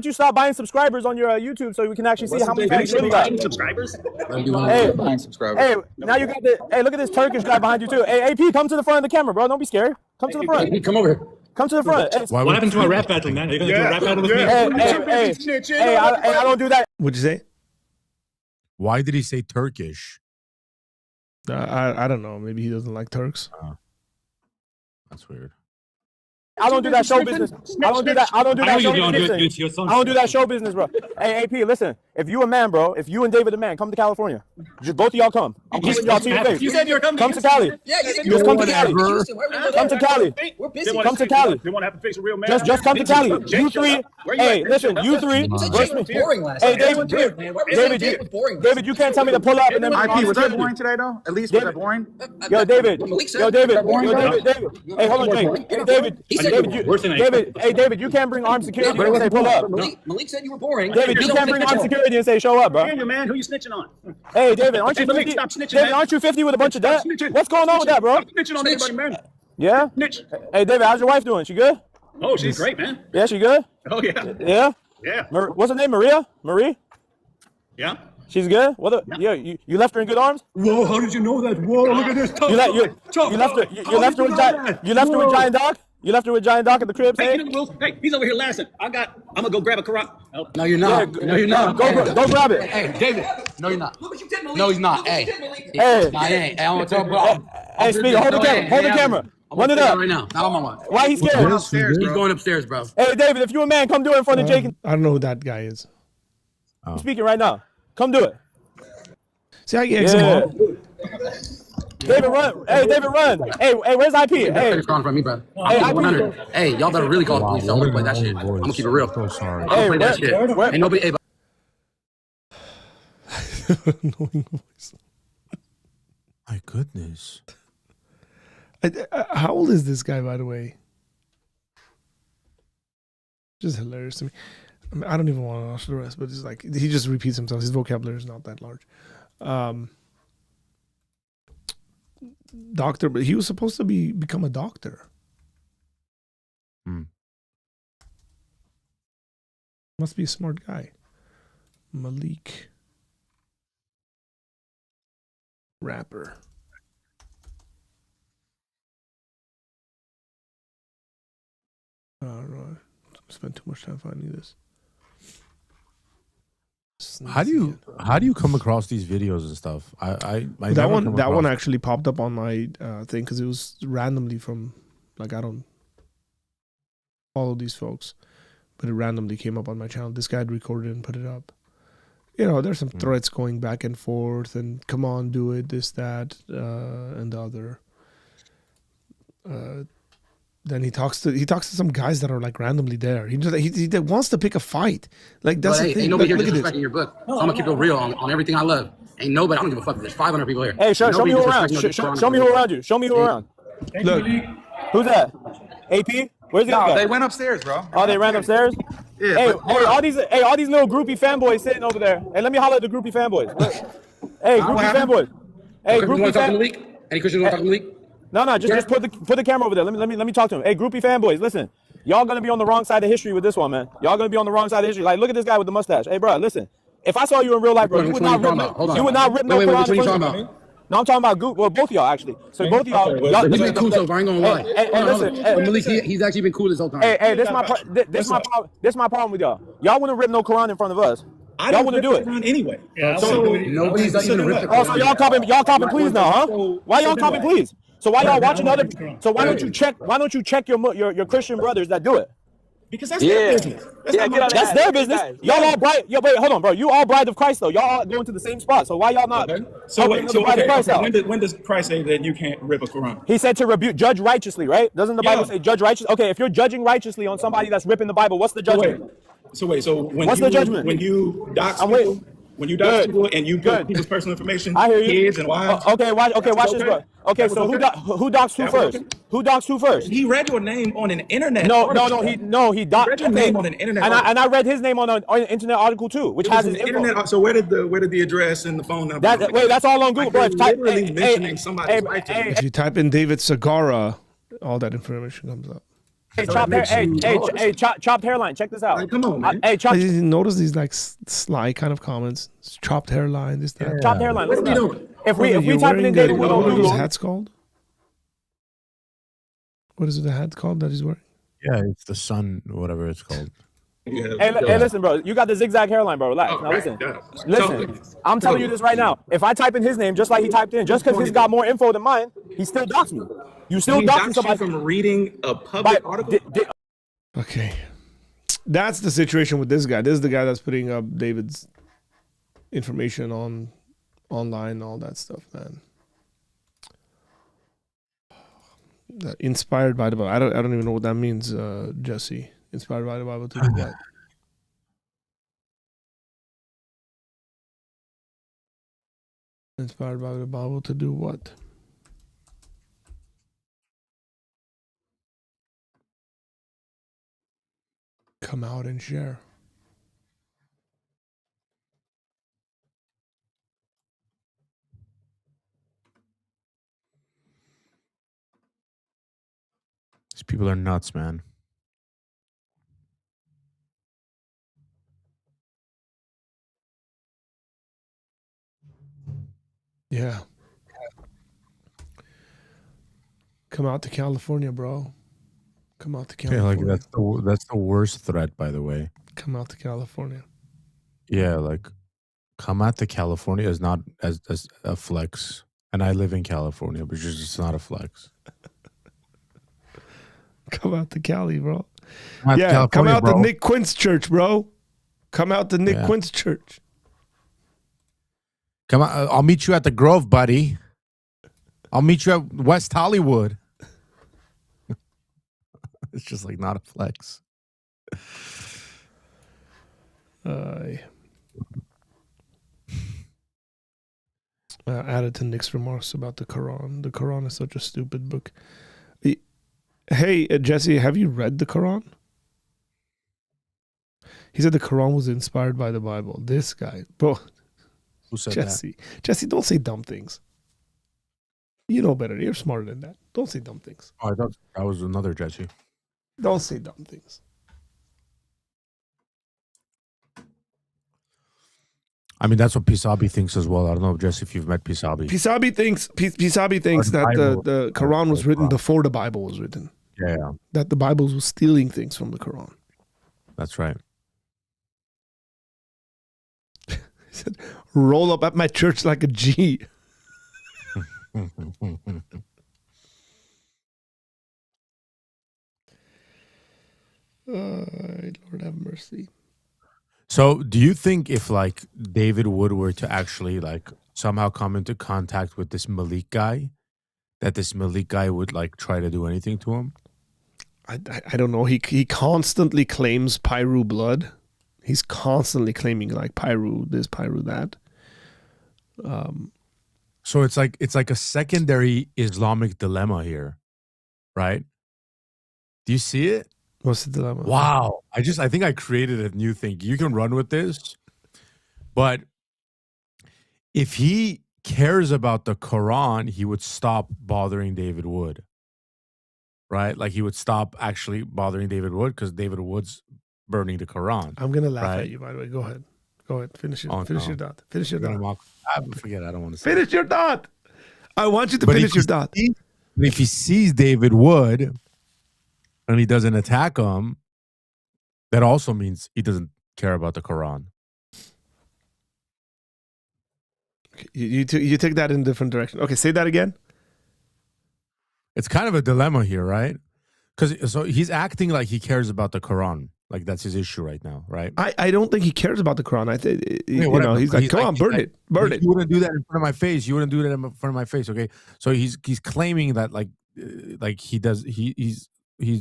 you stop buying subscribers on your YouTube so we can actually see how many fans you really got? Subscribers? Hey, now you got look at this Turkish guy behind you too. Hey, AP, come to the front of the camera, bro. Don't be scared. Come to the front. Come over here. Come to the front. Hey, what happened to our rap battle, man? Are you gonna do a rap battle with me? Hey, I don't do that. What'd you say? Why did he say Turkish? I don't know. Maybe he doesn't like Turks. That's weird. I don't do that show business. I don't do that show business, bro. Hey, AP, listen. If you a man, bro, if you and David a man, come to California. Just both of y'all come. I'm kissing y'all to your face. You said you were coming. Come to Cali. Yeah, just come to Cali. Come to Cali. We're busy. Come to Cali. They want to have to face a real man. Just come to Cali. You three. Hey, listen. You three. Hey, David, you can't tell me to pull up and then. IP, was that boring today though? At least was that boring? Yo, David. Hey, hold on, Jake. Hey, David, you can't bring armed security and say pull up. Malik said you were boring. David, you can't bring armed security and say show up, bro. Hey, man, who you snitching on? Hey, David, aren't you 50? Malik, stop snitching, David, man. aren't you 50 with a bunch of debt? What's going on with that, bro? Stop snitching on anybody, man. Yeah? Snitch. Hey, David, how's your wife doing? She good? Oh, she's great, man. Yeah, she good? Oh, yeah. Yeah? Yeah. What's her name, Maria? Marie? Yeah. She's good? You left her in good arms? Whoa, how did you know that? Whoa, look at this. You left her with Giant Dog? You left her with Giant Doc at the crib, hey? Hey, he's over here laughing. I'm gonna go grab a Karat. Oh. No, you're not. Yeah, no, you're not. Go grab it. Hey, David. No, you're not. Look what you did, Malik. No, he's not. Hey. Hey. I ain't. Hey, I want to tell bro. Hey, speak. Hold the camera. Hold the camera. Run it up. Right now. Not on my watch. Why he's scared? He's going upstairs, bro. Hey, David, if you a man, come do it in front of Jake. I don't know who that guy is. I'm speaking right now. Come do it. See how you eggs him up? David, run. Hey, David, run. Hey, where's IP? Hey, it's gone from me, bro. Hey, 100. Hey, y'all better really call the police. Don't play that shit. I'm gonna keep it real. So sorry. Hey, play that shit. Ain't nobody. Hey, Annoying voice. My goodness. How old is this guy, by the way? Just hilarious to me. I mean, I don't even want to watch the rest, but it's like he just repeats himself. His vocabulary is not that large. Doctor, but he was supposed to become a doctor. Must be a smart guy. Malik. Rapper. I don't know. I spent too much time finding this. How do you come across these videos and stuff? I that one actually popped up on my thing because it was randomly from, like, I don't follow these folks, but it randomly came up on my channel. This guy had recorded it and put it up. You know, there's some threats going back and forth, and come on, do it, this, that, and the other. Then he talks to some guys that are like randomly there. He wants to pick a fight. Like that's the thing. Ain't nobody Look, here disrespecting your book. So I'm gonna keep it real on everything I love. Ain't nobody. I don't give a fuck. There's 500 people here. Hey, show me who around. Show me who around you. Show me who around. Look, who's that? AP? Where's the other guy? They went upstairs, bro. Oh, they ran upstairs. Yeah. Hey, all these little groupie fanboys sitting over there. Hey, let me holler at the groupie fanboys. Hey, groupie fanboys. Hey, groupie fanboys. Any Christians want to talk to Malik? No, just put the camera over there. Let me talk to him. Hey, groupie fanboys, listen. Y'all gonna be on the wrong side of history with this one, man. Y'all gonna be on the wrong side of history. Like, look at this guy with the mustache. Hey, bro, listen. If I saw you in real life, bro, you would not rip no Quran in front of me. No, I'm talking about Goop. Well, both of y'all actually. So both of y'all. He's been cool, so I ain't gonna lie. Hey, listen. Malik, he's actually been cool this whole time. Hey, this my problem with y'all. Y'all wouldn't rip no Quran in front of us. Y'all wouldn't do it anyway. So nobody's not even ripped the Quran. So y'all copping please now, huh? Why y'all copping please? So why y'all watching other? So why don't you check? Why don't you check your Christian brothers that do it? Because that's their business. That's their business. Y'all all bride. Yo, wait, hold on, bro. You all bride of Christ though. Y'all all going to the same spot. So why y'all not? So wait. So bride of Christ out? When does Christ say that you can't rip a Quran? He said to rebuke, judge righteously, right? Doesn't the Bible say judge righteously? Okay, if you're judging righteously on somebody that's ripping the Bible, what's the judgment? So when what's the judgment? When you dox people, and you put people's personal information, kids and wives. Okay, watch this, bro. Okay, so who doxed who first? Who doxed who first? He read your name on an internet. He doxed. Read your name on an internet. And I read his name on an internet article too, which has his internet. So where did the address and the phone number? That's all on Google, bro. If you type in David Segura, all that information comes up. Chopped hairline. Check this out. Come on, man. Notice these like sly kind of comments. Chopped hairline. This that. Chopped hairline. What are we doing? If we type in David Wood on What are Google, those hats called? What is the hat called that he's wearing? Yeah, it's the sun, whatever it's called. Hey, listen, bro. You got the zigzag hairline, bro. Relax. Now listen. I'm telling you this right now. If I type in his name just like he typed in, just because he's got more info than mine, he still doxed me. You still doxing somebody from reading a public article. Okay, that's the situation with this guy. This is the guy that's putting up David's information online, all that stuff, man. Inspired by the Bible. I don't even know what that means, Jesse. Inspired by the Bible to do what? Inspired by the Bible to do what? Come out and share. These people are nuts, man. Yeah. Come out to California, bro. Come out to California. Yeah, like that's the worst threat, by the way. Come out to California. Yeah, like come out to California is not as a flex. And I live in California, but it's just not a flex. Come out to Cali, bro. Come out to Nick Quint's church, bro. Come out to Nick Quint's church. Come on, I'll meet you at the Grove, buddy. I'll meet you at West Hollywood. It's just like not a flex. Added to Nick's remarks about the Quran. The Quran is such a stupid book. Hey, Jesse, have you read the Quran? He said the Quran was inspired by the Bible. This guy, bro. Who said Jesse. that? Jesse, don't say dumb things. You know better. You're smarter than that. Don't say dumb things. Oh, I thought that was another Jesse. Don't say dumb things. I mean, that's what Pisabi thinks as well. I don't know, Jesse, if you've met Pisabi. Pisabi thinks that the Quran was written before the Bible was written. Yeah. That the Bible was stealing things from the Quran. That's right. He said, roll up at my church like a G. Lord have mercy. So do you think if like David Wood were to actually like somehow come into contact with this Malik guy, that this Malik guy would like try to do anything to him? I don't know. He constantly claims Pyru blood. He's constantly claiming like Pyru this, Pyru that. So it's like a secondary Islamic dilemma here, right? Do you see it? What's the dilemma? Wow. I think I created a new thing. You can run with this. But if he cares about the Quran, he would stop bothering David Wood. right? Like he would stop actually bothering David Wood because David Wood's burning the Quran. I'm gonna laugh right? at you, by the way. Go ahead. Go ahead. Finish it. Oh, Finish no. your thought. Finish your You're gonna thought. forget. I don't want to say. Finish your thought. I want you to But finish your thought. If he sees David Wood and he doesn't attack him, that also means he doesn't care about the Quran. You take that in a different direction. Okay, say that again. It's kind of a dilemma here, right? Because so he's acting like he cares about the Quran, like that's his issue right now, right? I don't think he cares about the Quran. I think Whatever. he's like, come on, burn it, burn it. You wouldn't do that in front of my face. You wouldn't do that in front of my face. Okay, so he's claiming that like he does. He's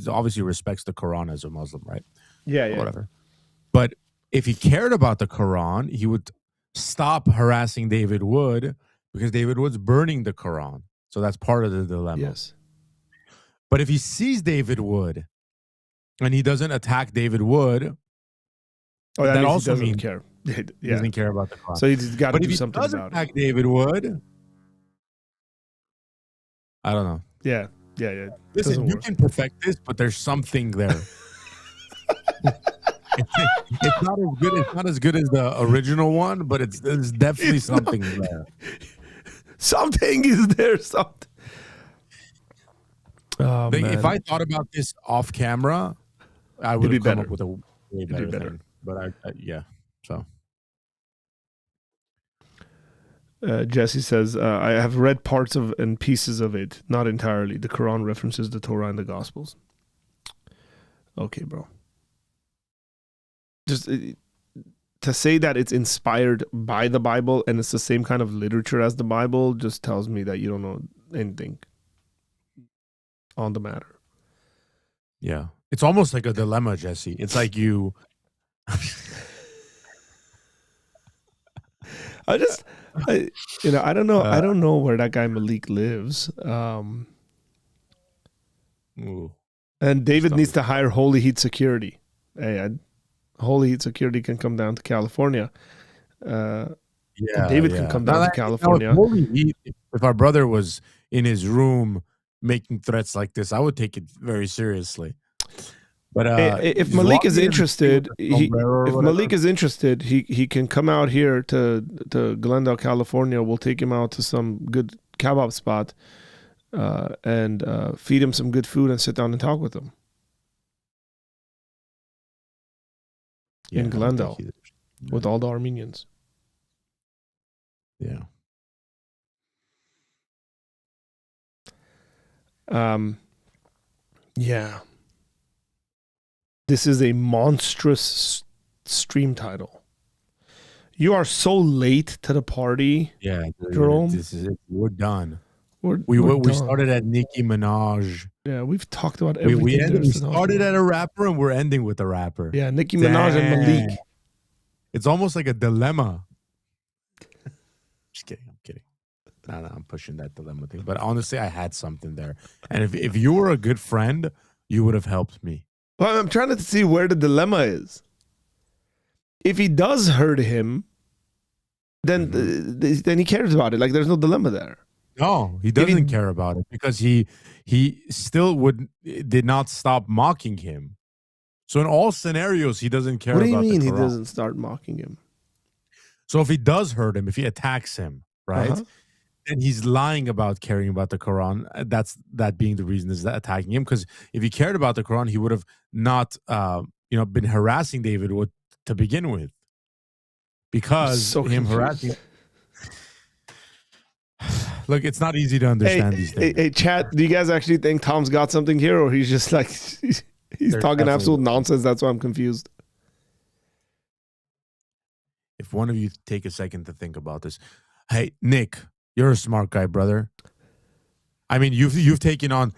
obviously respects the Quran as a Muslim, right? Yeah. Whatever. But if he cared about the Quran, he would stop harassing David Wood because David Wood's burning the Quran. So that's part of the dilemma. Yes. But if he sees David Wood and he doesn't attack David Wood, that also he doesn't means care. he doesn't care about the Quran. So he's got to But do if he something does about attack it. David Wood, I don't know. Yeah. Listen, you can perfect this, but there's something there. It's not as good. It's not as good as the original one, but there's definitely something there. Something is there. Something. Oh, man. If I thought about this off camera, I would have come up with a way better thing. But yeah. So Jesse says, I have read parts of and pieces of it, not entirely. The Quran references the Torah and the Gospels. Okay, bro. Just to say that it's inspired by the Bible and it's the same kind of literature as the Bible just tells me that you don't know anything on the matter. Yeah. It's almost like a dilemma, Jesse. It's like you... I don't know. I don't know where that guy Malik lives. And David needs to hire Holy Heat Security. Hey, Holy Heat Security can come down to California. David can come down to California. If our brother was in his room making threats like this, I would take it very seriously. But if Malik is interested, he can come out here to Glendale, California. We'll take him out to some good kebab spot and feed him some good food and sit down and talk with him. In Glendale with all the Armenians. Yeah. Yeah. This is a monstrous stream title. You are so late to the party. Yeah, Jerome. This is it. We're done. We're we done. started at Nicki Minaj. Yeah, we've talked about everything. We started at a rapper and we're ending with a rapper. Yeah, Nicki Minaj and Malik. It's almost like a dilemma. Just kidding. I'm kidding. No, I'm pushing that dilemma thing. But honestly, I had something there. And if you were a good friend, you would have helped me. Well, I'm trying to see where the dilemma is. If he does hurt him, then he cares about it. Like there's no dilemma there. No, he doesn't care about it because he still did not stop mocking him. So in all scenarios, he doesn't care about it. What do you mean he doesn't start mocking him? So if he does hurt him, if he attacks him, right? And he's lying about caring about the Quran. That being the reason is that attacking him. Because if he cared about the Quran, he would have not, been harassing David Wood to begin with. Because harassing. Look, it's not easy to understand these things. Hey, chat. Do you guys actually think Tom's got something here, or he's just like he's talking absolute nonsense? That's why I'm confused. If one of you take a second to think about this, hey Nick. You're a smart guy, brother. I mean, you've taken on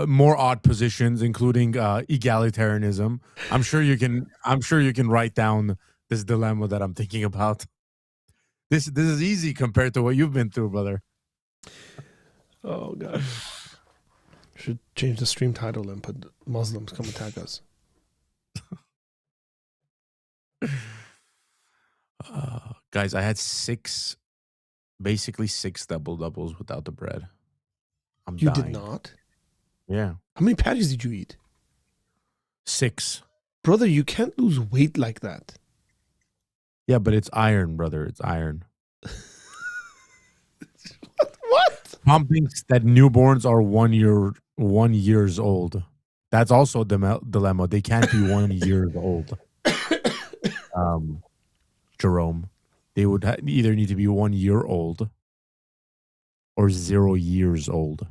more odd positions, including egalitarianism. I'm sure you can write down this dilemma that I'm thinking about. This is easy compared to what you've been through, brother. Oh God! Should change the stream title and put Muslims come attack us. Guys, I had basically six double doubles without the bread. You did not? Yeah. How many patties did you eat? 6. Brother, you can't lose weight like that. Yeah, but it's iron, brother. It's iron. What? Mom thinks that newborns are 1 years old. That's also a dilemma. They can't be 1 year old. Jerome, they would either need to be 1 year old or 0 years old.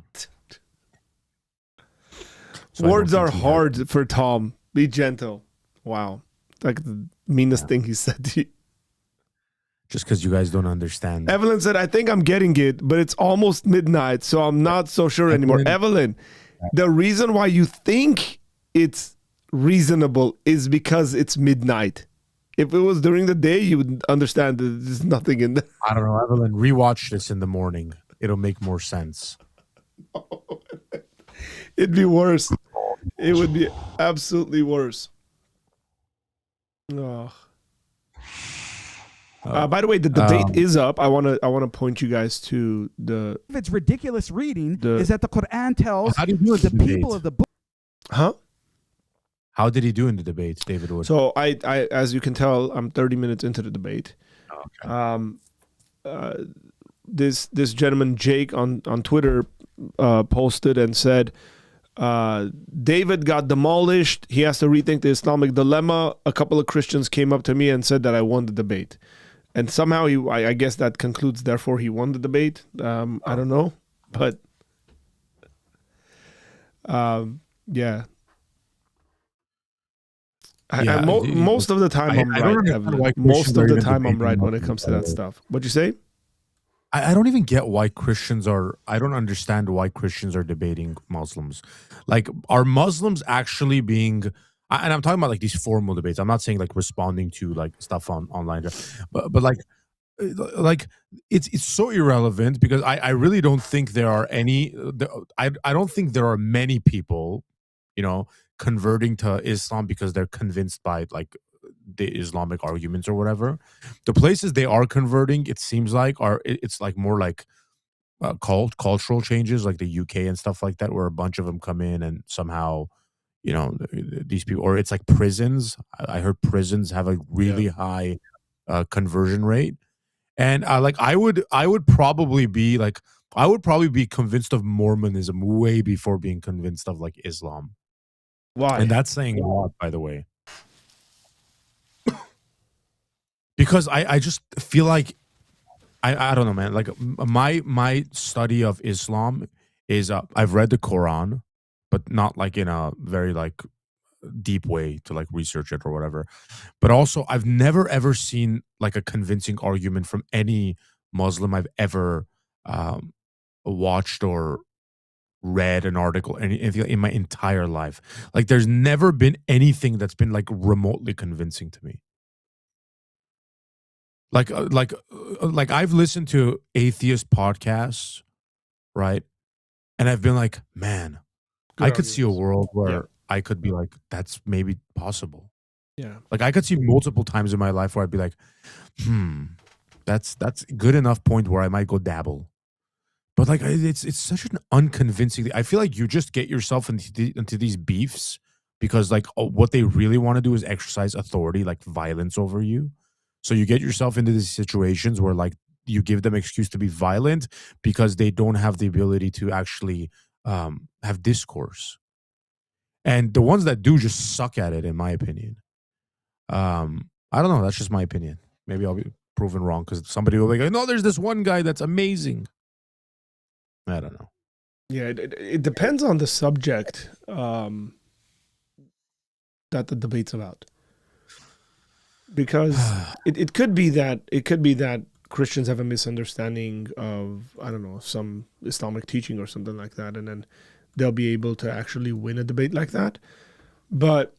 So Words are hard for Tom. Be gentle. Wow. Like the meanest thing he said to you. Just because you guys don't understand. Evelyn said, I think I'm getting it, but it's almost midnight, so I'm not so sure anymore. Evelyn, the reason why you think it's reasonable is because it's midnight. If it was during the day, you would understand that there's nothing in there. I don't know, Evelyn. Rewatch this in the morning. It'll make more sense. It'd be worse. It would be absolutely worse. Oh. By the way, the debate is up. I want to point you guys to the. If it's ridiculous reading, is that the Quran tells the people of the book. Huh? How did he do in the debate, David Wood? So I as you can tell, I'm 30 minutes into the debate. Okay. This gentleman Jake on Twitter posted and said, David got demolished. He has to rethink the Islamic dilemma. A couple of Christians came up to me and said that I won the debate. And somehow I guess that concludes, therefore he won the debate. I don't know. But yeah. Most of the time I'm right, Evelyn. Most of the time I'm right when it comes to that stuff. What'd you say? I don't even get why Christians are. I don't understand why Christians are debating Muslims. Like, are Muslims actually being? And I'm talking about like these formal debates. I'm not saying like responding to like stuff online, but like it's so irrelevant because I really don't think there are any. I don't think there are many people, converting to Islam because they're convinced by like the Islamic arguments or whatever. The places they are converting, it seems like, it's like more like cultural changes, like the UK and stuff like that, where a bunch of them come in and somehow, these people, or it's like prisons. I heard prisons have a really high conversion rate, and I would probably be convinced of Mormonism way before being convinced of like Islam. Why? And that's saying a lot, by the way. Because I just feel like I don't know, man. Like my study of Islam is I've read the Quran, but not like in a very like deep way to like research it or whatever. But also I've never ever seen like a convincing argument from any Muslim I've ever watched or read an article anything in my entire life. Like there's never been anything that's been like remotely convincing to me. Like I've listened to atheist podcasts, right? And I've been like, man, I could see a world where I could be like, that's maybe possible. Yeah. Like I could see multiple times in my life where I'd be like, that's good enough point where I might go dabble. But like it's such an unconvincing thing. I feel like you just get yourself into these beefs because like what they really want to do is exercise authority, like violence over you. So you get yourself into these situations where like you give them excuse to be violent because they don't have the ability to actually have discourse. And the ones that do just suck at it, in my opinion. I don't know. That's just my opinion. Maybe I'll be proven wrong because somebody will be like, no, there's this one guy that's amazing. I don't know. Yeah, it depends on the subject that the debate's about. Because it could be that Christians have a misunderstanding of, I don't know, some Islamic teaching or something like that, and then they'll be able to actually win a debate like that. But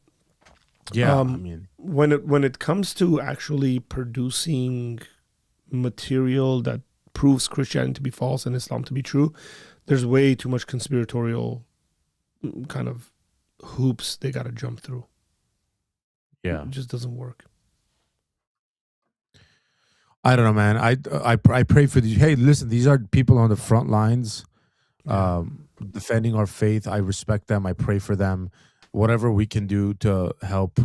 yeah, I mean, when it comes to actually producing material that proves Christianity to be false and Islam to be true, there's way too much conspiratorial kind of hoops they got to jump through. Yeah, it just doesn't work. I don't know, man. I pray for these. Hey, listen, these are people on the front lines, defending our faith. I respect them. I pray for them. Whatever we can do to help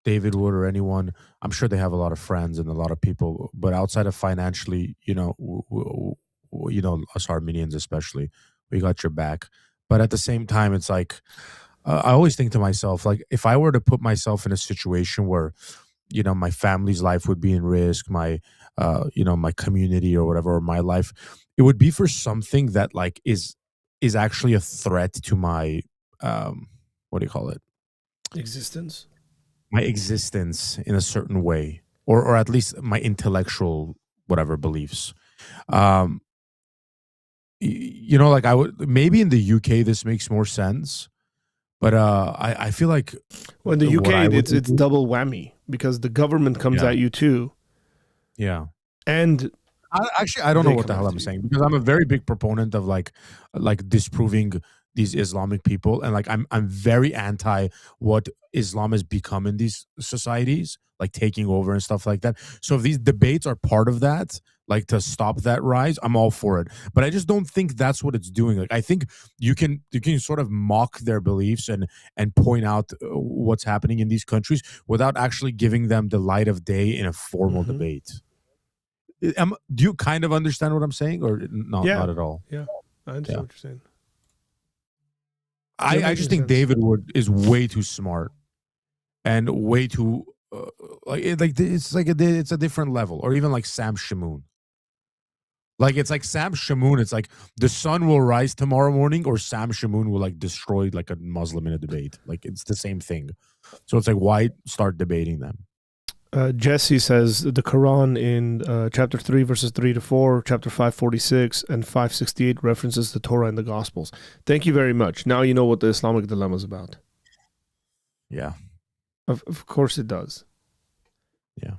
David Wood or anyone, I'm sure they have a lot of friends and a lot of people. But outside of financially, us Armenians especially, we got your back. But at the same time, it's like I always think to myself, like if I were to put myself in a situation where, my family's life would be in risk, my my community or whatever, or my life, it would be for something that like is actually a threat to my what do you call it? Existence. My existence in a certain way, or at least my intellectual whatever beliefs. Like I would maybe in the UK this makes more sense, but I feel like in the UK it's double whammy because the government comes at you too. Yeah, and I don't know what the hell I'm saying, because I'm a very big proponent of like disproving these Islamic people, and like I'm very anti what Islam has become in these societies, like taking over and stuff like that. So if these debates are part of that, like to stop that rise, I'm all for it. But I just don't think that's what it's doing. Like I think you can sort of mock their beliefs and point out what's happening in these countries without actually giving them the light of day in a formal debate. Do you kind of understand what I'm saying, or not at all? Yeah, I understand what you're saying. I just think David Wood is way too smart and way too it's a different level. Or even like Sam Shamoon. Like it's like Sam Shamoon. It's like the sun will rise tomorrow morning, or Sam Shamoon will like destroy like a Muslim in a debate. Like it's the same thing. So it's like, why start debating them? Jesse says the Quran in chapter 3 verses 3-4, chapter 546 and 568 references the Torah and the Gospels. Thank you very much. Now you know what the Islamic dilemma is about. Yeah. Of course it does. Yeah.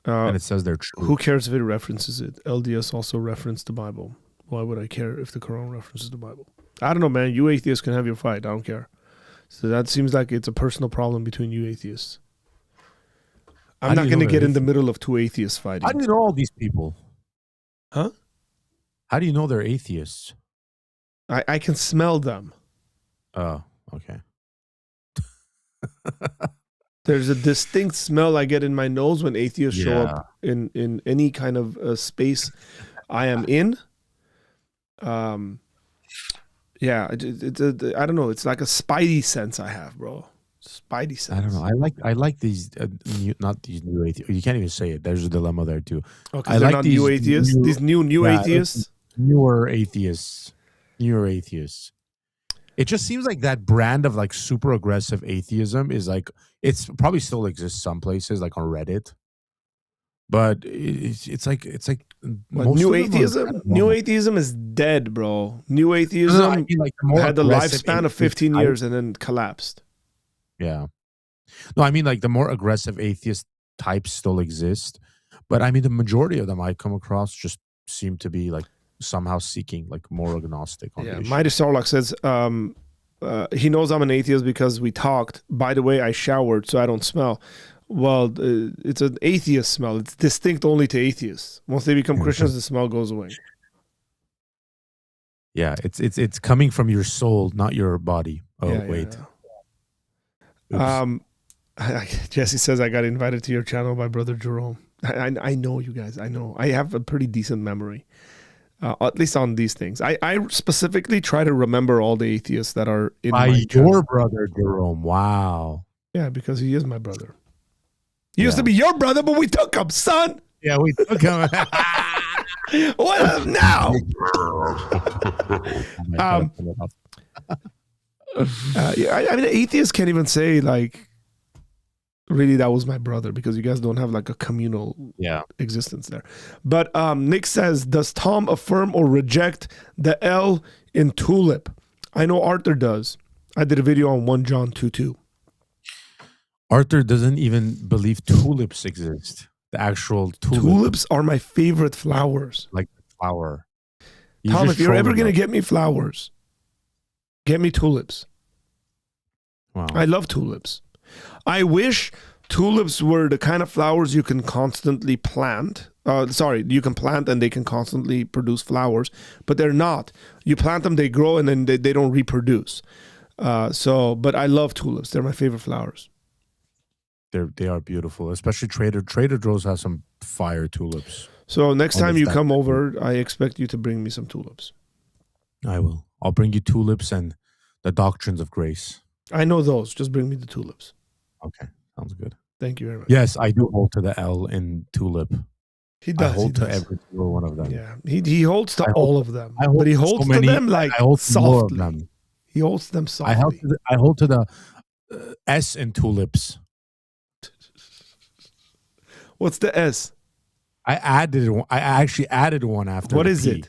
And it says they're true. Who cares if it references it? LDS also referenced the Bible. Why would I care if the Quran references the Bible? I don't know, man. You atheists can have your fight. I don't care. So that seems like it's a personal problem between you atheists. I'm not going to get in the middle of two atheists fighting. How do you know all these people? Huh? How do you know they're atheists? I can smell them. Oh, okay. There's a distinct smell I get in my nose when atheists show up in any kind of space I am in. Yeah, I don't know. It's like a spidey sense I have, bro. Spidey sense. I don't know. I like these not these new atheists. You can't even say it. There's a dilemma there too. Okay, they're not new atheists. These new atheists. Newer atheists. It just seems like that brand of like super aggressive atheism is like, it's probably still exists some places, like on Reddit. But it's like new atheism. New atheism is dead, bro. New atheism had the lifespan of 15 years and then collapsed. Yeah. No, I mean like the more aggressive atheist types still exist, but I mean the majority of them I come across just seem to be like somehow seeking like more agnostic. Yeah. Mighty Starlock says he knows I'm an atheist because we talked. By the way, I showered so I don't smell. Well, it's an atheist smell. It's distinct only to atheists. Once they become Christians, the smell goes away. Yeah, it's coming from your soul, not your body. Oh, yeah, wait. Yeah. Jesse says I got invited to your channel by Brother Jerome. I know you guys. I know. I have a pretty decent memory, at least on these things. I specifically try to remember all the atheists that are in my channel. Your brother Jerome. Wow. Yeah, because he is my brother. He used to be your brother, but we took him, son. Yeah, we took him. What up now? I mean, atheists can't even say like, really, that was my brother, because you guys don't have like a communal existence there. But Nick says, does Tom affirm or reject the L in tulip? I know Arthur does. I did a video on 1 John 2:2. Arthur doesn't even believe tulips exist. The actual tulip. Tulips are my favorite flowers. Like flower. Tom, if you're ever going to get me flowers, get me tulips. Wow. I love tulips. I wish tulips were the kind of flowers you can constantly plant. Sorry, you can plant and they can constantly produce flowers, but they're not. You plant them, they grow, and then they don't reproduce. But I love tulips. They're my favorite flowers. They are beautiful, especially Trader Joe's has some fire tulips. So next time you come over, I expect you to bring me some tulips. I will. I'll bring you tulips and the doctrines of grace. I know those. Just bring me the tulips. Okay, sounds good. Thank you very much. Yes, I do hold to the L in tulip. He does. I hold to every single one of them. Yeah, he holds to all of them, but he holds so to them like softly. Them. He holds them softly. I hold to the S in tulips. What's the S? I actually added one after. What the is P. it?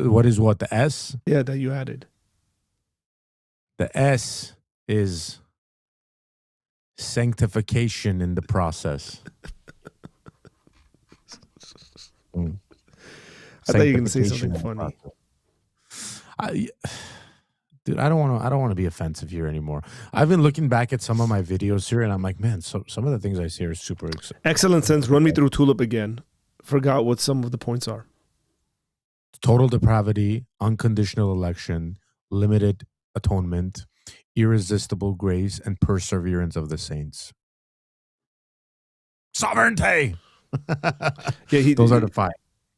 What is what? The S? Yeah, that you added. The S is sanctification in the process. I thought you were going to say something funny. Dude, I don't want to be offensive here anymore. I've been looking back at some of my videos here, and I'm like, man, some of the things I say are super Excellent sense. Run me through tulip again. Forgot what some of the points are. Total depravity, unconditional election, limited atonement, irresistible grace, and perseverance of the saints. Sovereignty. Those are the 5.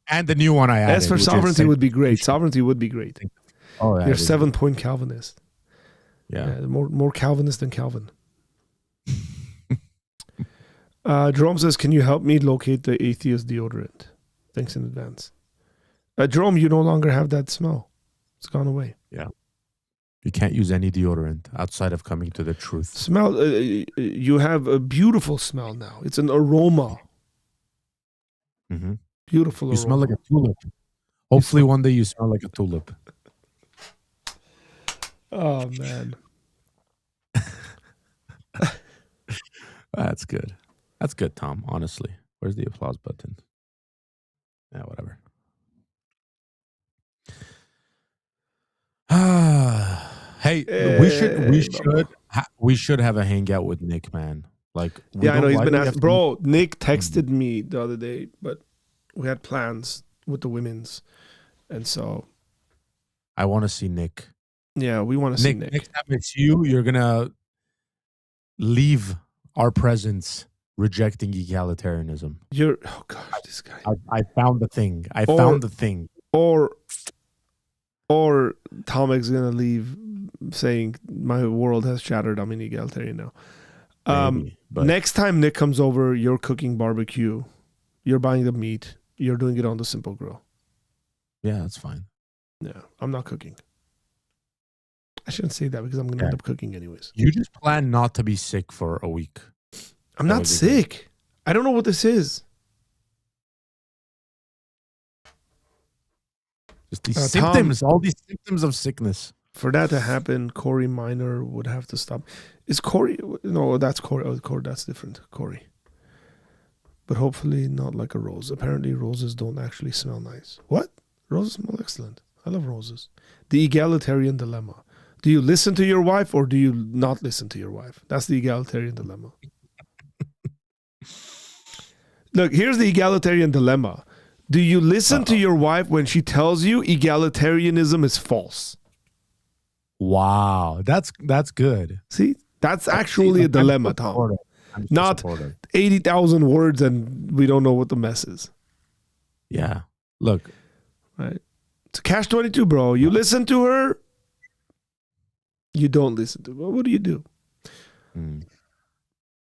And the new one I added. As for sovereignty would be great. Sovereignty would be great. Oh, yeah, you're 7-point Calvinist. Yeah. More Calvinist than Calvin. Jerome says, can you help me locate the atheist deodorant? Thanks in advance. Jerome, you no longer have that smell. It's gone away. Yeah. You can't use any deodorant outside of coming to the truth. Smell. You have a beautiful smell now. It's an aroma. Mm-hmm. Beautiful aroma. You smell like a tulip. Hopefully one day you smell like a tulip. Oh, man. That's good. That's good, Tom, honestly. Where's the applause button? Yeah, whatever. Hey, we should have a hangout with Nick, man. Like, yeah, I know he's been asking. Bro, Nick texted me the other day, but we had plans with the women's, and so I want to see Nick. Yeah, we want to see Nick. Next time it's you, you're gonna leave our presence, rejecting egalitarianism. Oh gosh, this guy. I found the thing. I found the thing. Or Tomic's gonna leave saying my world has shattered. I'm an egalitarian now. Maybe, next time Nick comes over, you're cooking barbecue. You're buying the meat. You're doing it on the Simple Grill. Yeah, that's fine. Yeah, I'm not cooking. I shouldn't say that because I'm gonna end up cooking anyways. You just plan not to be sick for a week. I'm not sick. I don't know what this is. Just these symptoms, all these symptoms of sickness. For that to happen, Corey Minor would have to stop. Is Corey? No, that's Corey. Oh, Corey, that's different. Corey. But hopefully not like a rose. Apparently roses don't actually smell nice. What? Roses smell excellent. I love roses. The egalitarian dilemma. Do you listen to your wife or do you not listen to your wife? That's the egalitarian dilemma. Look, here's the egalitarian dilemma. Do you listen to your wife when she tells you egalitarianism is false? Wow, that's good. See, that's actually a dilemma, Tom. Not 80,000 words and we don't know what the mess is. Yeah, look. Right. It's a catch-22, bro. You listen to her, you don't listen to her. What do you do?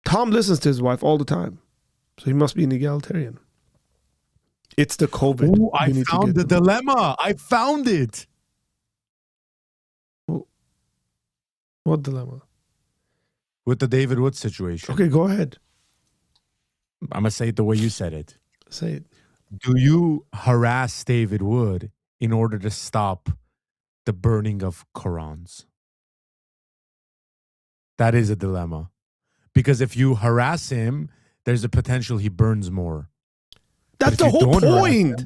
Tom listens to his wife all the time, so he must be an egalitarian. It's the COVID. Ooh, I found the dilemma. I found it. What dilemma? With the David Wood situation. Okay, go ahead. I'm going to say it the way you said it. Say it. Do you harass David Wood in order to stop the burning of Qurans? That is a dilemma. Because if you harass him, there's a potential he burns more. That's the whole point.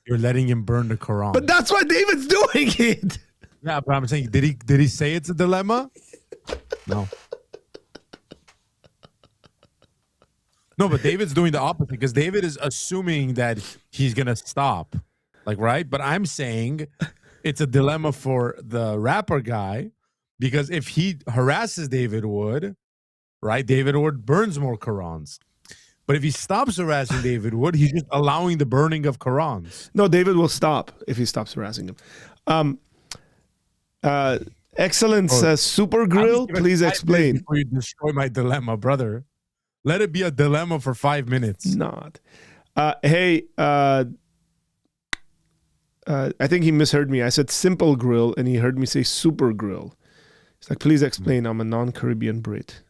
You're letting him burn the Quran. But that's why David's doing it. Yeah, but I'm saying, did he say it's a dilemma? No. No, but David's doing the opposite because David is assuming that he's gonna stop, like, right? But I'm saying it's a dilemma for the rapper guy because if he harasses David Wood, right? David Wood burns more Qurans. But if he stops harassing David Wood, he's just allowing the burning of Qurans. No, David will stop if he stops harassing him. Excellence says, Super Grill, please explain. Before you destroy my dilemma, brother. Let it be a dilemma for 5 minutes. Not. Hey, I think he misheard me. I said Simple Grill, and he heard me say Super Grill. He's like, please explain. I'm a non-Caribbean Brit.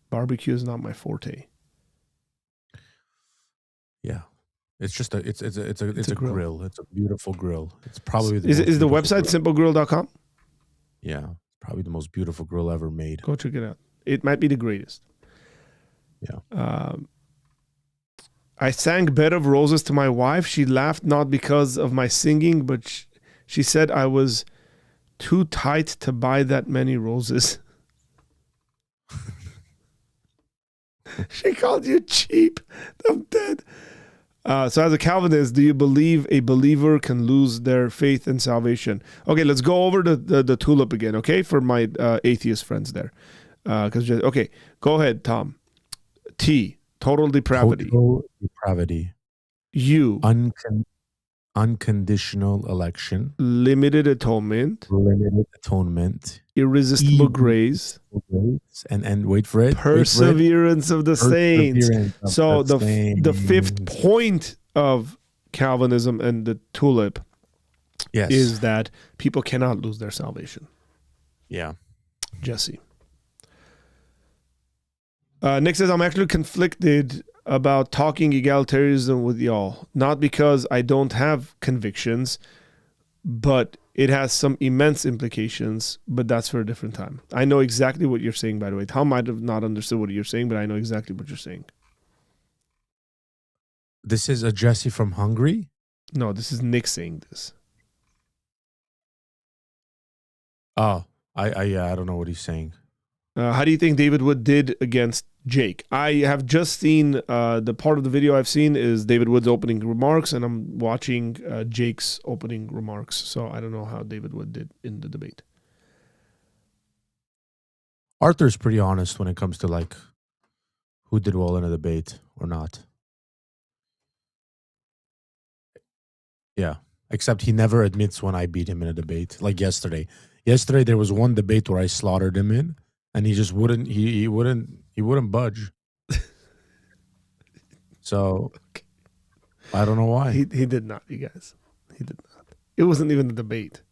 Barbecue is not my forte. Yeah. It's just it's a grill. It's a beautiful grill. It's probably is the website simplegrill.com? Yeah, probably the most beautiful grill ever made. Go check it out. It might be the greatest. Yeah. I sang Bed of Roses to my wife. She laughed not because of my singing, but she said I was too tight to buy that many roses. She called you cheap. I'm dead. So as a Calvinist, do you believe a believer can lose their faith and salvation? Okay, let's go over the tulip again, okay, for my atheist friends there. Okay, go ahead, Tom. T, total depravity. Total depravity. U, unconditional election. Limited atonement. Limited atonement. Irresistible grace. And wait for it. Perseverance of the saints. So the fifth point of Calvinism and the tulip is that people cannot lose their salvation. Yeah. Jesse. Nick says, I'm actually conflicted about talking egalitarianism with y'all. Not because I don't have convictions, but it has some immense implications, but that's for a different time. I know exactly what you're saying, by the way. Tom might have not understood what you're saying, but I know exactly what you're saying. This is a Jesse from Hungary? No, this is Nick saying this. Oh, I don't know what he's saying. How do you think David Wood did against Jake? I have just seen the part of the video I've seen is David Wood's opening remarks, and I'm watching Jake's opening remarks. So I don't know how David Wood did in the debate. Arthur's pretty honest when it comes to like who did well in a debate or not. Yeah, except he never admits when I beat him in a debate. Like yesterday. Yesterday there was one debate where I slaughtered him in. And he just wouldn't. He wouldn't budge. So I don't know why. He did not, you guys. He did not. It wasn't even a debate.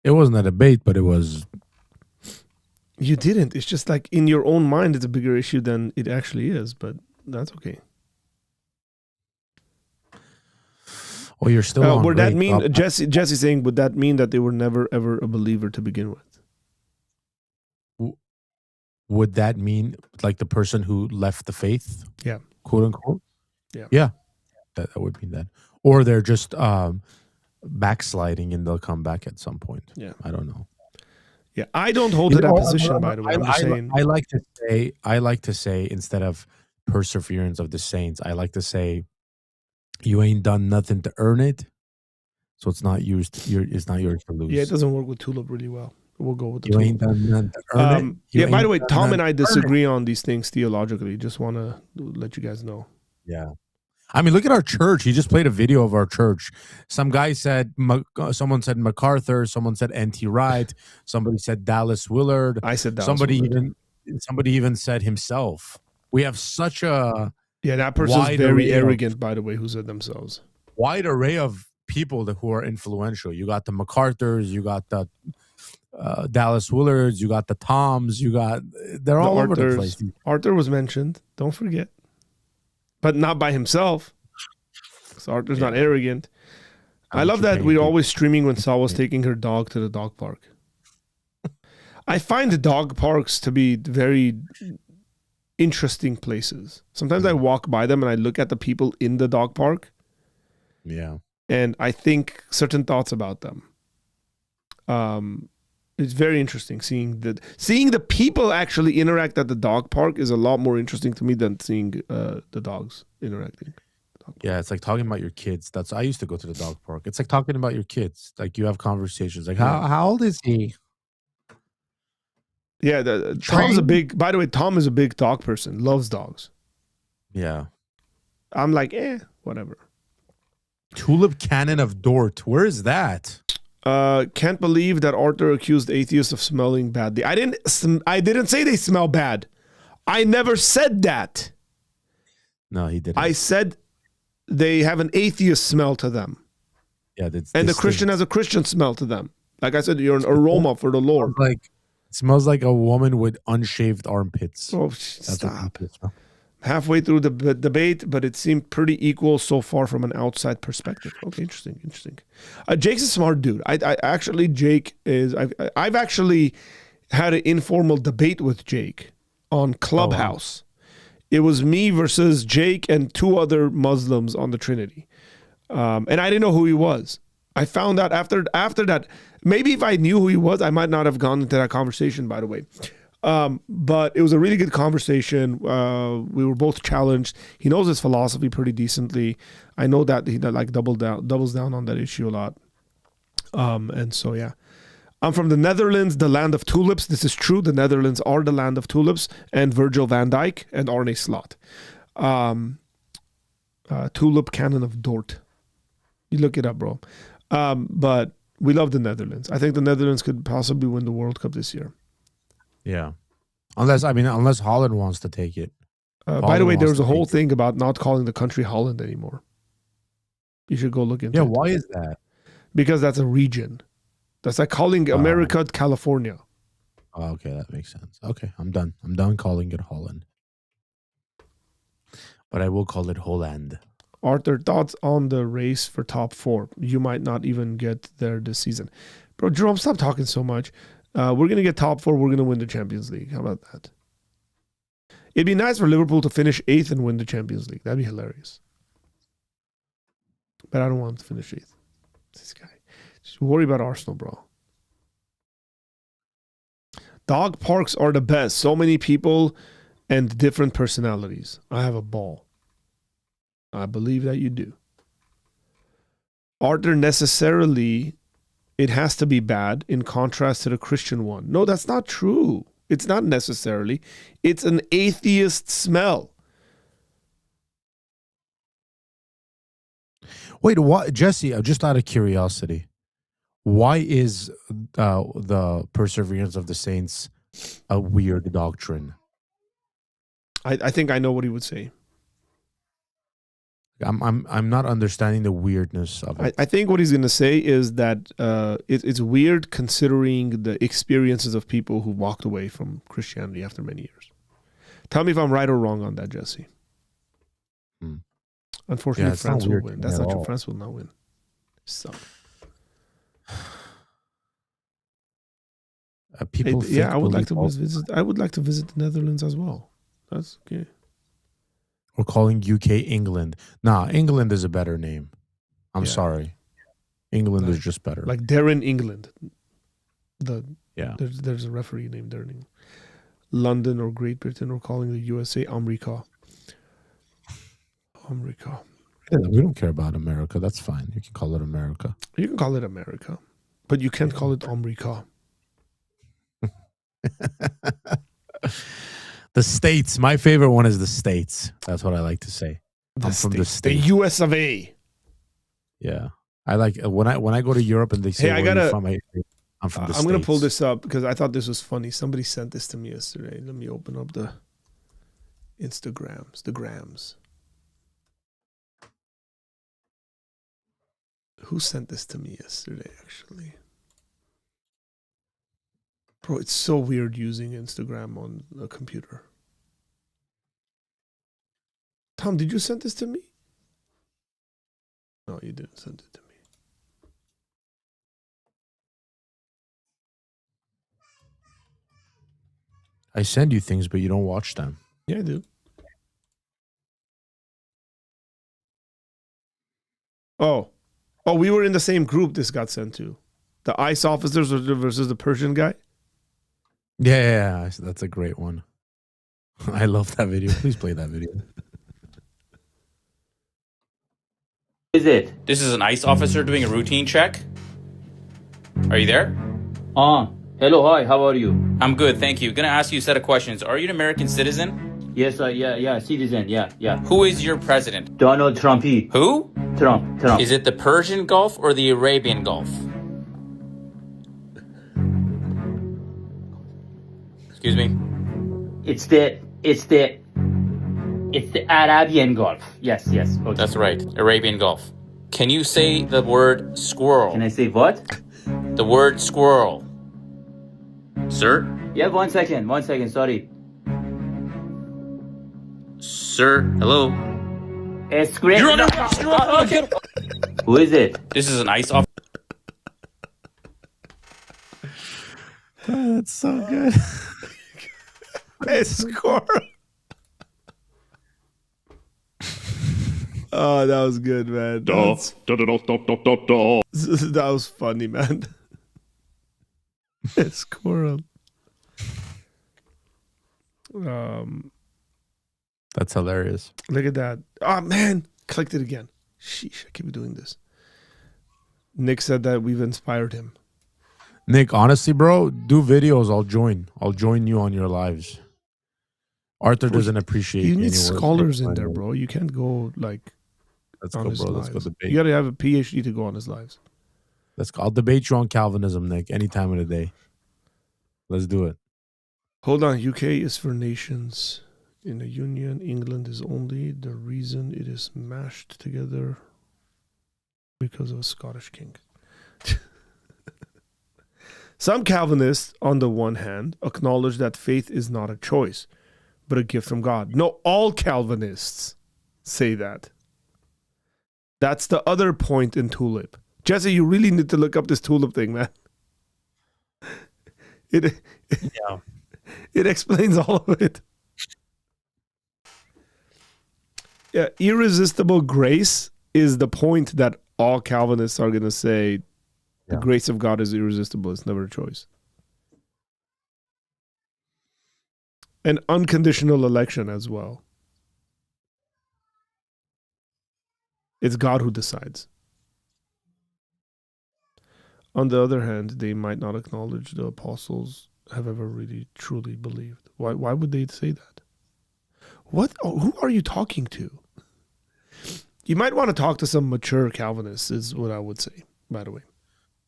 It wasn't a debate, but it was. You didn't. It's just like in your own mind, it's a bigger issue than it actually is. But that's okay. Oh, you're still. On would that mean Bob. Jesse saying? Would that mean that they were never ever a believer to begin with? Would that mean like the person who left the faith? Yeah. Quote unquote? Yeah. Yeah. That would mean that. Or they're just backsliding and they'll come back at some point. Yeah. I don't know. Yeah. I don't hold to that position, by the way. I'm just saying. I like to say instead of perseverance of the saints, I like to say you ain't done nothing to earn it. So it's not yours to lose. Yeah, it doesn't work with tulip really well. We'll go with the you ain't done nothing to earn it. Yeah, by the way, Tom and I disagree on these things theologically. Just want to let you guys know. Yeah. I mean, look at our church. He just played a video of our church. Some guy said, someone said MacArthur. Someone said N.T. Wright. Somebody said Dallas Willard. I said Dallas Willard. Somebody even said himself. We have such a that person's very arrogant, by the way, who said themselves. Wide array of people who are influential. You got the MacArthurs. You got the Dallas Willards, you got the Toms, they're all over the place. Arthur was mentioned, don't forget. But not by himself. So Arthur's not arrogant. I love that we're always streaming when Saul was taking her dog to the dog park. I find the dog parks to be very interesting places. Sometimes I walk by them and I look at the people in the dog park. Yeah. And I think certain thoughts about them. It's very interesting seeing the people actually interact at the dog park is a lot more interesting to me than seeing the dogs interacting. Yeah, it's like talking about your kids. I used to go to the dog park. It's like talking about your kids. Like you have conversations. Like how old is he? Yeah, Tom's a big. By the way, Tom is a big dog person. Loves dogs. Yeah. I'm like, whatever. Tulip Cannon of Dort. Where is that? Can't believe that Arthur accused atheists of smelling badly. I didn't say they smell bad. I never said that. No, he didn't. I said they have an atheist smell to them. Yeah, and the Christian has a Christian smell to them. Like I said, you're an aroma for the Lord. It smells like a woman with unshaved armpits. Oh, stop. Halfway through the debate, but it seemed pretty equal so far from an outside perspective. Okay, interesting. Jake's a smart dude. I've actually had an informal debate with Jake on Clubhouse. It was me versus Jake and 2 other Muslims on the Trinity. And I didn't know who he was. I found out after that. Maybe if I knew who he was, I might not have gone into that conversation, by the way. But it was a really good conversation. We were both challenged. He knows his philosophy pretty decently. I know that he doubles down on that issue a lot. And so, yeah. I'm from the Netherlands, the land of tulips. This is true. The Netherlands are the land of tulips and Virgil van Dijk and Arne Slot. Tulip Cannon of Dort. You look it up, bro. But we love the Netherlands. I think the Netherlands could possibly win the World Cup this year. Yeah. Unless Holland wants to take it. By the way, there was a whole thing about not calling the country Holland anymore. You should go look into it. Yeah, why is that? Because that's a region. That's like calling America California. Oh, okay, that makes sense. Okay, I'm done. I'm done calling it Holland. But I will call it Holland. Arthur, thoughts on the race for top 4? You might not even get there this season. Bro, Jerome, stop talking so much. We're going to get top 4. We're going to win the Champions League. How about that? It'd be nice for Liverpool to finish 8th and win the Champions League. That'd be hilarious. But I don't want him to finish 8th. This guy. Just worry about Arsenal, bro. Dog parks are the best. So many people and different personalities. I have a ball. I believe that you do. Arthur, necessarily, it has to be bad in contrast to the Christian one. No, that's not true. It's not necessarily. It's an atheist smell. Wait, what, Jesse? Just out of curiosity, why is the perseverance of the saints a weird doctrine? I think I know what he would say. I'm not understanding the weirdness of it. I think what he's going to say is that it's weird considering the experiences of people who walked away from Christianity after many years. Tell me if I'm right or wrong on that, Jesse. Unfortunately, France will win. That's not true. France will not win. So, people. I would like to visit. I would like to visit the Netherlands as well. That's okay. We're calling UK England. Nah, England is a better name. I'm sorry. England is just better. Like Darren England. There's a referee named Darren England. London or Great Britain, we're calling the USA America. America. Yeah, we don't care about America. That's fine. You can call it America. You can call it America. But you can't call it America. The States. My favorite one is the States. That's what I like to say. I'm from the States. The US of A. Yeah. I like when I go to Europe and they say, I'm from the States. I'm going to pull this up because I thought this was funny. Somebody sent this to me yesterday. Let me open up the Instagrams, the grams. Who sent this to me yesterday, actually? Bro, it's so weird using Instagram on a computer. Tom, did you send this to me? No, you didn't send it to me. I send you things, but you don't watch them. Yeah, I do. Oh, we were in the same group this got sent to. The ICE officers versus the Persian guy. Yeah, that's a great one. I love that video. Please play that video. Is it? This is an ICE officer doing a routine check. Are you there? Hello, hi, how are you? I'm good, thank you. Gonna ask you a set of questions. Are you an American citizen? Yes, citizen, yeah. Who is your president? Donald Trump. Who? Trump. Is it the Persian Gulf or the Arabian Gulf? Excuse me? It's the Arabian Gulf. Yes. Okay. That's right, Arabian Gulf. Can you say the word squirrel? Can I say what? The word squirrel. Sir? Yeah, one second, sorry. Sir, hello? You're under arrest! Okay. Who is it? This is an ICE officer. That's so good. Squirrel. Oh, that was good, man. That was funny, man. Squirrel. That's hilarious. Look at that. Oh, man. Clicked it again. Sheesh, I keep doing this. Nick said that we've inspired him. Nick, honestly, bro, do videos. I'll join you on your lives. Arthur doesn't appreciate you need scholars in there, bro. You can't go like let's on go, his bro. lives. Let's go debate. You got to have a PhD to go on his lives. Let's go. I'll debate you on Calvinism, Nick, any time of the day. Let's do it. Hold on. UK is for nations. In a union, England is only the reason it is mashed together because of a Scottish king. Some Calvinists, on the one hand, acknowledge that faith is not a choice, but a gift from God. No, all Calvinists say that. That's the other point in Tulip. Jesse, you really need to look up this Tulip thing, man. It explains all of it. Yeah, irresistible grace is the point that all Calvinists are going to say the grace of God is irresistible. It's never a choice. And unconditional election as well. It's God who decides. On the other hand, they might not acknowledge the apostles have ever really truly believed. Why would they say that? What? Oh, who are you talking to? You might want to talk to some mature Calvinists, is what I would say, by the way.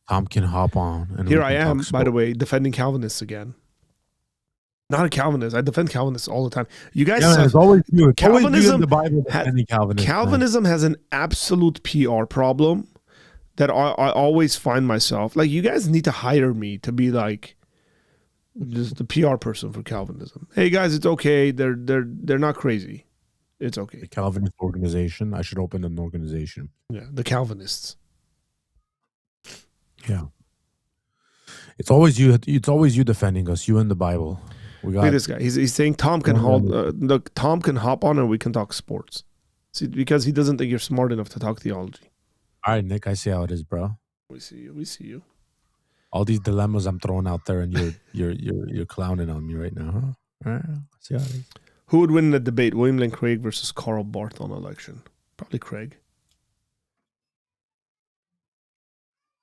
Tom can hop on. And here I am, by the way, defending Calvinists again. Not a Calvinist. I defend Calvinists all the time. You guys, it's always you. Calvinism, the Bible defending Calvinism has an absolute PR problem that I always find myself like. You guys need to hire me to be like just the PR person for Calvinism. Hey guys, it's okay. They're not crazy. It's okay. The Calvinist organization. I should open an organization. Yeah, the Calvinists. Yeah. It's always you. It's always you defending us. You and the Bible. Look at this guy. He's saying Tom can Tom can hop on and we can talk sports. See, because he doesn't think you're smart enough to talk theology. All right, Nick. I see how it is, bro. We see you. We see you. All these dilemmas I'm throwing out there, and you're clowning on me right now, huh? All right, see how it is. Who would win in the debate? William Lane Craig versus Karl Barth on election? Probably Craig.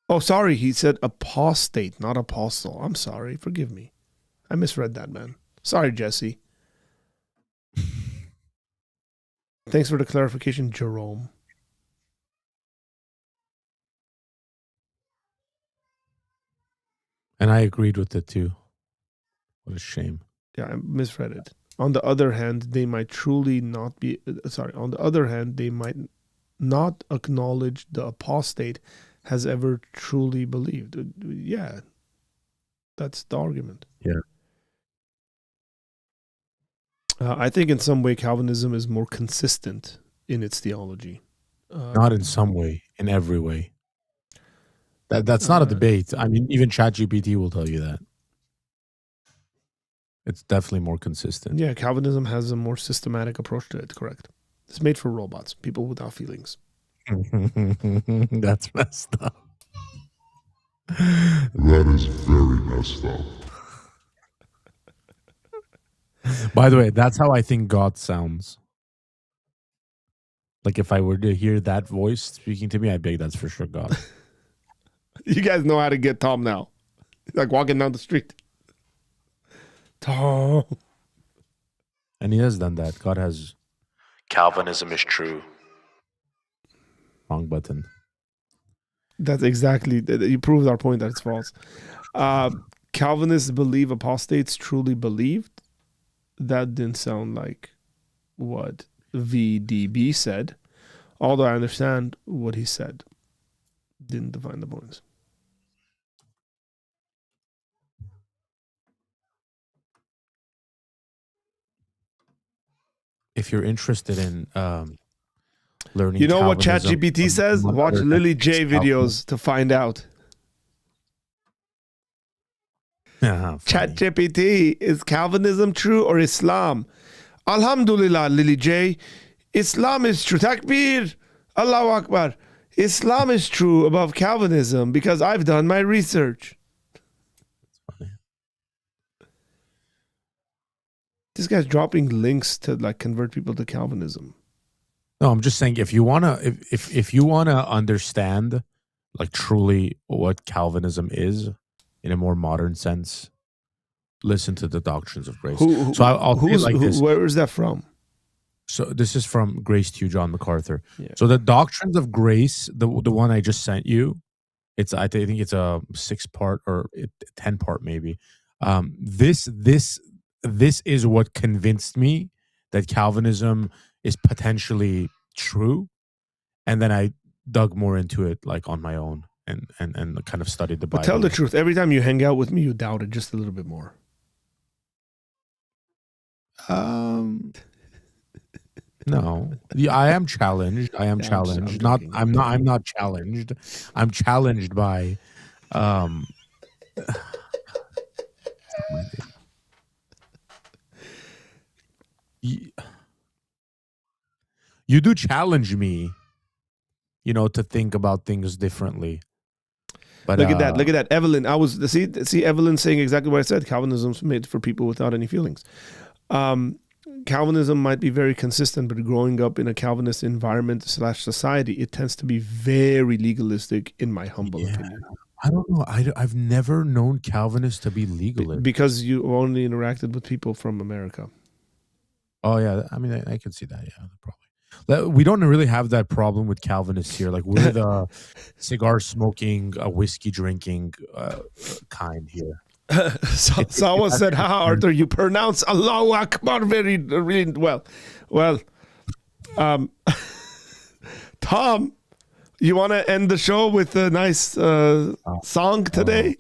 Oh, sorry. He said apostate, not apostle. I'm sorry. Forgive me. I misread that, man. Sorry, Jesse. Thanks for the clarification, Jerome. And I agreed with it too. What a shame. Yeah, I misread it. On the other hand, they might truly not be... on the other hand, they might not acknowledge the apostate has ever truly believed. Yeah, that's the argument. Yeah. I think in some way Calvinism is more consistent in its theology. Not in some way, in every way. That's not a debate. I mean, even ChatGPT will tell you that. It's definitely more consistent. Yeah, Calvinism has a more systematic approach to it, correct. It's made for robots, people without feelings. That's messed up. That is very messed up. By the way, that's how I think God sounds. Like if I were to hear that voice speaking to me, I'd be like, that's for sure God. You guys know how to get Tom now. He's like walking down the street. Tom. And he has done that. God has. Calvinism is true. Wrong button. That's exactly, you proved our point that it's false. Calvinists believe apostates truly believed. That didn't sound like what VDB said, although I understand what he said. Didn't define the points. If you're interested in learning, you know what Calvinism ChatGPT says? Watch Lily J videos to find out. ChatGPT, is Calvinism true or Islam? Alhamdulillah, Lily J. Islam is true. Takbir. Allahu Akbar. Islam is true above Calvinism because I've done my research. This guy's dropping links to like convert people to Calvinism. No, I'm just saying if you wanna if you wanna understand like truly what Calvinism is in a more modern sense, listen to the Doctrines of Grace. So I'll say it like this. Where is that from? So this is from Grace to John MacArthur. Yeah. So the Doctrines of Grace, the one I just sent you, I think it's a 6-part or 10-part maybe. This is what convinced me that Calvinism is potentially true, and then I dug more into it like on my own and kind of studied the Bible. But tell the truth. Every time you hang out with me, you doubt it just a little bit more. No, I am challenged. I am challenged. I'm not challenged. I'm challenged by. You do challenge me, to think about things differently. But look at that, Evelyn. I was see Evelyn saying exactly what I said. Calvinism's made for people without any feelings. Calvinism might be very consistent, but growing up in a Calvinist environment / society, it tends to be very legalistic, in my humble opinion. I don't know. I've never known Calvinists to be legalist. Because you only interacted with people from America. Oh, yeah. I mean, I can see that. Yeah, probably. We don't really have that problem with Calvinists here. Like, we're the cigar smoking, whiskey drinking kind here. Sawa said, Arthur, you pronounce Allahu Akbar really well. Well, Tom, you want to end the show with a nice song today?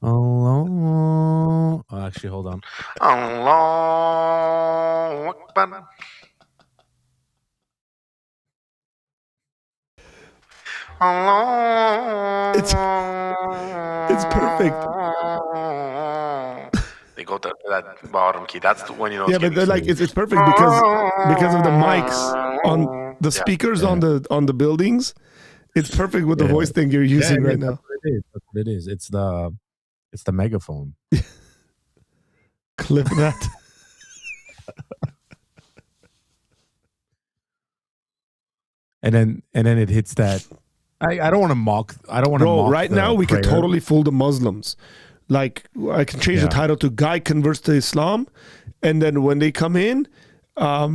Allah. Actually, hold on. Allahu Akbar. It's perfect. They go to that bottom key. That's the one, Yeah, but like it's perfect because of the mics on the speakers on the buildings. It's perfect with the voice thing you're using right now. That's what it is. It's the megaphone. Clip that. and then it hits that. I don't want to mock. I don't want to mock. Right now we can totally fool the Muslims. Like I can change the title to "Guy Converts to Islam," and then when they come in, I'll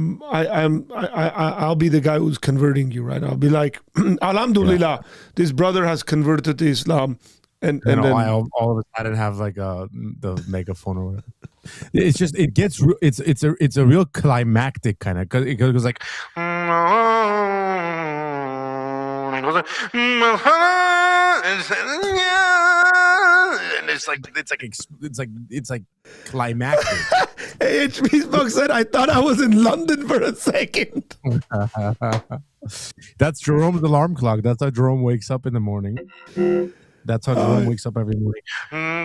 be the guy who's converting you. Right? I'll be like, "Alhamdulillah, this brother has converted to Islam," and then all of a sudden have like the megaphone or whatever. It's just it's a real climactic kind of because it goes like. And it's like climactic. Hey, HB Spoke said, I thought I was in London for a second. That's Jerome's alarm clock. That's how Jerome wakes up in the morning. That's how Jerome wakes up every morning.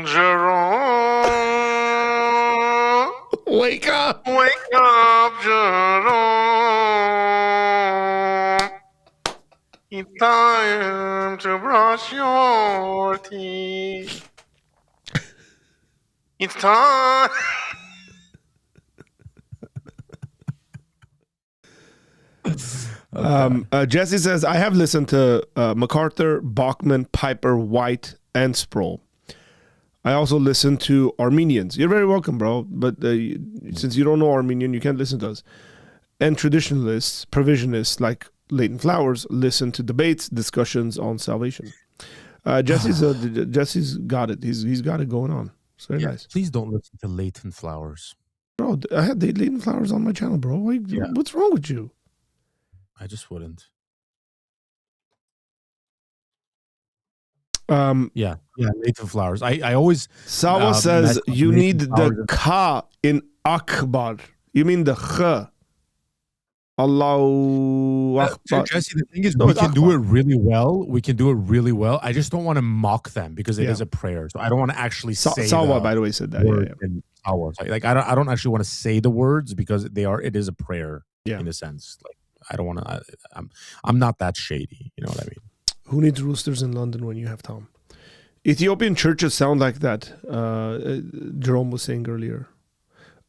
Jerome, wake up, Jerome. It's time to brush your teeth. It's time. Jesse says, I have listened to MacArthur, Bachman, Piper, White, and Sproul. I also listen to Armenians. You're very welcome, bro. But since you don't know Armenian, you can't listen to us. And traditionalists, provisionists like Leighton Flowers listen to debates, discussions on salvation. Jesse's got it. He's got it going on. It's very nice. Please don't listen to Leighton Flowers. Bro, I had Leighton Flowers on my channel, bro. What's wrong with you? I just wouldn't. Yeah, Leighton Flowers. I always. Sawa says you need the ka in Akbar. You mean the kh. Allahu Akbar. Jesse, the thing is, we can do it really well. I just don't want to mock them because it is a prayer. So I don't want to actually say. Sawa, by the way, said that. Like I don't actually want to say the words because it is a prayer in a sense. Like I don't want to. I'm not that shady. You know what I mean? Who needs roosters in London when you have Tom? Ethiopian churches sound like that. Jerome was saying earlier.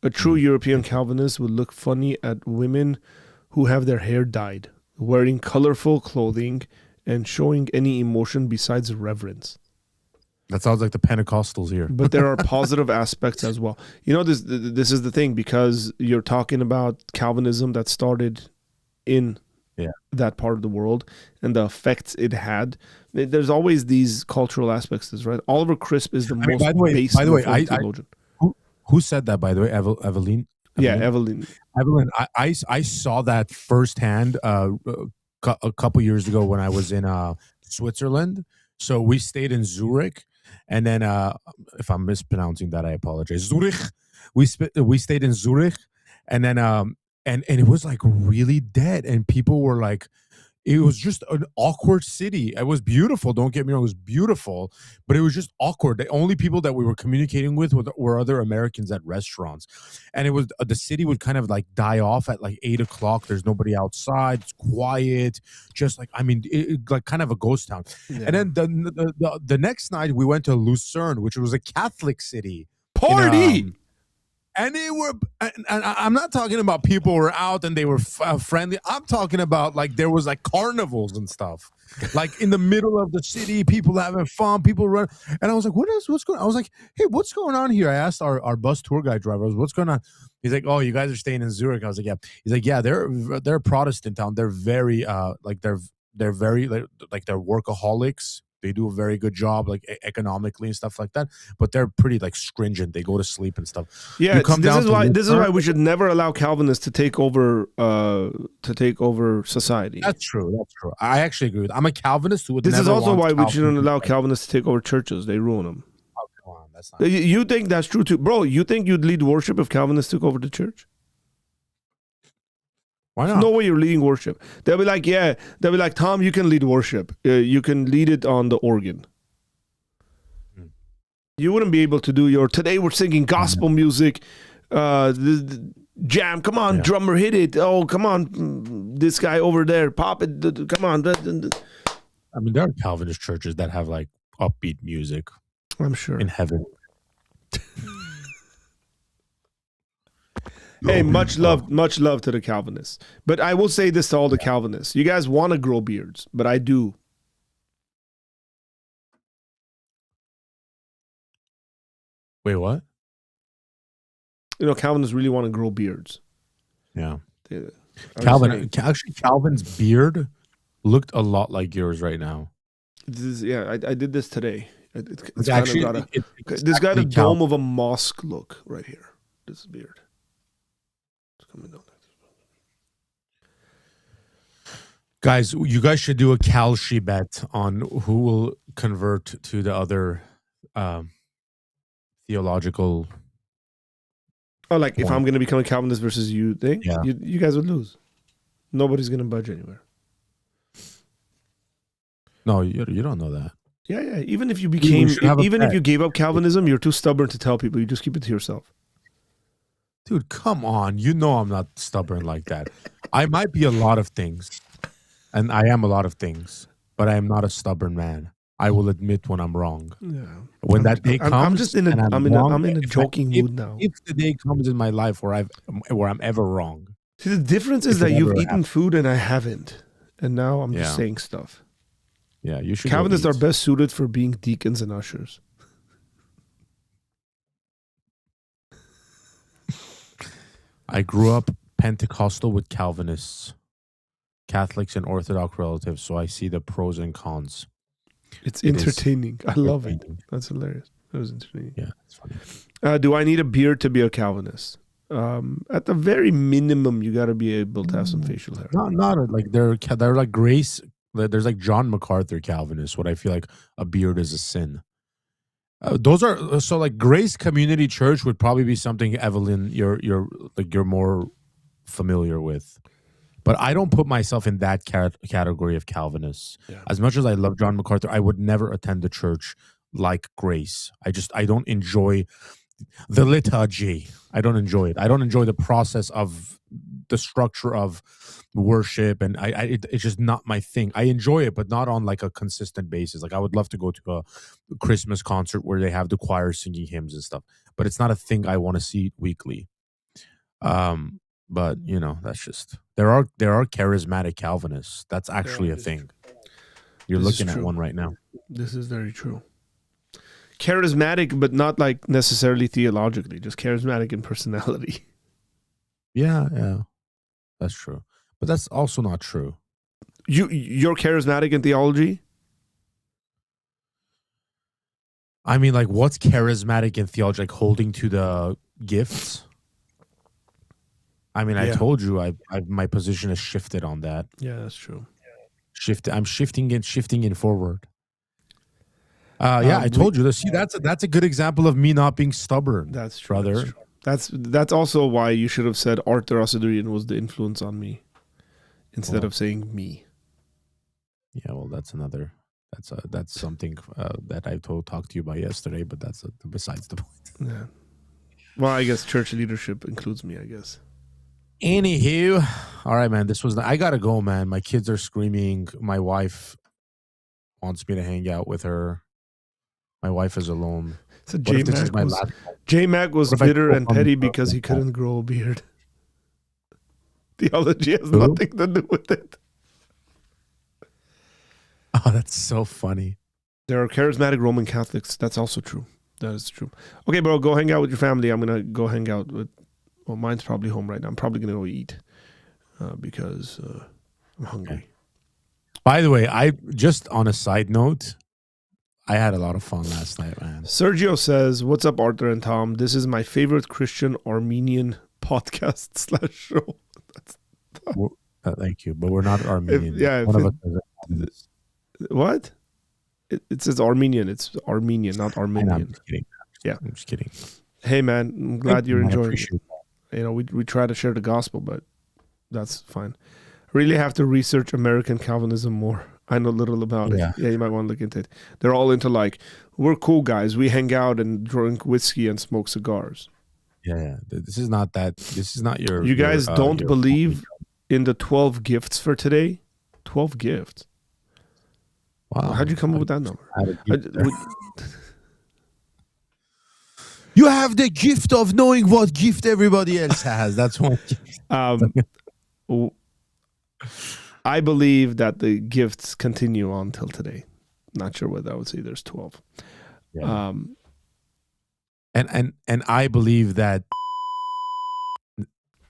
A true European Calvinist would look funny at women who have their hair dyed, wearing colorful clothing, and showing any emotion besides reverence. That sounds like the Pentecostals here. But there are positive aspects as well. You know, this is the thing, because you're talking about Calvinism that started in that part of the world and the effects it had. There's always these cultural aspects, right? Oliver Crisp is the most basic theologian. Who said that, by the way? Evelyn? Yeah, Evelyn. I saw that firsthand a couple years ago when I was in Switzerland. So we stayed in Zurich, and then if I'm mispronouncing that, I apologize. Zurich. We stayed in Zurich, and then and it was like really dead, and people were like, it was just an awkward city. It was beautiful. Don't get me wrong. It was beautiful, but it was just awkward. The only people that we were communicating with were other Americans at restaurants. And it was, the city would kind of like die off at like 8:00. There's nobody outside. It's quiet. Just like, I mean, like kind of a ghost town. Yeah. And then the next night we went to Lucerne, which was a Catholic city. Party! And they were, and I'm not talking about people were out and they were friendly. I'm talking about like there was like carnivals and stuff, like in the middle of the city, people having fun, people run. And I was like, what's going on? I was like, hey, what's going on here? I asked our bus tour guide driver, what's going on? He's like, oh, you guys are staying in Zurich. I was like, yeah. He's like, yeah, they're a Protestant town. They're very they're very like they're workaholics. They do a very good job, like economically and stuff like that. But they're pretty like stringent. They go to sleep and stuff. Yeah, this is why we should never allow Calvinists to take over society. That's true. That's true. I actually agree with. I'm a Calvinist who would. This is also why we shouldn't allow Calvinists to take over churches. They ruin them. Oh, come on, that's not. You think that's true too, bro? You think you'd lead worship if Calvinists took over the church? Why not? There's no way you're leading worship. They'll be like, Tom, you can lead worship. You can lead it on the organ. You wouldn't be able to do today we're singing gospel music, the jam, come on, drummer, hit it. Oh, come on, this guy over there, pop it, come on. I mean, there are Calvinist churches that have like upbeat music. I'm sure. In heaven. Hey, much love to the Calvinists. But I will say this to all the Calvinists. You guys want to grow beards, but I do. Wait, what? You know, Calvinists really want to grow beards. Yeah. Calvin's beard looked a lot like yours right now. I did this today. It's actually got this got a dome of a mosque look right here. This beard. Guys, you guys should do a Kalshi bet on who will convert to the other theological. Oh, like if I'm going to become a Calvinist versus you think? Yeah. You guys would lose. Nobody's going to budge anywhere. No, you don't know that. Yeah. Even if you if you gave up Calvinism, you're too stubborn to tell people. You just keep it to yourself. Dude, come on. You know I'm not stubborn like that. I might be a lot of things. And I am a lot of things, but I am not a stubborn man. I will admit when I'm wrong. Yeah. When that day comes, I'm just in a I'm in a joking mood now. If the day comes in my life where I'm ever wrong. See, the difference is that you've eaten food and I haven't, and now I'm just saying stuff. Yeah, you should. Calvinists are best suited for being deacons and ushers. I grew up Pentecostal with Calvinists, Catholics, and Orthodox relatives, so I see the pros and cons. It's entertaining. I love it. That's hilarious. That was entertaining. Yeah, it's funny. Do I need a beard to be a Calvinist? At the very minimum, you got to be able to have some facial hair. Not like they're like Grace. There's like John MacArthur Calvinists. What I feel like a beard is a sin. Those are so like Grace Community Church would probably be something, Evelyn, you're more familiar with. But I don't put myself in that category of Calvinists. Yeah. As much as I love John MacArthur, I would never attend a church like Grace. I don't enjoy the liturgy. I don't enjoy it. I don't enjoy the process of the structure of worship, and it's just not my thing. I enjoy it, but not on like a consistent basis. Like I would love to go to a Christmas concert where they have the choir singing hymns and stuff, but it's not a thing I want to see weekly. But you know, that's just there are charismatic Calvinists. That's actually a thing. You're looking at one right now. This is very true. Charismatic, but not like necessarily theologically, just charismatic in personality. Yeah, that's true. But that's also not true. You're charismatic in theology? I mean, like, what's charismatic in theology? Like holding to the gifts? I mean, I told you, my position has shifted on that. Yeah, that's true. I'm shifting it forward. I told you. See, that's a good example of me not being stubborn. That's true, brother. That's also why you should have said Arthur Asadurian was the influence on me, instead of saying me. Yeah, well, that's something that I talked to you about yesterday, but that's besides the point. Yeah. Well, I guess church leadership includes me, I guess. Anywho, all right, man. I gotta go, man. My kids are screaming. My wife wants me to hang out with her. My wife is alone. So J-Mac was bitter and petty because he couldn't grow a beard. Theology has nothing to do with it. Oh, that's so funny. There are charismatic Roman Catholics. That's also true. That is true. Okay, bro, go hang out with your family. I'm going to go hang out with... Well, mine's probably home right now. I'm probably going to go eat because I'm hungry. Okay. By the way, I just on a side note, I had a lot of fun last night, man. Sergio says, "What's up, Arthur and Tom? This is my favorite Christian Armenian podcast / show." Thank you, but we're not Armenian. What? It says Armenian. It's Armenian, not Armenian. I'm just kidding. Yeah, I'm just kidding. Hey, man, I'm glad you're enjoying it. You know, we try to share the gospel, but that's fine. I really have to research American Calvinism more. I know little about it. Yeah, you might want to look into it. They're all into like, we're cool guys. We hang out and drink whiskey and smoke cigars. Yeah. This is not that. This is not your... You guys don't believe in the 12 gifts for today? 12 gifts? Wow. How'd you come up with that number? You have the gift of knowing what gift everybody else has. That's one. I believe that the gifts continue on till today. Not sure whether I would say there's 12. Yeah. And I believe that,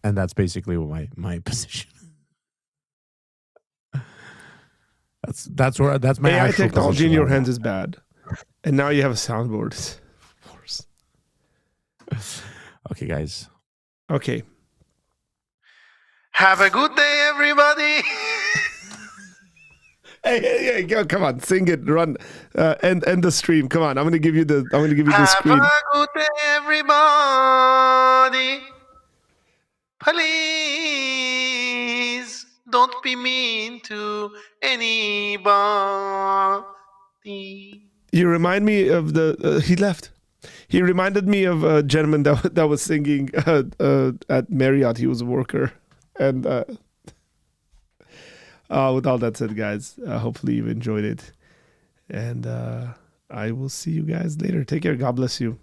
and that's basically my position. That's my AI actual technology position in your hands is bad, and now you have a soundboard. Okay, guys. Okay. Have a good day, everybody. Hey, go, come on, sing it, run, end the stream. Come on, I'm gonna give you the screen. Have a good day, everybody. Please don't be mean to anybody. You remind me of he left. He reminded me of a gentleman that was singing at Marriott. He was a worker, and With all that said, guys, hopefully you've enjoyed it. And I will see you guys later. Take care. God bless you.